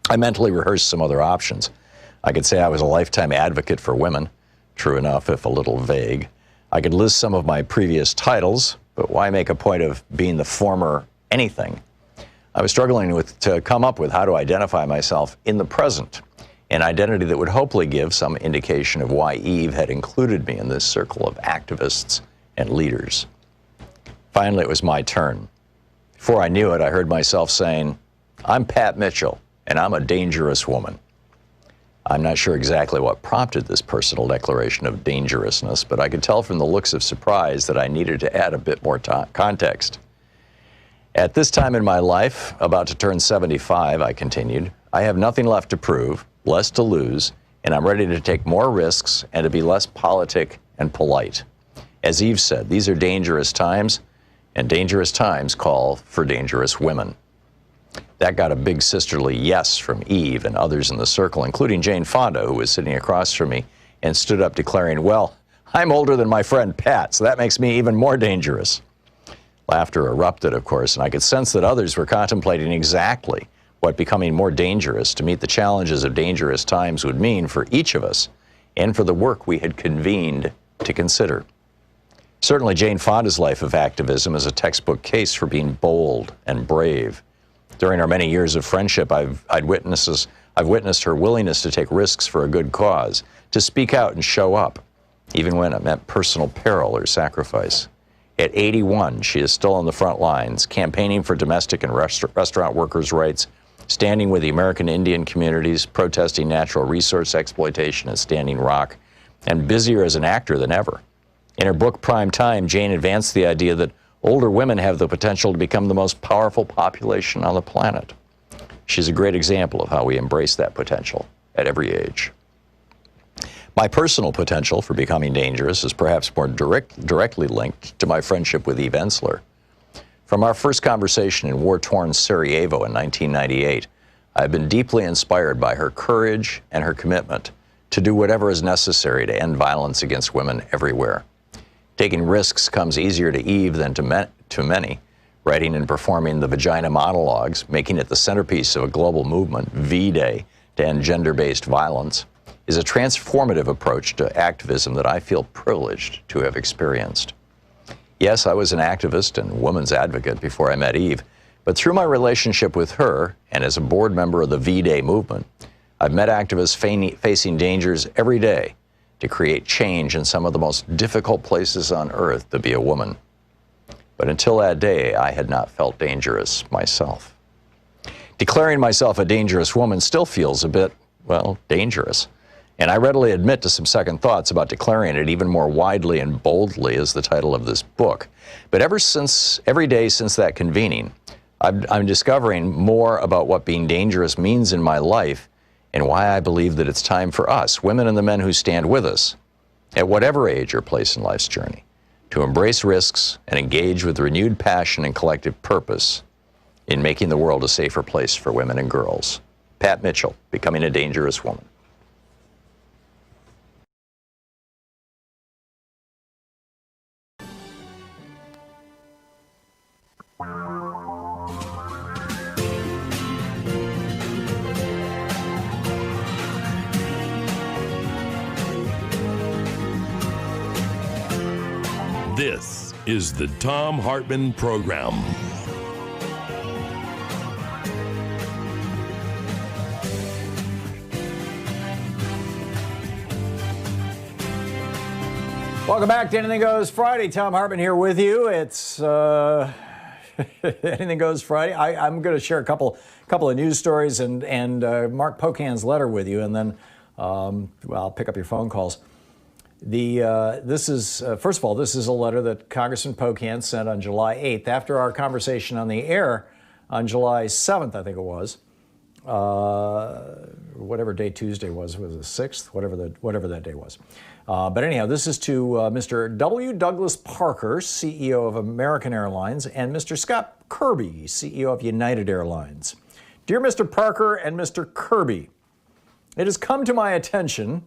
I mentally rehearsed some other options. I could say I was a lifetime advocate for women, true enough if a little vague. I could list some of my previous titles, but why make a point of being the former anything? I was struggling to come up with how to identify myself in the present, an identity that would hopefully give some indication of why Eve had included me in this circle of activists and leaders. Finally, it was my turn. Before I knew it, I heard myself saying, I'm Pat Mitchell, and I'm a dangerous woman. I'm not sure exactly what prompted this personal declaration of dangerousness, but I could tell from the looks of surprise that I needed to add a bit more context. At this time in my life, about to turn 75, I continued, I have nothing left to prove, less to lose, and I'm ready to take more risks and to be less politic and polite. As Eve said, these are dangerous times, and dangerous times call for dangerous women. That got a big sisterly yes from Eve and others in the circle, including Jane Fonda, who was sitting across from me, and stood up declaring, well, I'm older than my friend Pat, so that makes me even more dangerous. Laughter erupted, of course, and I could sense that others were contemplating exactly what becoming more dangerous to meet the challenges of dangerous times would mean for each of us and for the work we had convened to consider. Certainly, Jane Fonda's life of activism is a textbook case for being bold and brave. During our many years of friendship, I've witnessed her willingness to take risks for a good cause, to speak out and show up, even when it meant personal peril or sacrifice. At 81, she is still on the front lines, campaigning for domestic and restaurant workers' rights, standing with the American Indian communities, protesting natural resource exploitation at Standing Rock, and busier as an actor than ever. In her book, Prime Time, Jane advanced the idea that older women have the potential to become the most powerful population on the planet. She's a great example of how we embrace that potential at every age. My personal potential for becoming dangerous is perhaps more directly linked to my friendship with Eve Ensler. From our first conversation in war-torn Sarajevo in 1998, I've been deeply inspired by her courage and her commitment to do whatever is necessary to end violence against women everywhere. Taking risks comes easier to Eve than to many. Writing and performing the Vagina Monologues, making it the centerpiece of a global movement, V-Day, to end gender-based violence, is a transformative approach to activism that I feel privileged to have experienced. Yes, I was an activist and woman's advocate before I met Eve, but through my relationship with her and as a board member of the V-Day movement, I've met activists facing dangers every day to create change in some of the most difficult places on earth to be a woman. But until that day, I had not felt dangerous myself. Declaring myself a dangerous woman still feels a bit, well, dangerous. And I readily admit to some second thoughts about declaring it even more widely and boldly as the title of this book. But every day since that convening, I'm discovering more about what being dangerous means in my life and why I believe that it's time for us, women and the men who stand with us, at whatever age or place in life's journey, to embrace risks and engage with renewed passion and collective purpose in making the world a safer place for women and girls. Pat Mitchell, Becoming a Dangerous Woman. This is the Thom Hartmann Program. Welcome back to Anything Goes Friday. Thom Hartmann here with you. It's Anything Goes Friday. I'm going to share a couple of news stories and Mark Pocan's letter with you, and then I'll pick up your phone calls. This is first of all, this is a letter that Congressman Pocan sent on July 8th after our conversation on the air on July 7th, I think it was. Whatever day Tuesday was it the 6th? Whatever that day was. But anyhow, this is to Mr. W. Douglas Parker, CEO of American Airlines, and Mr. Scott Kirby, CEO of United Airlines. Dear Mr. Parker and Mr. Kirby, it has come to my attention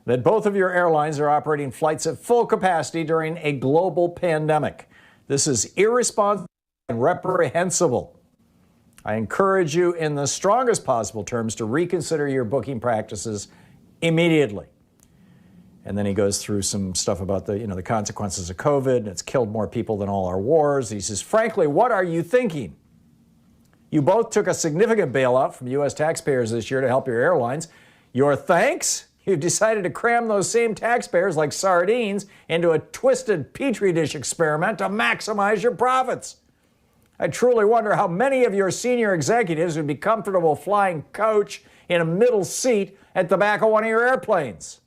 that both of your airlines are operating flights at full capacity during a global pandemic. This is irresponsible and reprehensible. I encourage you in the strongest possible terms to reconsider your booking practices immediately. And then he goes through some stuff about the consequences of COVID. It's killed more people than all our wars. He says, frankly, what are you thinking? You both took a significant bailout from U.S. taxpayers this year to help your airlines. Your thanks? You've decided to cram those same taxpayers like sardines into a twisted petri dish experiment to maximize your profits. I truly wonder how many of your senior executives would be comfortable flying coach in a middle seat at the back of one of your airplanes.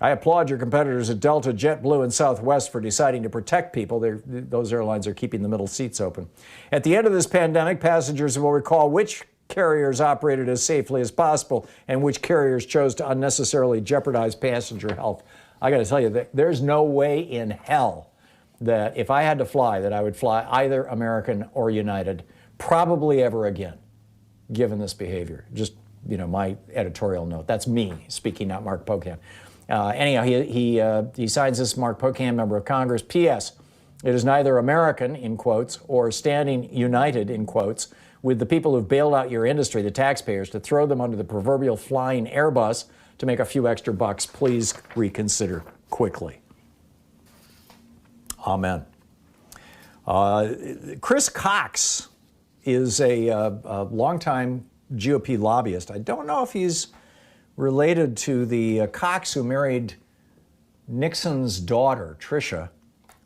I applaud your competitors at Delta, JetBlue, and Southwest for deciding to protect people. Those airlines are keeping the middle seats open. At the end of this pandemic, passengers will recall which carriers operated as safely as possible and which carriers chose to unnecessarily jeopardize passenger health. I got to tell you, there's no way in hell that if I had to fly, that I would fly either American or United, probably ever again, given this behavior. Just, my editorial note. That's me speaking, not Mark Pocan. Anyhow, he signs this, Mark Pocan, member of Congress. P.S. It is neither American, in quotes, or standing united, in quotes, with the people who've bailed out your industry, the taxpayers, to throw them under the proverbial flying Airbus to make a few extra bucks. Please reconsider quickly. Amen. Chris Cox is a longtime GOP lobbyist. I don't know if he's related to the Cox who married Nixon's daughter, Tricia,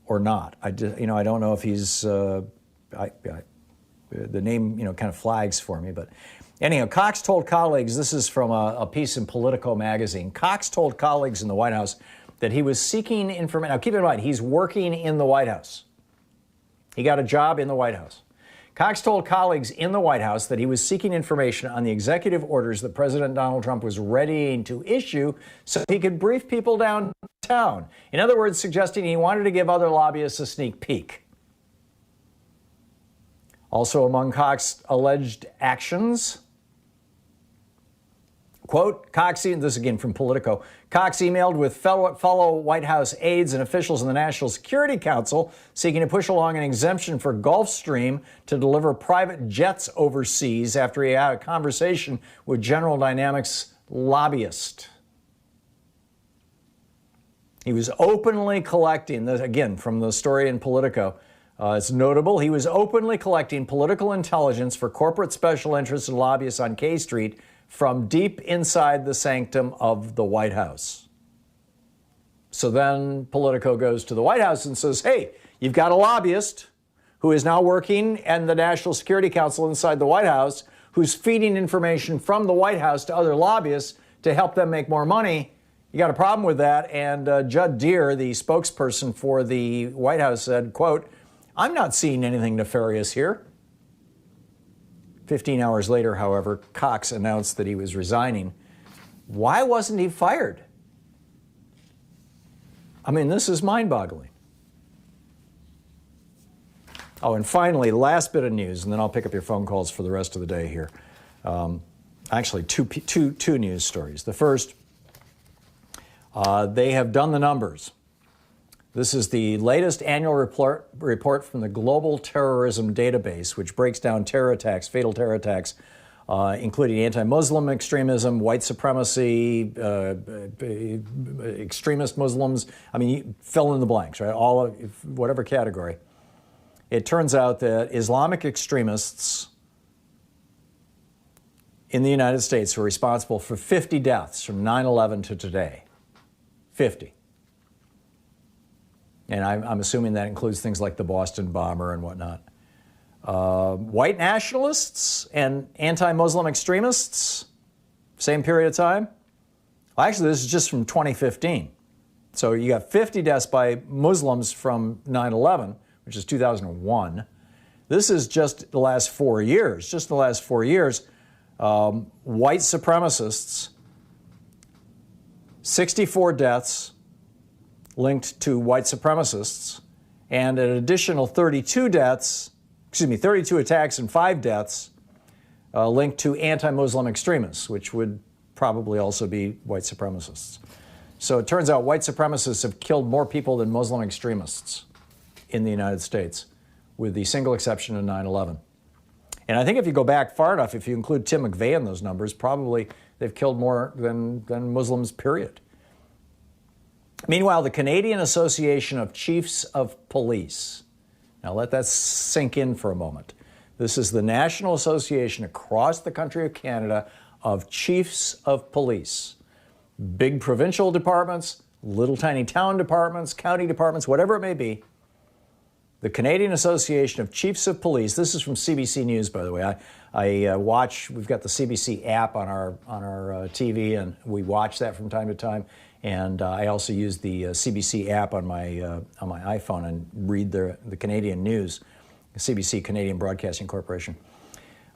or not. I don't know if he's, the name, kind of flags for me, but anyhow, Cox told colleagues, this is from a piece in Politico magazine, Cox told colleagues in the White House that he was seeking information. Now keep in mind, he's working in the White House. He got a job in the White House. Cox told colleagues in the White House that he was seeking information on the executive orders that President Donald Trump was readying to issue so he could brief people downtown. In other words, suggesting he wanted to give other lobbyists a sneak peek. Also among Cox's alleged actions, quote, Cox, this again from Politico, Cox emailed with fellow White House aides and officials in the National Security Council seeking to push along an exemption for Gulfstream to deliver private jets overseas after he had a conversation with General Dynamics lobbyist. He was openly collecting, this again from the story in Politico, it's notable, he was openly collecting political intelligence for corporate special interests and lobbyists on K Street from deep inside the sanctum of the White House. So then Politico goes to the White House and says, hey, you've got a lobbyist who is now working in the National Security Council inside the White House, who's feeding information from the White House to other lobbyists to help them make more money. You got a problem with that. And Judd Deere, the spokesperson for the White House, said, quote, I'm not seeing anything nefarious here. 15 hours later, however, Cox announced that he was resigning. Why wasn't he fired? I mean, this is mind-boggling. Oh, and finally, last bit of news, and then I'll pick up your phone calls for the rest of the day here. Actually, two news stories. The first, they have done the numbers. This is the latest annual report from the Global Terrorism Database, which breaks down terror attacks, fatal terror attacks, including anti-Muslim extremism, white supremacy, extremist Muslims. I mean, you fill in the blanks, right? All of whatever category. It turns out that Islamic extremists in the United States were responsible for 50 deaths from 9/11 to today. 50. And I'm assuming that includes things like the Boston bomber and whatnot. White nationalists and anti-Muslim extremists, same period of time. Well, actually, this is just from 2015. So you got 50 deaths by Muslims from 9/11, which is 2001. This is just the last 4 years. Just the last 4 years, white supremacists, 64 deaths linked to white supremacists, and an additional 32 attacks and 5 deaths linked to anti-Muslim extremists, which would probably also be white supremacists. So it turns out white supremacists have killed more people than Muslim extremists in the United States, with the single exception of 9/11. And I think if you go back far enough, if you include Tim McVeigh in those numbers, probably they've killed more than Muslims, period. Meanwhile, the Canadian Association of Chiefs of Police, now let that sink in for a moment. This is the national association across the country of Canada of chiefs of police. Big provincial departments, little tiny town departments, county departments, whatever it may be. The Canadian Association of Chiefs of Police, this is from CBC News, by the way. I watch, we've got the CBC app on our TV, and we watch that from time to time. And I also use the CBC app on my iPhone and read the Canadian news, CBC, Canadian Broadcasting Corporation.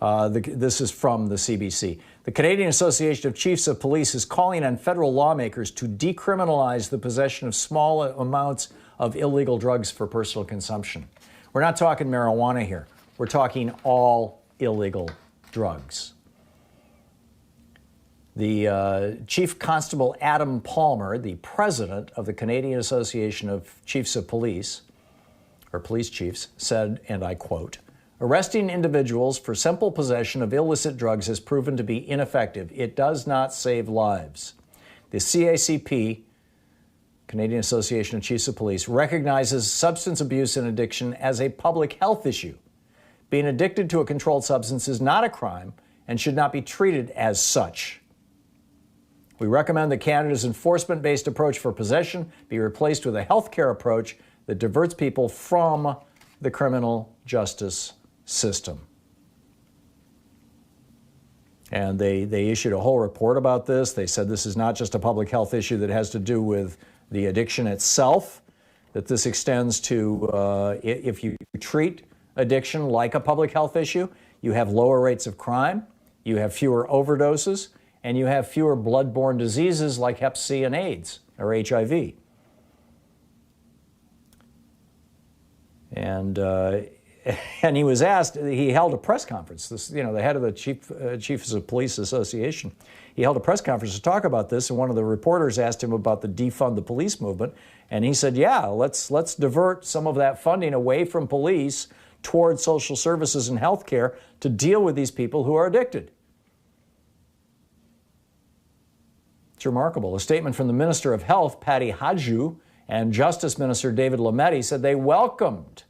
This is from the CBC. The Canadian Association of Chiefs of Police is calling on federal lawmakers to decriminalize the possession of small amounts of illegal drugs for personal consumption. We're not talking marijuana here. We're talking all illegal drugs. The Chief Constable Adam Palmer, the president of the Canadian Association of Chiefs of Police, or police chiefs, said, and I quote, "Arresting individuals for simple possession of illicit drugs has proven to be ineffective. It does not save lives. The CACP, Canadian Association of Chiefs of Police, recognizes substance abuse and addiction as a public health issue. Being addicted to a controlled substance is not a crime and should not be treated as such. We recommend that Canada's enforcement-based approach for possession be replaced with a healthcare approach that diverts people from the criminal justice system. And they issued a whole report about this. They said this is not just a public health issue that has to do with the addiction itself, that this extends to if you treat addiction like a public health issue, you have lower rates of crime, you have fewer overdoses, and you have fewer blood-borne diseases like Hep C and AIDS, or HIV. And he was asked, he held a press conference, the head of the Chiefs of Police Association, he held a press conference to talk about this, and one of the reporters asked him about the defund the police movement, and he said, yeah, let's divert some of that funding away from police toward social services and health care to deal with these people who are addicted. It's remarkable. A statement from the Minister of Health, Patty Hajdu, and Justice Minister David Lametti said they welcomed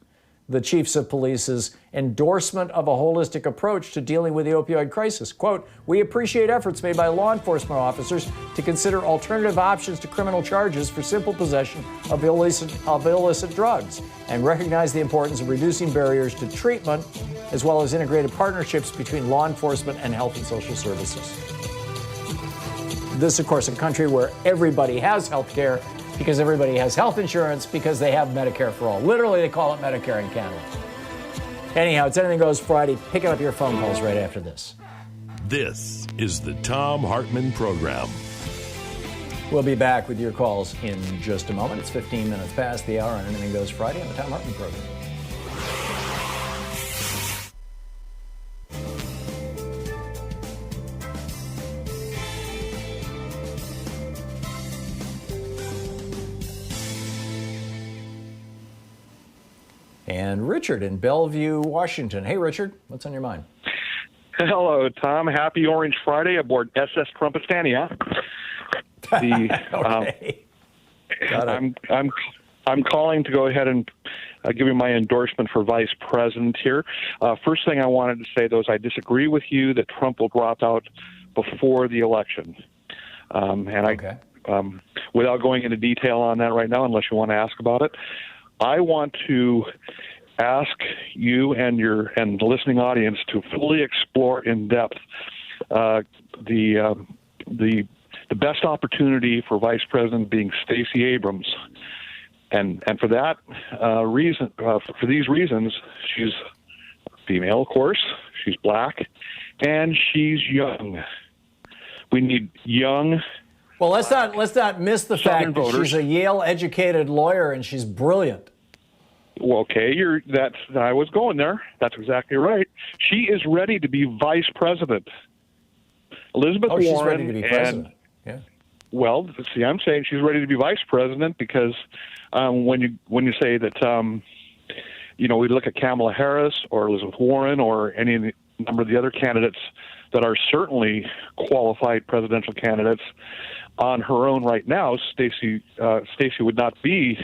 the Chiefs of Police's endorsement of a holistic approach to dealing with the opioid crisis. Quote, "We appreciate efforts made by law enforcement officers to consider alternative options to criminal charges for simple possession of illicit drugs and recognize the importance of reducing barriers to treatment as well as integrated partnerships between law enforcement and health and social services." This, of course, a country where everybody has health care because everybody has health insurance because they have Medicare for all. Literally, they call it Medicare in Canada. Anyhow, it's Anything Goes Friday. Picking up your phone calls right after this. This is the Thom Hartmann Program. We'll be back with your calls in just a moment. It's 15 minutes past the hour on Anything Goes Friday on the Thom Hartmann Program. And Richard in Bellevue, Washington. Hey, Richard, what's on your mind? Hello, Tom. Happy Orange Friday aboard SS Trumpistania. Okay. I'm calling to go ahead and give you my endorsement for vice president here. First thing I wanted to say, though, is I disagree with you that Trump will drop out before the election. Without going into detail on that right now, unless you want to ask about it, I want to ask you and the listening audience to fully explore in depth the best opportunity for vice president being Stacey Abrams, and for that reason, for these reasons, she's female, of course, she's black, and she's young. We need young. Well, let's not miss the fact that she's a Yale-educated lawyer and she's brilliant. Well, okay, I was going there. That's exactly right. She is ready to be vice president. Elizabeth Warren. She's ready to be president. Yeah. Well, see, I'm saying she's ready to be vice president because when you say that, we look at Kamala Harris or Elizabeth Warren or any of the number of the other candidates that are certainly qualified presidential candidates on her own right now, Stacey would not be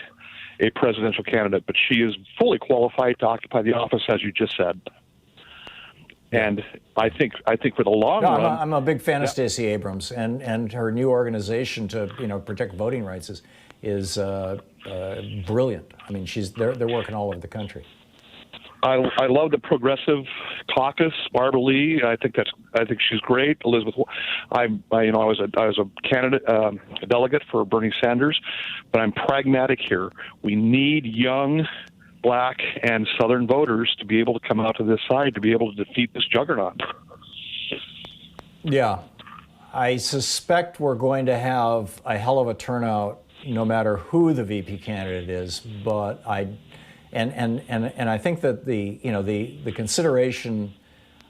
a presidential candidate, but she is fully qualified to occupy the office, as you just said. And I think for the long run, I'm a big fan of Stacey Abrams, and her new organization to protect voting rights is brilliant. I mean, they're working all over the country. I love the Progressive Caucus, Barbara Lee. I think she's great. Elizabeth, I was a candidate, a delegate for Bernie Sanders, but I'm pragmatic here. We need young black and Southern voters to be able to come out to this side to be able to defeat this juggernaut. Yeah, I suspect we're going to have a hell of a turnout, no matter who the VP candidate is. But I think that the consideration,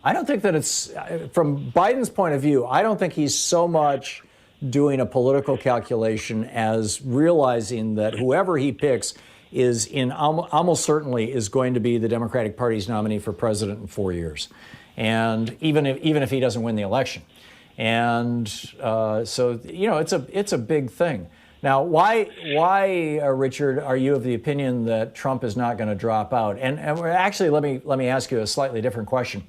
I don't think that it's, from Biden's point of view, I don't think he's so much doing a political calculation as realizing that whoever he picks is almost certainly is going to be the Democratic Party's nominee for president in 4 years, and even if he doesn't win the election, and so it's a big thing. Now, why, Richard, are you of the opinion that Trump is not going to drop out? And actually, let me ask you a slightly different question.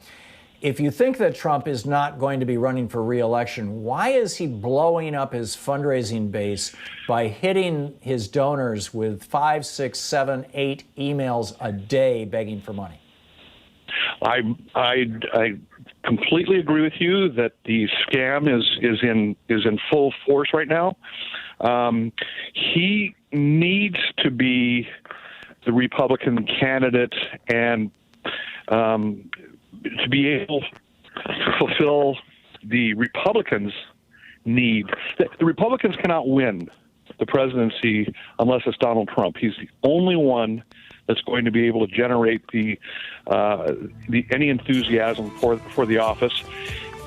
If you think that Trump is not going to be running for re-election, why is he blowing up his fundraising base by hitting his donors with 5, 6, 7, 8 emails a day begging for money? I completely agree with you that the scam is in full force right now. He needs to be the Republican candidate and to be able to fulfill the Republicans' need. The Republicans cannot win the presidency unless it's Donald Trump. He's the only one that's going to be able to generate the any enthusiasm for the office.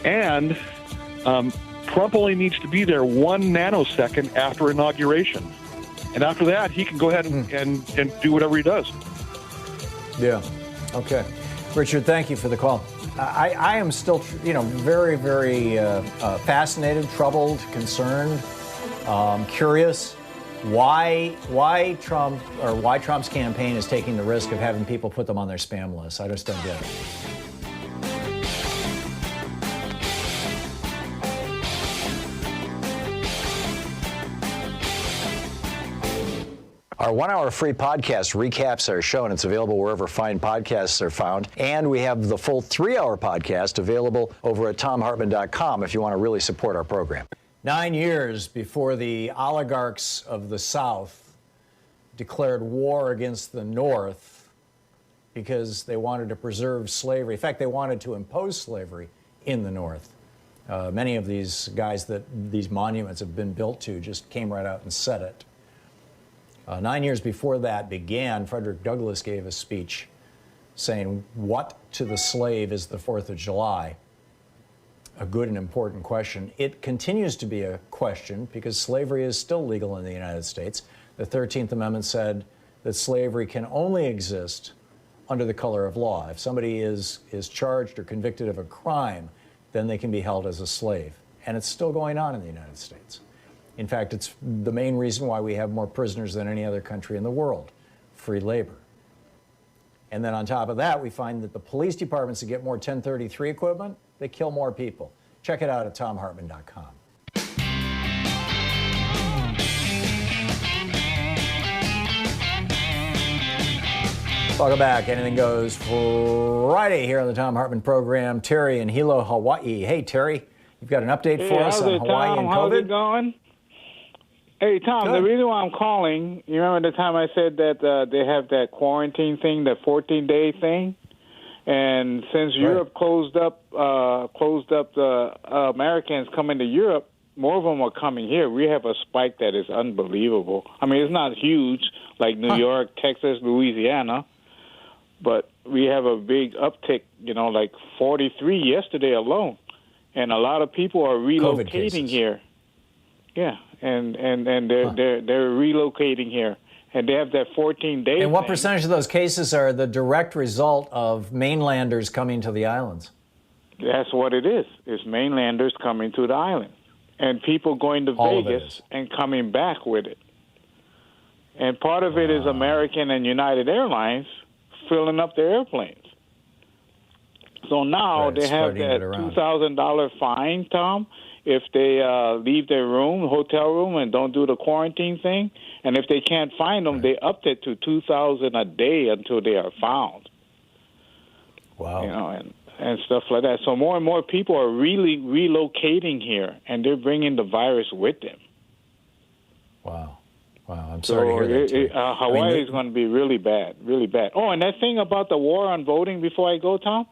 And Trump only needs to be there 1 nanosecond after inauguration. And after that, he can go ahead and do whatever he does. Yeah. Okay. Richard, thank you for the call. I am still, very, very fascinated, troubled, concerned, curious. Why Trump's campaign is taking the risk of having people put them on their spam list. I just don't get it. Our 1-hour free podcast recaps our show, and it's available wherever fine podcasts are found. And we have the full 3-hour podcast available over at thomhartmann.com if you want to really support our program. 9 years before the oligarchs of the South declared war against the North because they wanted to preserve slavery. In fact, they wanted to impose slavery in the North. Many of these guys that these monuments have been built to just came right out and said it. 9 years before that began, Frederick Douglass gave a speech saying, "What to the slave is the 4th of July?" A good and important question. It continues to be a question because slavery is still legal in the United States. The 13th Amendment said that slavery can only exist under the color of law. If somebody is charged or convicted of a crime, then they can be held as a slave. And it's still going on in the United States. In fact, it's the main reason why we have more prisoners than any other country in the world, free labor. And then on top of that, we find that the police departments that get more 1033 equipment, they kill more people. Check it out at thomhartmann.com. Welcome back. Anything Goes Friday here on the Thom Hartmann Program. Terry in Hilo, Hawaii. Hey, Terry, you've got an update for us on Hawaii and COVID? How's it going? Hey, Tom, Good. The reason why I'm calling, you remember the time I said that they have that quarantine thing, that 14-day thing? And since Europe closed up the Americans coming to Europe, more of them are coming here. We have a spike that is unbelievable. I mean, it's not huge like New York, Texas, Louisiana, but we have a big uptick, like 43 yesterday alone. And a lot of people are relocating here. Yeah, and they're relocating here. And they have that 14-day And what thing. percentage of those cases are the direct result of mainlanders coming to the islands? That's what it is. It's mainlanders coming to the island. And people going to Vegas and coming back with it. And part of it is American and United Airlines filling up their airplanes. So now they have that $2,000 fine, Tom, if they leave their hotel room, and don't do the quarantine thing. And if they can't find them, they upped it to $2,000 a day until they are found. Wow. And stuff like that. So more and more people are really relocating here, and they're bringing the virus with them. Wow. Wow, I'm sorry to hear that. Hawaii is going to be really bad, really bad. Oh, and that thing about the war on voting. Before I go, Tom,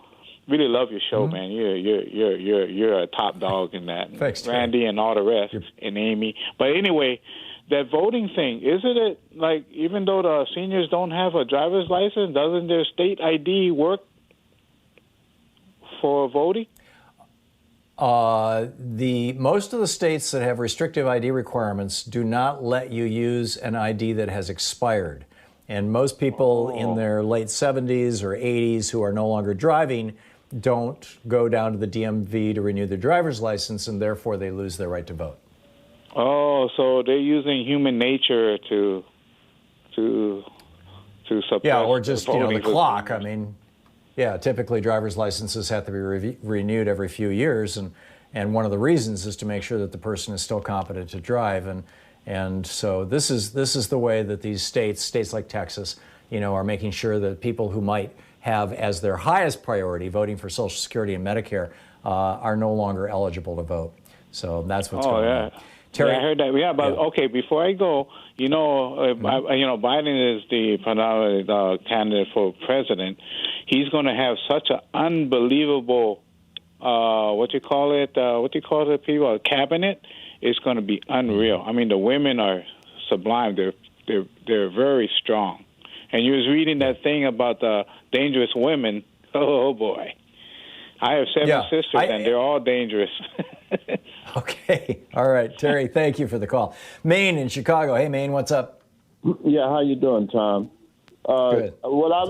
really love your show, man. You're a top dog in that. Thanks, Randy, and all the rest, and Amy. But anyway, that voting thing, isn't it like even though the seniors don't have a driver's license, doesn't their state ID work for voting? Most of the states that have restrictive ID requirements do not let you use an ID that has expired. And most people in their late 70s or 80s who are no longer driving don't go down to the DMV to renew their driver's license, and therefore they lose their right to vote. Oh, so they're using human nature to suppress or just the the clock. I mean, Yeah, typically driver's licenses have to be renewed every few years, and one of the reasons is to make sure that the person is still competent to drive, and so this is the way that these states like Texas, are making sure that people who might have as their highest priority voting for Social Security and Medicare are no longer eligible to vote. So that's what's going on. Terry, I heard that. Yeah, but okay. Before I go, Biden is the predominant candidate for president. He's going to have such an unbelievable, what do you call it, people? A cabinet. It's going to be unreal. I mean, the women are sublime. They're very strong. And you was reading that thing about the dangerous women. Oh boy, I have 7 sisters, and they're all dangerous. Okay. All right, Terry, thank you for the call. Maine in Chicago. Hey, Maine, what's up? Yeah, how you doing, Tom? Good. What I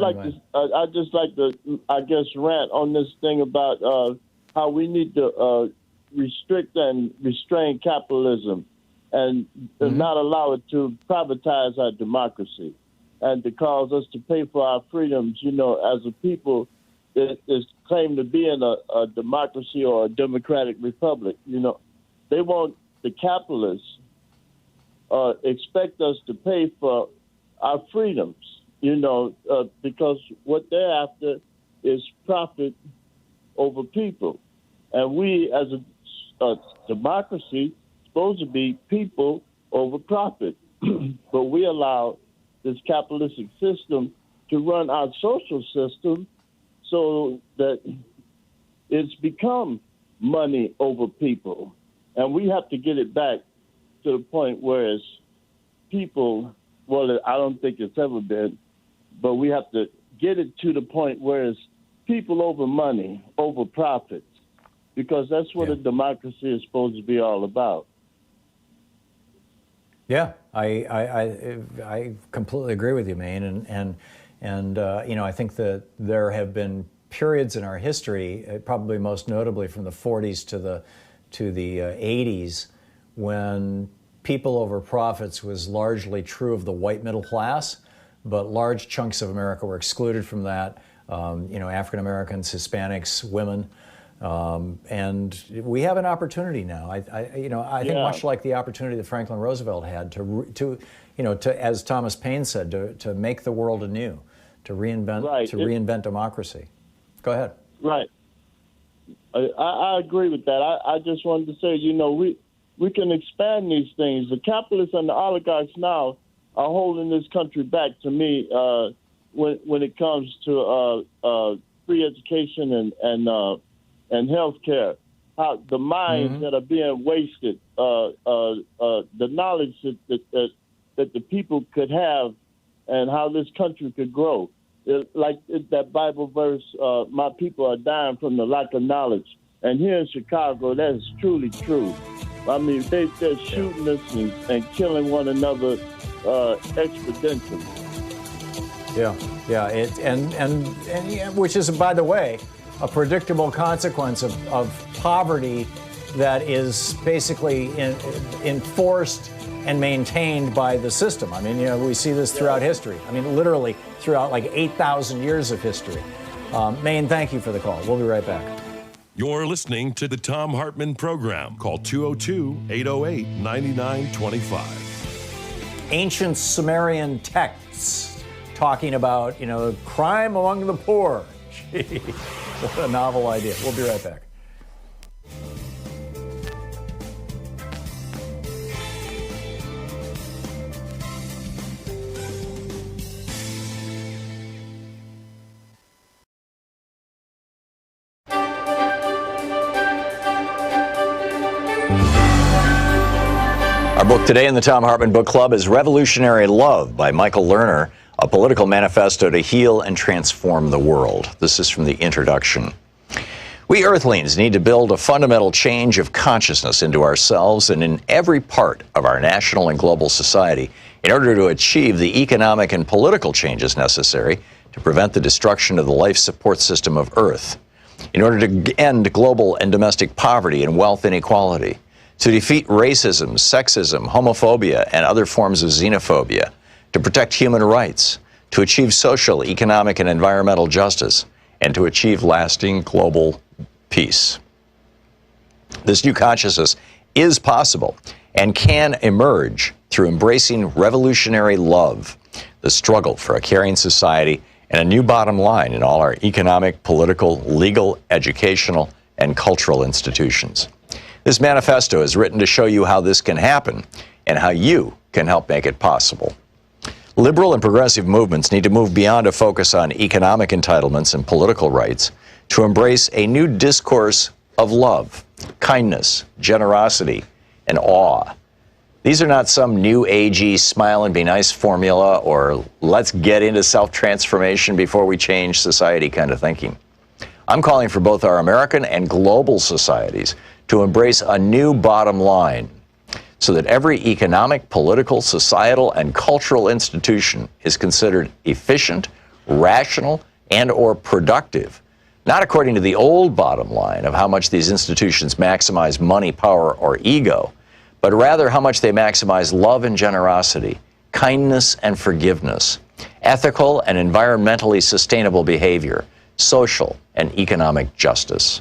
just like to, I guess, rant on this thing about how we need to restrict and restrain capitalism and not allow it to privatize our democracy and to cause us to pay for our freedoms, as a people that is claimed to be in a democracy or a democratic republic. They want the capitalists expect us to pay for our freedoms, because what they're after is profit over people. And we, as a democracy, supposed to be people over profit. But we allow this capitalistic system to run our social system so that it's become money over people. And we have to get it back to the point where it's people, well, I don't think it's ever been, but we have to get it to the point where it's people over money, over profits, because that's what a democracy is supposed to be all about. Yeah, I completely agree with you, Maine, and I think that there have been periods in our history, probably most notably from the 40s to the 80s, when people over profits was largely true of the white middle class, but large chunks of America were excluded from that. African Americans, Hispanics, women. And we have an opportunity now. I think much like the opportunity that Franklin Roosevelt had to as Thomas Paine said, to make the world anew, to reinvent democracy. Go ahead. Right. I agree with that. I just wanted to say, we can expand these things. The capitalists and the oligarchs now are holding this country back. To me, when it comes to free education and health care, how the minds that are being wasted, the knowledge that the people could have, and how this country could grow. That Bible verse, my people are dying from the lack of knowledge. And here in Chicago, that is truly true. I mean, they're shooting us and killing one another exponentially. And which is, by the way, a predictable consequence of poverty that is basically enforced and maintained by the system. I mean, we see this throughout history. I mean, literally throughout like 8,000 years of history. Maine, thank you for the call. We'll be right back. You're listening to the Thom Hartmann Program. Call 202-808-9925. Ancient Sumerian texts talking about, crime among the poor. Gee, what a novel idea. We'll be right back. Our book today in the Thom Hartmann Book Club is Revolutionary Love by Michael Lerner, a political manifesto to heal and transform the world. This is from the introduction. We Earthlings need to build a fundamental change of consciousness into ourselves and in every part of our national and global society in order to achieve the economic and political changes necessary to prevent the destruction of the life support system of Earth, in order to end global and domestic poverty and wealth inequality, to defeat racism, sexism, homophobia, and other forms of xenophobia, to protect human rights, to achieve social, economic, and environmental justice, and to achieve lasting global peace. This new consciousness is possible and can emerge through embracing revolutionary love, the struggle for a caring society, and a new bottom line in all our economic, political, legal, educational, and cultural institutions. This manifesto is written to show you how this can happen and how you can help make it possible. Liberal and progressive movements need to move beyond a focus on economic entitlements and political rights to embrace a new discourse of love, kindness, generosity, and awe. These are not some new agey smile and be nice formula or let's get into self-transformation before we change society kind of thinking. I'm calling for both our American and global societies to embrace a new bottom line so that every economic, political, societal, and cultural institution is considered efficient, rational, and or productive, not according to the old bottom line of how much these institutions maximize money, power, or ego, but rather how much they maximize love and generosity, kindness and forgiveness, ethical and environmentally sustainable behavior, social and economic justice.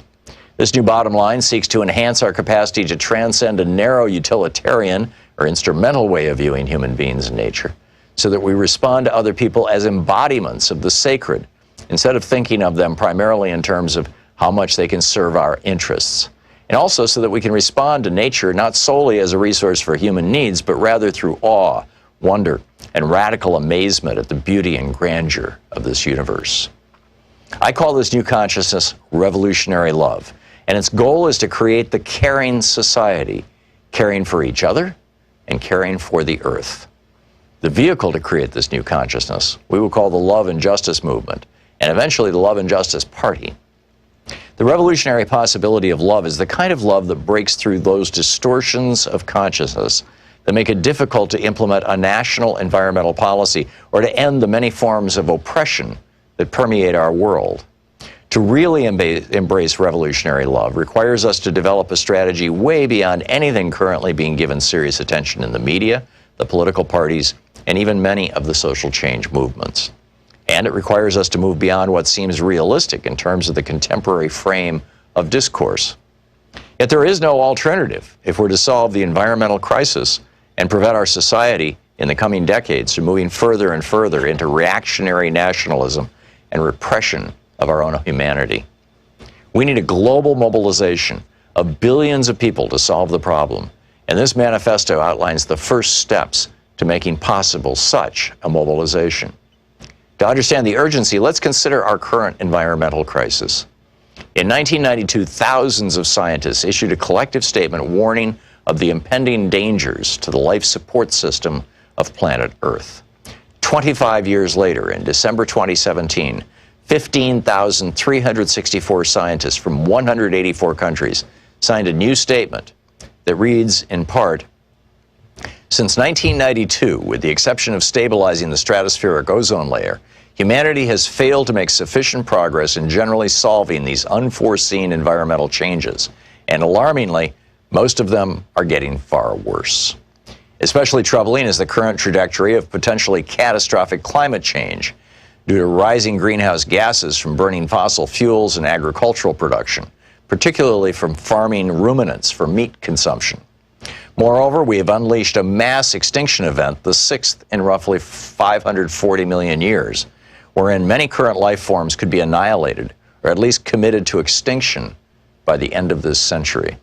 This new bottom line seeks to enhance our capacity to transcend a narrow utilitarian or instrumental way of viewing human beings and nature, so that we respond to other people as embodiments of the sacred, instead of thinking of them primarily in terms of how much they can serve our interests. And also so that we can respond to nature not solely as a resource for human needs, but rather through awe, wonder, and radical amazement at the beauty and grandeur of this universe. I call this new consciousness revolutionary love, and its goal is to create the caring society, caring for each other and caring for the earth. The vehicle to create this new consciousness we will call the Love and Justice Movement, and eventually the Love and Justice Party. The revolutionary possibility of love is the kind of love that breaks through those distortions of consciousness that make it difficult to implement a national environmental policy or to end the many forms of oppression that permeate our world. To really embrace revolutionary love requires us to develop a strategy way beyond anything currently being given serious attention in the media, the political parties, and even many of the social change movements. And it requires us to move beyond what seems realistic in terms of the contemporary frame of discourse. Yet there is no alternative if we're to solve the environmental crisis and prevent our society in the coming decades from moving further and further into reactionary nationalism and repression of our own humanity. We need a global mobilization of billions of people to solve the problem, and this manifesto outlines the first steps to making possible such a mobilization. To understand the urgency, let's consider our current environmental crisis. In 1992, thousands of scientists issued a collective statement warning of the impending dangers to the life support system of planet Earth. 25 years later, in December 2017, 15,364 scientists from 184 countries signed a new statement that reads, in part, "Since 1992, with the exception of stabilizing the stratospheric ozone layer, humanity has failed to make sufficient progress in generally solving these unforeseen environmental changes, and alarmingly, most of them are getting far worse. Especially troubling is the current trajectory of potentially catastrophic climate change due to rising greenhouse gases from burning fossil fuels and agricultural production, particularly from farming ruminants for meat consumption. Moreover, we have unleashed a mass extinction event, the sixth in roughly 540 million years, wherein many current life forms could be annihilated or at least committed to extinction by the end of this century.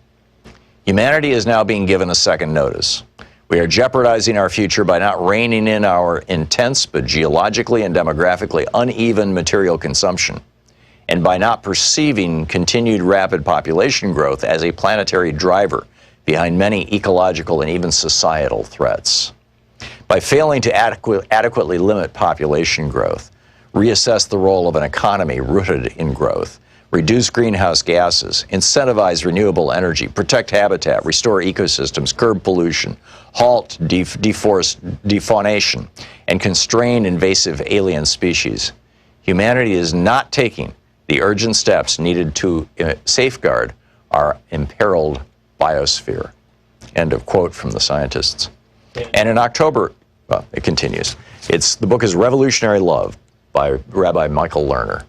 Humanity is now being given a second notice. We are jeopardizing our future by not reining in our intense but geologically and demographically uneven material consumption, and by not perceiving continued rapid population growth as a planetary driver behind many ecological and even societal threats. By failing to adequately limit population growth, reassess the role of an economy rooted in growth, reduce greenhouse gases, incentivize renewable energy, protect habitat, restore ecosystems, curb pollution, halt defaunation, and constrain invasive alien species, humanity is not taking the urgent steps needed to safeguard our imperiled biosphere." End of quote from the scientists. And in October, well, it continues. The book is Revolutionary Love by Rabbi Michael Lerner.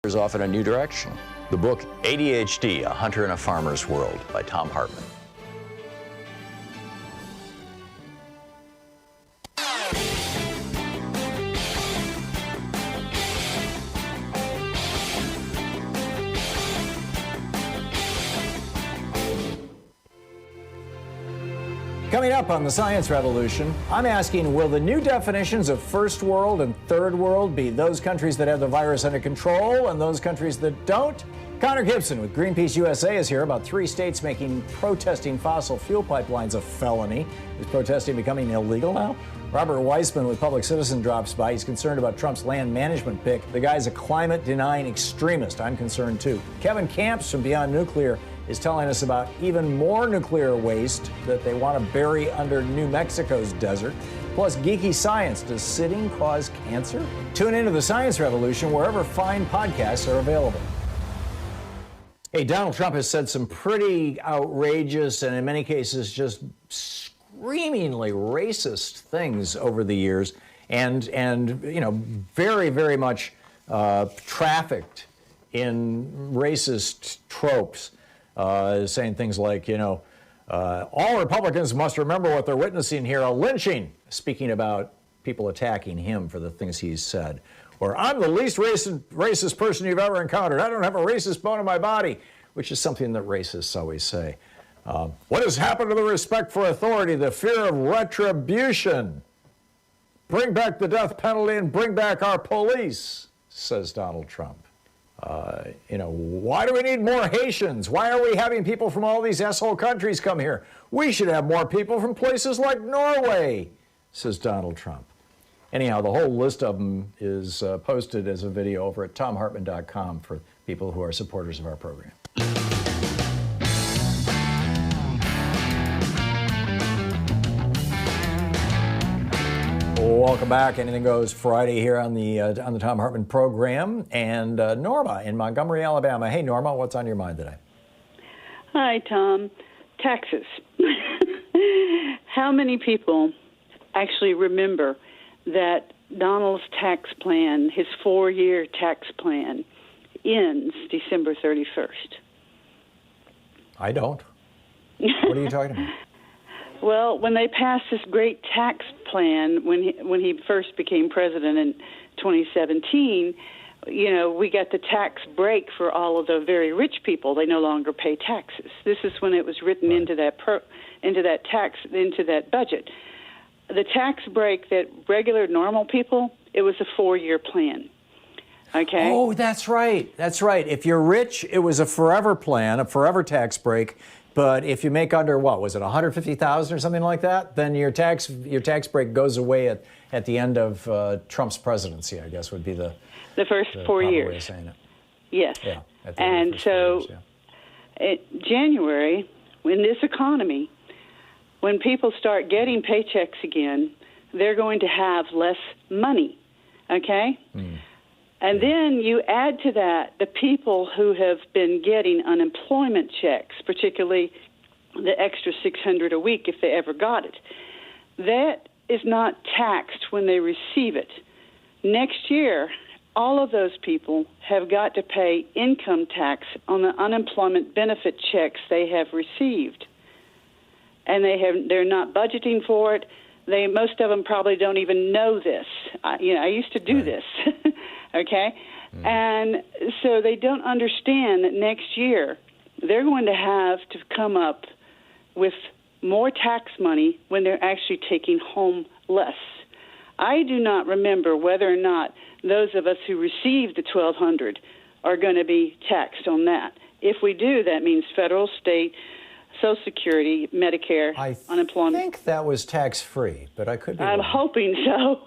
is off in a new direction. The book ADHD, A Hunter in a Farmer's World by Thom Hartmann. Coming up on the Science Revolution, I'm asking, will the new definitions of first world and third world be those countries that have the virus under control and those countries that don't? Connor Gibson with Greenpeace USA is here about 3 states making protesting fossil fuel pipelines a felony. Is protesting becoming illegal now? Robert Weissman with Public Citizen drops by. He's concerned about Trump's land management pick. The guy's a climate-denying extremist. I'm concerned too. Kevin Camps from Beyond Nuclear is telling us about even more nuclear waste that they want to bury under New Mexico's desert. Plus, geeky science. Does sitting cause cancer? Tune into the Science Revolution wherever fine podcasts are available. Hey, Donald Trump has said some pretty outrageous and in many cases just screamingly racist things over the years and you know, very, very much trafficked in racist tropes. Saying things like, you know, all Republicans must remember what they're witnessing here, a lynching, speaking about people attacking him for the things he's said. Or, I'm the least racist person you've ever encountered. I don't have a racist bone in my body, which is something that racists always say. What has happened to the respect for authority, the fear of retribution? Bring back the death penalty and bring back our police, says Donald Trump. You know, why do we need more Haitians? Why are we having people from all these asshole countries come here? We should have more people from places like Norway, says Donald Trump. Anyhow, the whole list of them is posted as a video over at thomhartmann.com for people who are supporters of our program. Welcome back. Anything Goes Friday here on the Thom Hartmann Program. And Norma in Montgomery, Alabama. Hey, Norma, what's on your mind today? Hi, Tom. Taxes. How many people actually remember that Donald's tax plan, his 4-year tax plan, ends December 31st? I don't. What are you talking about? Well, when they passed this great tax plan, when he first became president in 2017, you know, we got the tax break for all of the very rich people. They no longer pay taxes. This is when it was written into that budget. The tax break that regular normal people, it was a 4-year plan. Okay. Oh, that's right. That's right. If you're rich, it was a forever plan, a forever tax break. But if you make under, what was it, $150,000 or something like that, then your tax break goes away at the end of Trump's presidency, I guess would be the first 4 years. Way of saying it. Yes. Yeah. And so, in January, in this economy, when people start getting paychecks again, they're going to have less money. Okay. And then you add to that the people who have been getting unemployment checks, particularly the extra $600 a week if they ever got it. That is not taxed when they receive it. Next year, all of those people have got to pay income tax on the unemployment benefit checks they have received. And they're not budgeting for it. Most of them probably don't even know this. I used to do this. Okay? And so they don't understand that next year they're going to have to come up with more tax money when they're actually taking home less. I do not remember whether or not those of us who receive the $1,200 are going to be taxed on that. If we do, that means federal, state, Social Security, Medicare, unemployment. I think that was tax-free, but I could be I'm wrong. hoping so.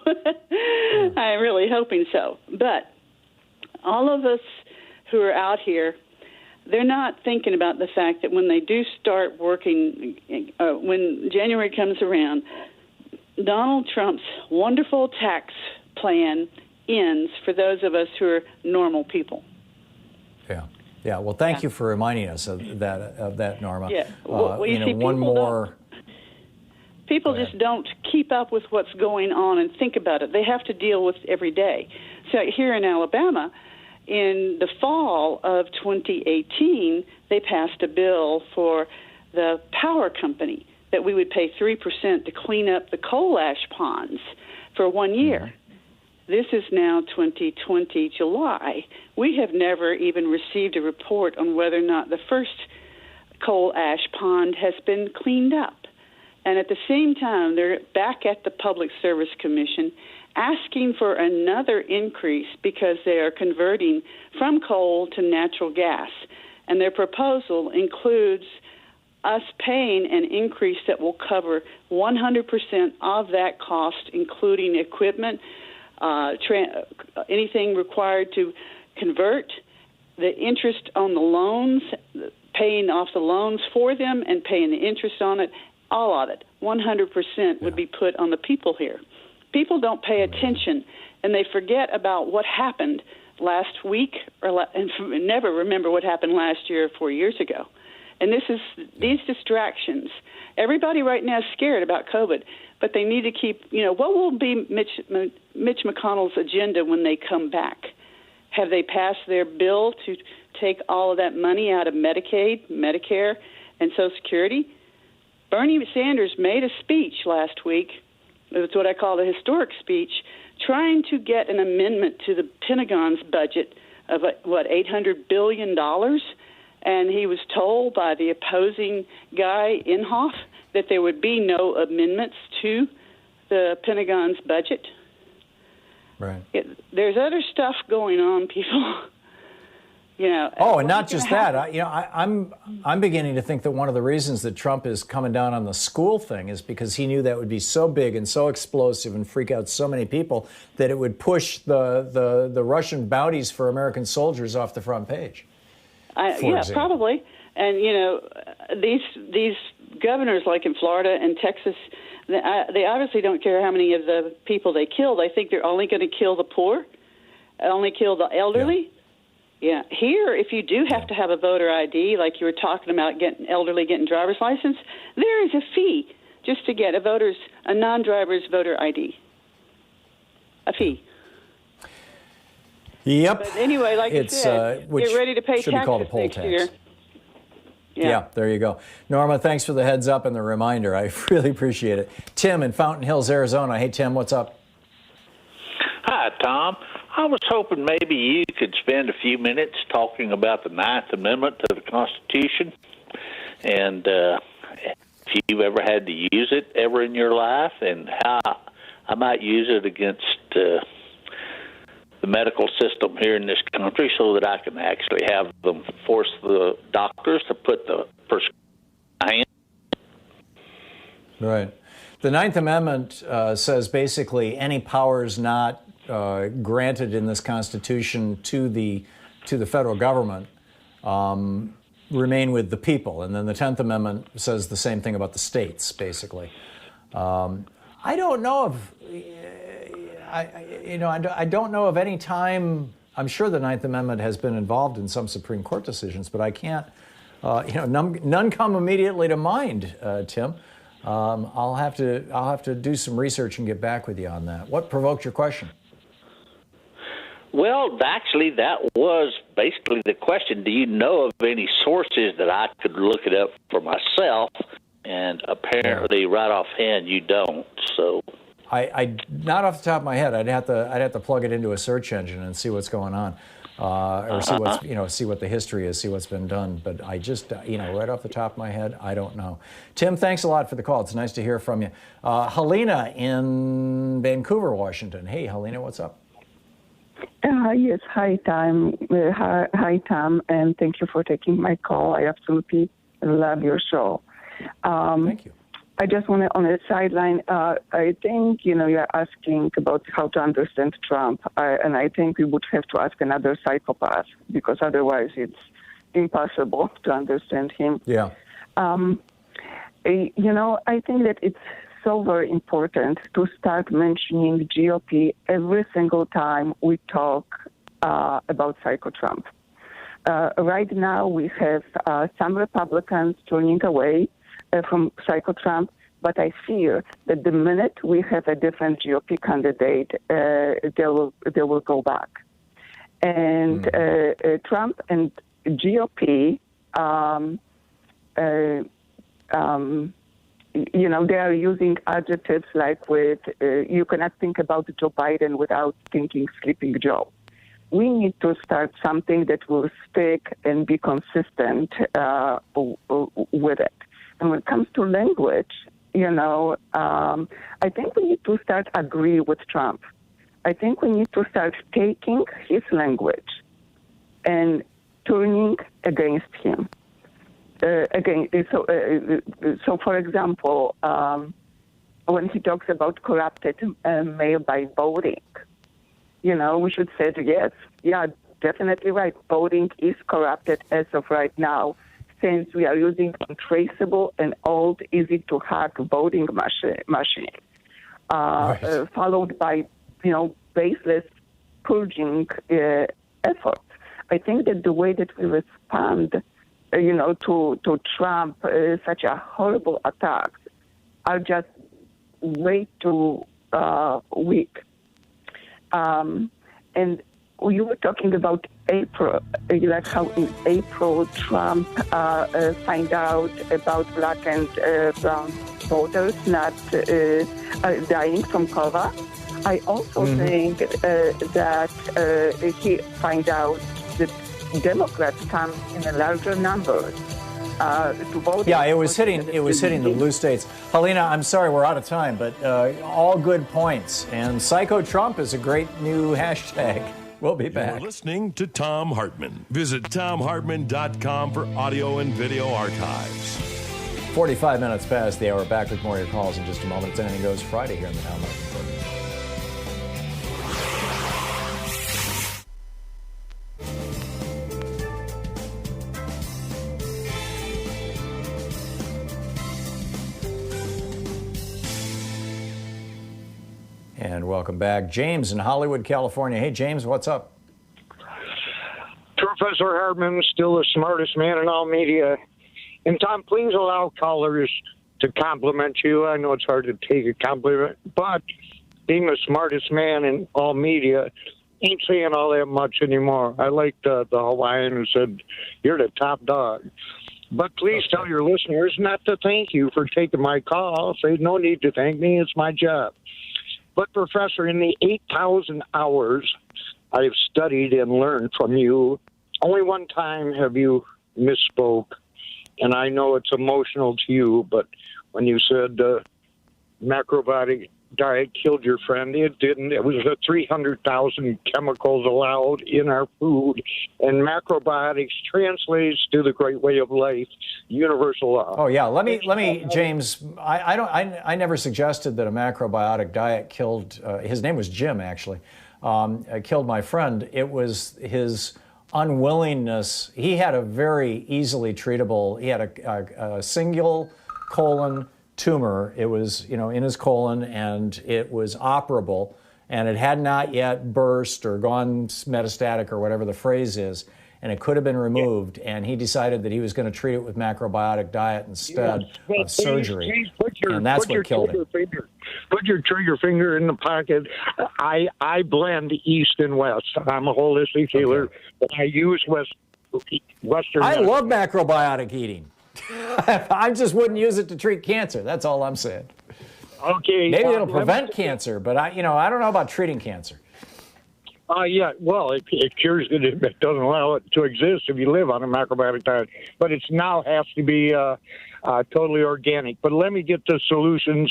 I'm really hoping so. But all of us who are out here, they're not thinking about the fact that when they do start working, when January comes around, Donald Trump's wonderful tax plan ends for those of us who are normal people. Yeah. Yeah, well, thank you for reminding us of that, Norma. Yeah, well, you see, one more. People just don't keep up with what's going on and think about it. They have to deal with every day. So here in Alabama, in the fall of 2018, they passed a bill for the power company that we would pay 3% to clean up the coal ash ponds for 1 year. This is now 2020 July. We have never even received a report on whether or not the first coal ash pond has been cleaned up. And at the same time, they're back at the Public Service Commission asking for another increase because they are converting from coal to natural gas. And their proposal includes us paying an increase that will cover 100% of that cost, including equipment, anything required to convert, the interest on the loans, paying off the loans for them and paying the interest on it, all of it, 100% would be put on the people here. People don't pay attention, and they forget about what happened last week and never remember what happened last year or 4 years ago. And these distractions. Everybody right now is scared about COVID, but they need to keep, what will be Mitch McConnell's agenda when they come back? Have they passed their bill to take all of that money out of Medicaid, Medicare, and Social Security? Bernie Sanders made a speech last week. It was what I call a historic speech, trying to get an amendment to the Pentagon's budget of, $800 billion. And he was told by the opposing guy, Inhofe, that there would be no amendments to the Pentagon's budget. Right. There's other stuff going on, people. Oh, and not just that. I'm beginning to think that one of the reasons that Trump is coming down on the school thing is because he knew that would be so big and so explosive and freak out so many people that it would push the Russian bounties for American soldiers off the front page. Probably. And these governors, like in Florida and Texas, they obviously don't care how many of the people they kill. They think they're only going to kill the poor, only kill the elderly. Yeah. Here, if you do have to have a voter ID, like you were talking about getting driver's license, there is a fee just to get a non-driver's voter ID. A fee. Yep. But anyway, like I said, they're ready to pay taxes next year. Yeah, there you go. Norma, thanks for the heads up and the reminder. I really appreciate it. Tim in Fountain Hills, Arizona. Hey, Tim, what's up? Hi, Tom. I was hoping maybe you could spend a few minutes talking about the Ninth Amendment to the Constitution and if you've ever had to use it ever in your life and how I might use it against the medical system here in this country so that I can actually have them force the doctors to put the prescription. Right. The Ninth Amendment says basically any powers not granted in this Constitution to the federal government remain with the people, and then the 10th Amendment says the same thing about the states, basically. I don't know of, I don't know of any time. I'm sure the Ninth Amendment has been involved in some Supreme Court decisions, but I can't. None come immediately to mind, Tim. I'll have to do some research and get back with you on that. What provoked your question? Well, actually, that was basically the question. Do you know of any sources that I could look it up for myself? And apparently, right offhand, you don't. So, I not off the top of my head. I'd have to plug it into a search engine and see what's going on, or see what the history is, see what's been done. But I just right off the top of my head, I don't know. Tim, thanks a lot for the call. It's nice to hear from you. Helena in Vancouver, Washington. Hey, Helena, what's up? Yes, hi, Tom. Hi, Tom, and thank you for taking my call. I absolutely love your show. Thank you. I just want to, on the sideline, I think, you're asking about how to understand Trump, and I think we would have to ask another psychopath, because otherwise it's impossible to understand him. Yeah. I think that it's so very important to start mentioning GOP every single time we talk about Psycho Trump. Right now, we have some Republicans turning away from Psycho Trump, but I fear that the minute we have a different GOP candidate, they will go back. And Trump and GOP, they are using adjectives like you cannot think about Joe Biden without thinking Sleeping Joe. We need to start something that will stick and be consistent with it. And when it comes to language, I think we need to start agree with Trump. I think we need to start taking his language and turning against him. So for example, when he talks about corrupted mail by voting, we should say yes, definitely right. Voting is corrupted as of right now, since we are using untraceable and old, easy to hack voting machine, followed by baseless purging efforts. I think that the way that we respond, to Trump, such a horrible attacks, are just way too weak. And you were talking about April, like how in April Trump find out about black and brown voters not dying from COVID. I also think that he find out that Democrats come in a larger number to vote. Yeah, it was hitting the blue states. Helena, I'm sorry we're out of time, but all good points. And Psycho Trump is a great new hashtag. We'll be back. You're listening to Thom Hartmann. Visit ThomHartmann.com for audio and video archives. 45 minutes past the hour. Back with more of your calls in just a moment. It's Anything Goes Friday here in the Thom Hartmann Program. And welcome back. James in Hollywood, California. Hey, James, what's up? Professor Hartmann, still the smartest man in all media. And Tom, please allow callers to compliment you. I know it's hard to take a compliment, but being the smartest man in all media ain't saying all that much anymore. I like the Hawaiian who said, you're the top dog. But please tell your listeners not to thank you for taking my call. Say, no need to thank me. It's my job. But, Professor, in the 8,000 hours I've studied and learned from you, only one time have you misspoke. And I know it's emotional to you, but when you said macrobiotic diet killed your friend, it didn't. It was the 300,000 chemicals allowed in our food. And macrobiotics translates to the great way of life, universal law. Oh yeah, let me, James. I never suggested that a macrobiotic diet killed. His name was Jim, actually. Killed my friend. It was his unwillingness. He had a very easily treatable. He had a single colon tumor. It was, in his colon, and it was operable, and it had not yet burst or gone metastatic or whatever the phrase is, and it could have been removed. And he decided that he was going to treat it with macrobiotic diet instead of surgery, and that's what killed him. Put your trigger finger in the pocket. I blend East and West. I'm a holistic healer, but I use Western. I love macrobiotic eating. I just wouldn't use it to treat cancer. That's all I'm saying. Okay. Maybe it'll prevent cancer, but I don't know about treating cancer. Yeah, well, it cures it. It doesn't allow it to exist if you live on a macrobiotic diet. But it now has to be totally organic. But let me get the solutions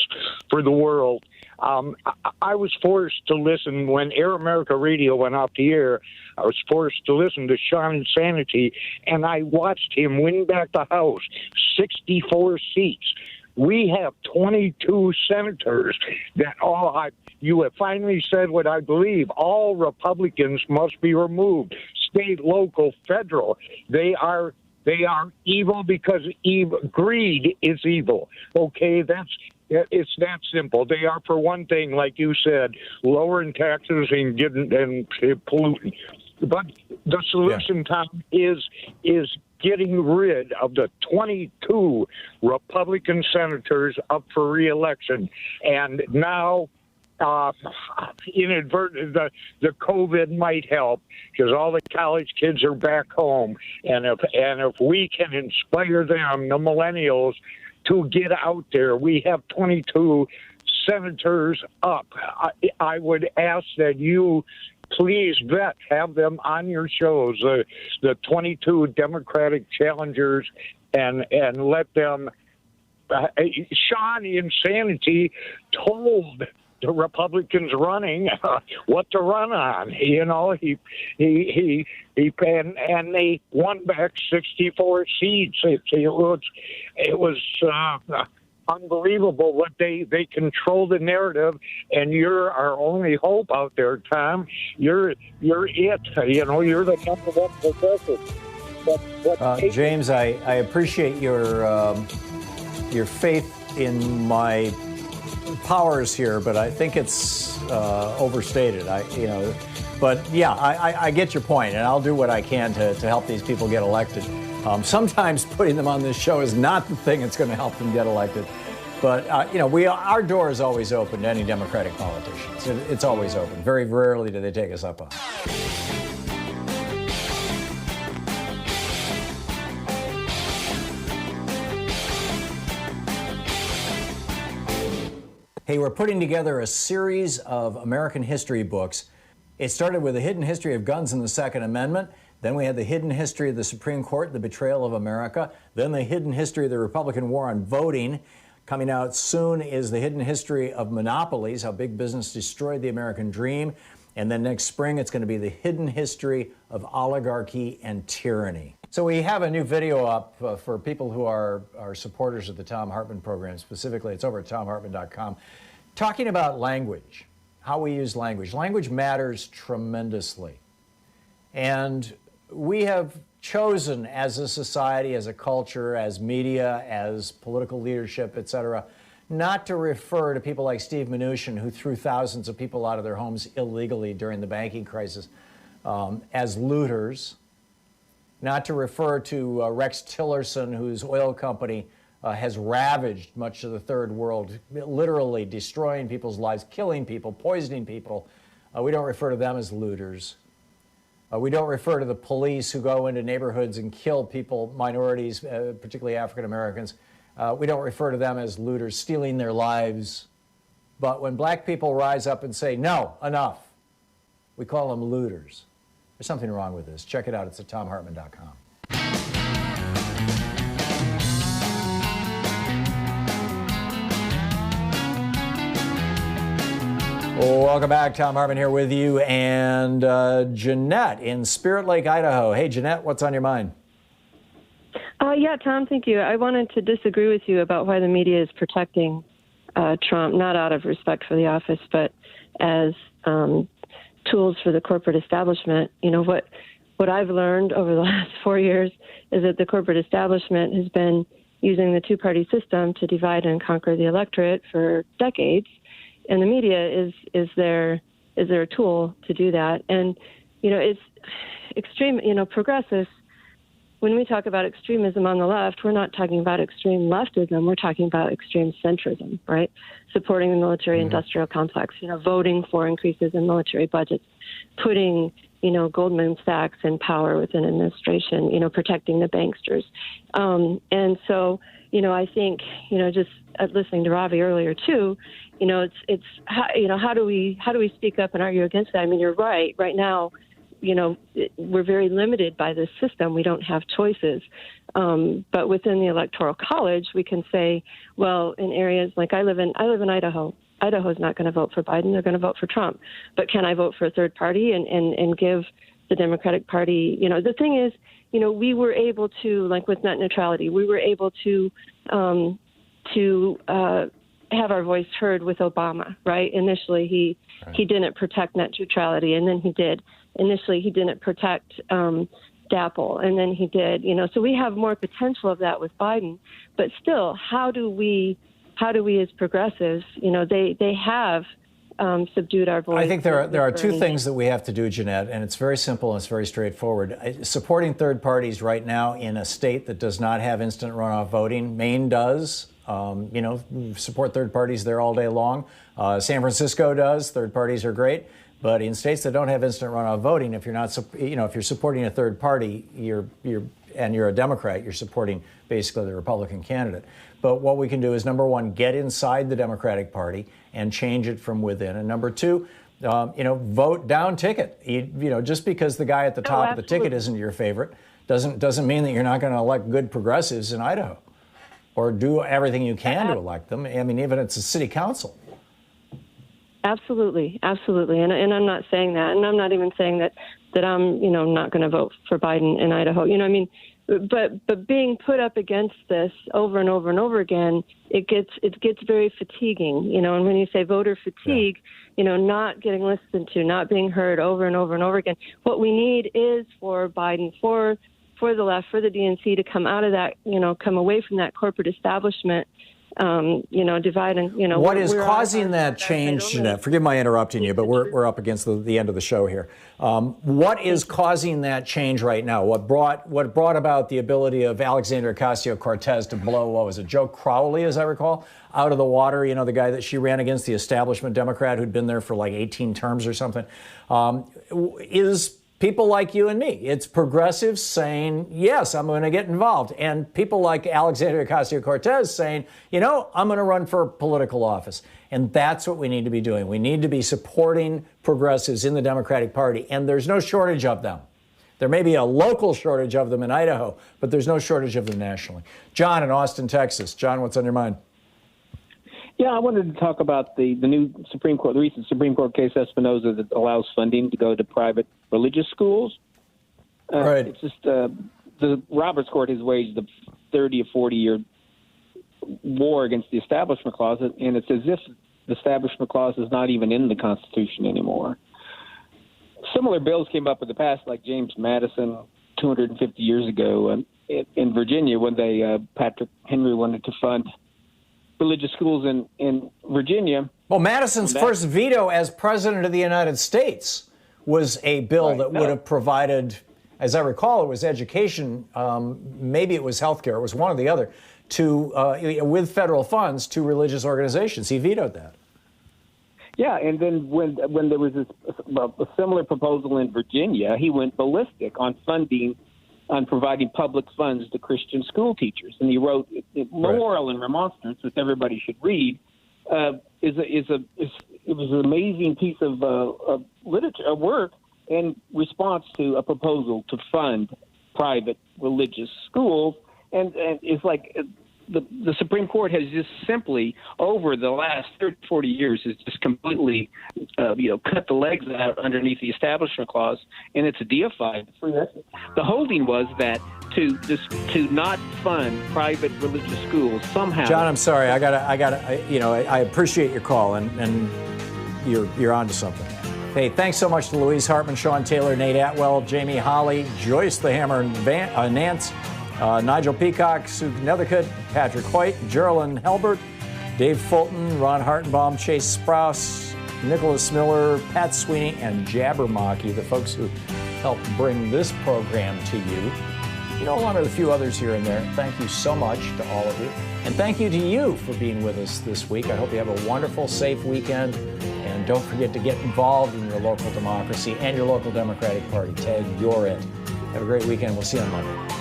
for the world. I was forced to listen when Air America Radio went off the air. I was forced to listen to Sean Insanity, and I watched him win back the House, 64 seats. We have 22 senators that you have finally said what I believe. All Republicans must be removed, state, local, federal. They are evil because greed is evil. Okay, it's that simple. They are, for one thing, like you said, lowering taxes and polluting. But the solution, Tom, is getting rid of the 22 Republican senators up for re-election. And now inadvertent, the COVID might help because all the college kids are back home, and if we can inspire them, the millennials, to get out there, we have 22 senators up. I would ask that you please have them on your shows, the 22 Democratic challengers, and let them. Sean Insanity told the Republicans running what to run on. You know, he and they won back 64 seats. It was unbelievable what they control the narrative, and you're our only hope out there, Tom. You're it. You know, you're the number one progressive. James, I appreciate your faith in my powers here, but I think it's overstated. But yeah, I get your point, and I'll do what I can to help these people get elected. Sometimes putting them on this show is not the thing that's going to help them get elected. But our door is always open to any Democratic politicians. It's always open. Very rarely do they take us up on it. Hey, we're putting together a series of American history books. It started with the hidden history of guns and the Second Amendment. Then we had the hidden history of the Supreme Court, the betrayal of America. Then the hidden history of the Republican war on voting. Coming out soon is the hidden history of monopolies, how big business destroyed the American dream. And then next spring, it's going to be the hidden history of oligarchy and tyranny. So we have a new video up for people who are supporters of the Thom Hartmann Program. Specifically, it's over at thomhartmann.com. Talking about language, how we use language. Language matters tremendously. And we have chosen as a society, as a culture, as media, as political leadership, et cetera, not to refer to people like Steve Mnuchin, who threw thousands of people out of their homes illegally during the banking crisis, as looters, not to refer to Rex Tillerson, whose oil company has ravaged much of the third world, literally destroying people's lives, killing people, poisoning people. We don't refer to them as looters. We don't refer to the police who go into neighborhoods and kill people, minorities, particularly African Americans. We don't refer to them as looters, stealing their lives. But when black people rise up and say, no, enough, we call them looters. There's something wrong with this. Check it out. It's at thomhartmann.com. Welcome back. Thom Hartmann here with you, and Jeanette in Spirit Lake, Idaho. Hey, Jeanette, what's on your mind? Yeah, Tom, thank you. I wanted to disagree with you about why the media is protecting Trump, not out of respect for the office, but as tools for the corporate establishment. You know, what I've learned over the last 4 years is that the corporate establishment has been using the two-party system to divide and conquer the electorate for decades. And the media is their tool to do that. And, it's extreme, progressives. When we talk about extremism on the left, we're not talking about extreme leftism. We're talking about extreme centrism, right? Supporting the military-industrial complex, voting for increases in military budgets, putting, Goldman Sachs in power within administration, protecting the banksters. And so, I think, just listening to Ravi earlier too, it's how do we speak up and argue against that? I mean, you're right. Right now, we're very limited by this system. We don't have choices. But within the Electoral College, we can say, well, in areas like I live in Idaho. Idaho's not going to vote for Biden. They're going to vote for Trump. But can I vote for a third party and give the Democratic Party? The thing is, we were able to, like with net neutrality, we were able to have our voice heard with Obama, right? Initially, he didn't protect net neutrality, and then he did. Initially, he didn't protect DAPL, and then he did. So we have more potential of that with Biden. But still, how do we as progressives, they have subdued our voice. I think there are two things that we have to do, Jeanette, and it's very simple and it's very straightforward. Supporting third parties right now in a state that does not have instant runoff voting, Maine does, Support third parties there all day long. San Francisco does. Third parties are great. But in states that don't have instant runoff voting, if you're not, if you're supporting a third party, you're a Democrat, you're supporting basically the Republican candidate. But what we can do is, number one, get inside the Democratic Party and change it from within. And number two, vote down ticket. Just because the guy at the top of the ticket isn't your favorite doesn't mean that you're not going to elect good progressives in Idaho, or do everything you can to elect them. I mean, even it's a city council. Absolutely, and I'm not saying that, and I'm not even saying that I'm not going to vote for Biden in Idaho. But being put up against this over and over and over again, it gets very fatiguing. And when you say voter fatigue, not getting listened to, not being heard over and over and over again. What we need is for Biden, for the left, for the DNC to come out of that, come away from that corporate establishment. Divide and, what is causing that change, Jeanette? Forgive my interrupting you, but we're up against the end of the show here. What is causing that change right now? What brought about the ability of Alexandria Ocasio-Cortez to blow, what was it, Joe Crowley, as I recall, out of the water? The guy that she ran against, the establishment Democrat who'd been there for like 18 terms or something, is people like you and me. It's progressives saying, yes, I'm going to get involved. And people like Alexandria Ocasio-Cortez saying, I'm going to run for political office. And that's what we need to be doing. We need to be supporting progressives in the Democratic Party. And there's no shortage of them. There may be a local shortage of them in Idaho, but there's no shortage of them nationally. John in Austin, Texas. John, what's on your mind? Yeah, I wanted to talk about the new Supreme Court, the recent Supreme Court case Espinoza that allows funding to go to private religious schools. Right. It's just the Roberts Court has waged a 30 or 40-year war against the Establishment Clause, and it's as if the Establishment Clause is not even in the Constitution anymore. Similar bills came up in the past, like James Madison 250 years ago in Virginia when Patrick Henry wanted to fund religious schools in Virginia. Well, Madison's first veto as president of the United States was a bill that would have provided, as I recall, it was education, maybe it was healthcare, it was one or the other, with federal funds to religious organizations. He vetoed that. Yeah, and then when there was a similar proposal in Virginia, he went ballistic on providing public funds to Christian school teachers, and he wrote Memorial and Remonstrance, which everybody should read. It was an amazing piece of literature work in response to a proposal to fund private religious schools, and it's like the Supreme Court has just simply, over the last 30, 40 years, has just completely, cut the legs out underneath the Establishment Clause, and it's deified. The holding was that to not fund private religious schools somehow. John, I'm sorry. I appreciate your call, and you're onto something. Hey, thanks so much to Louise Hartman, Sean Taylor, Nate Atwell, Jamie Holly, Joyce the Hammer Nance, Nigel Peacock, Sue Nethercutt, Patrick Hoyt, Geraldine Helbert, Dave Fulton, Ron Hartenbaum, Chase Sprouse, Nicholas Miller, Pat Sweeney, and Jabbermocky, the folks who helped bring this program to you. Along with a few others here and there. Thank you so much to all of you. And thank you to you for being with us this week. I hope you have a wonderful, safe weekend. And don't forget to get involved in your local democracy and your local Democratic Party. Tag You're It. Have a great weekend. We'll see you on Monday.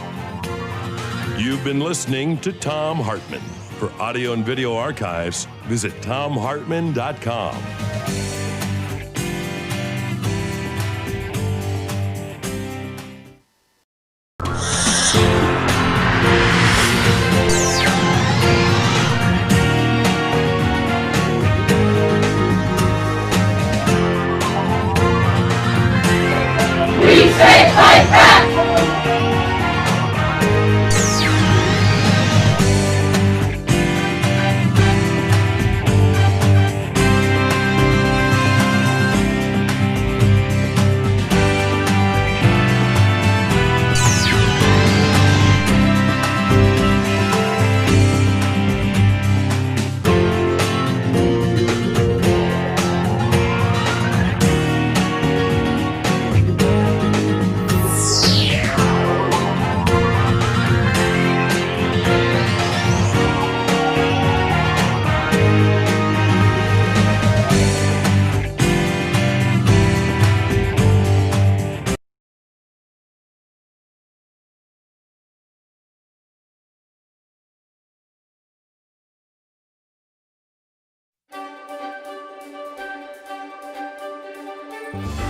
You've been listening to Thom Hartmann. For audio and video archives, visit thomhartmann.com. Bye.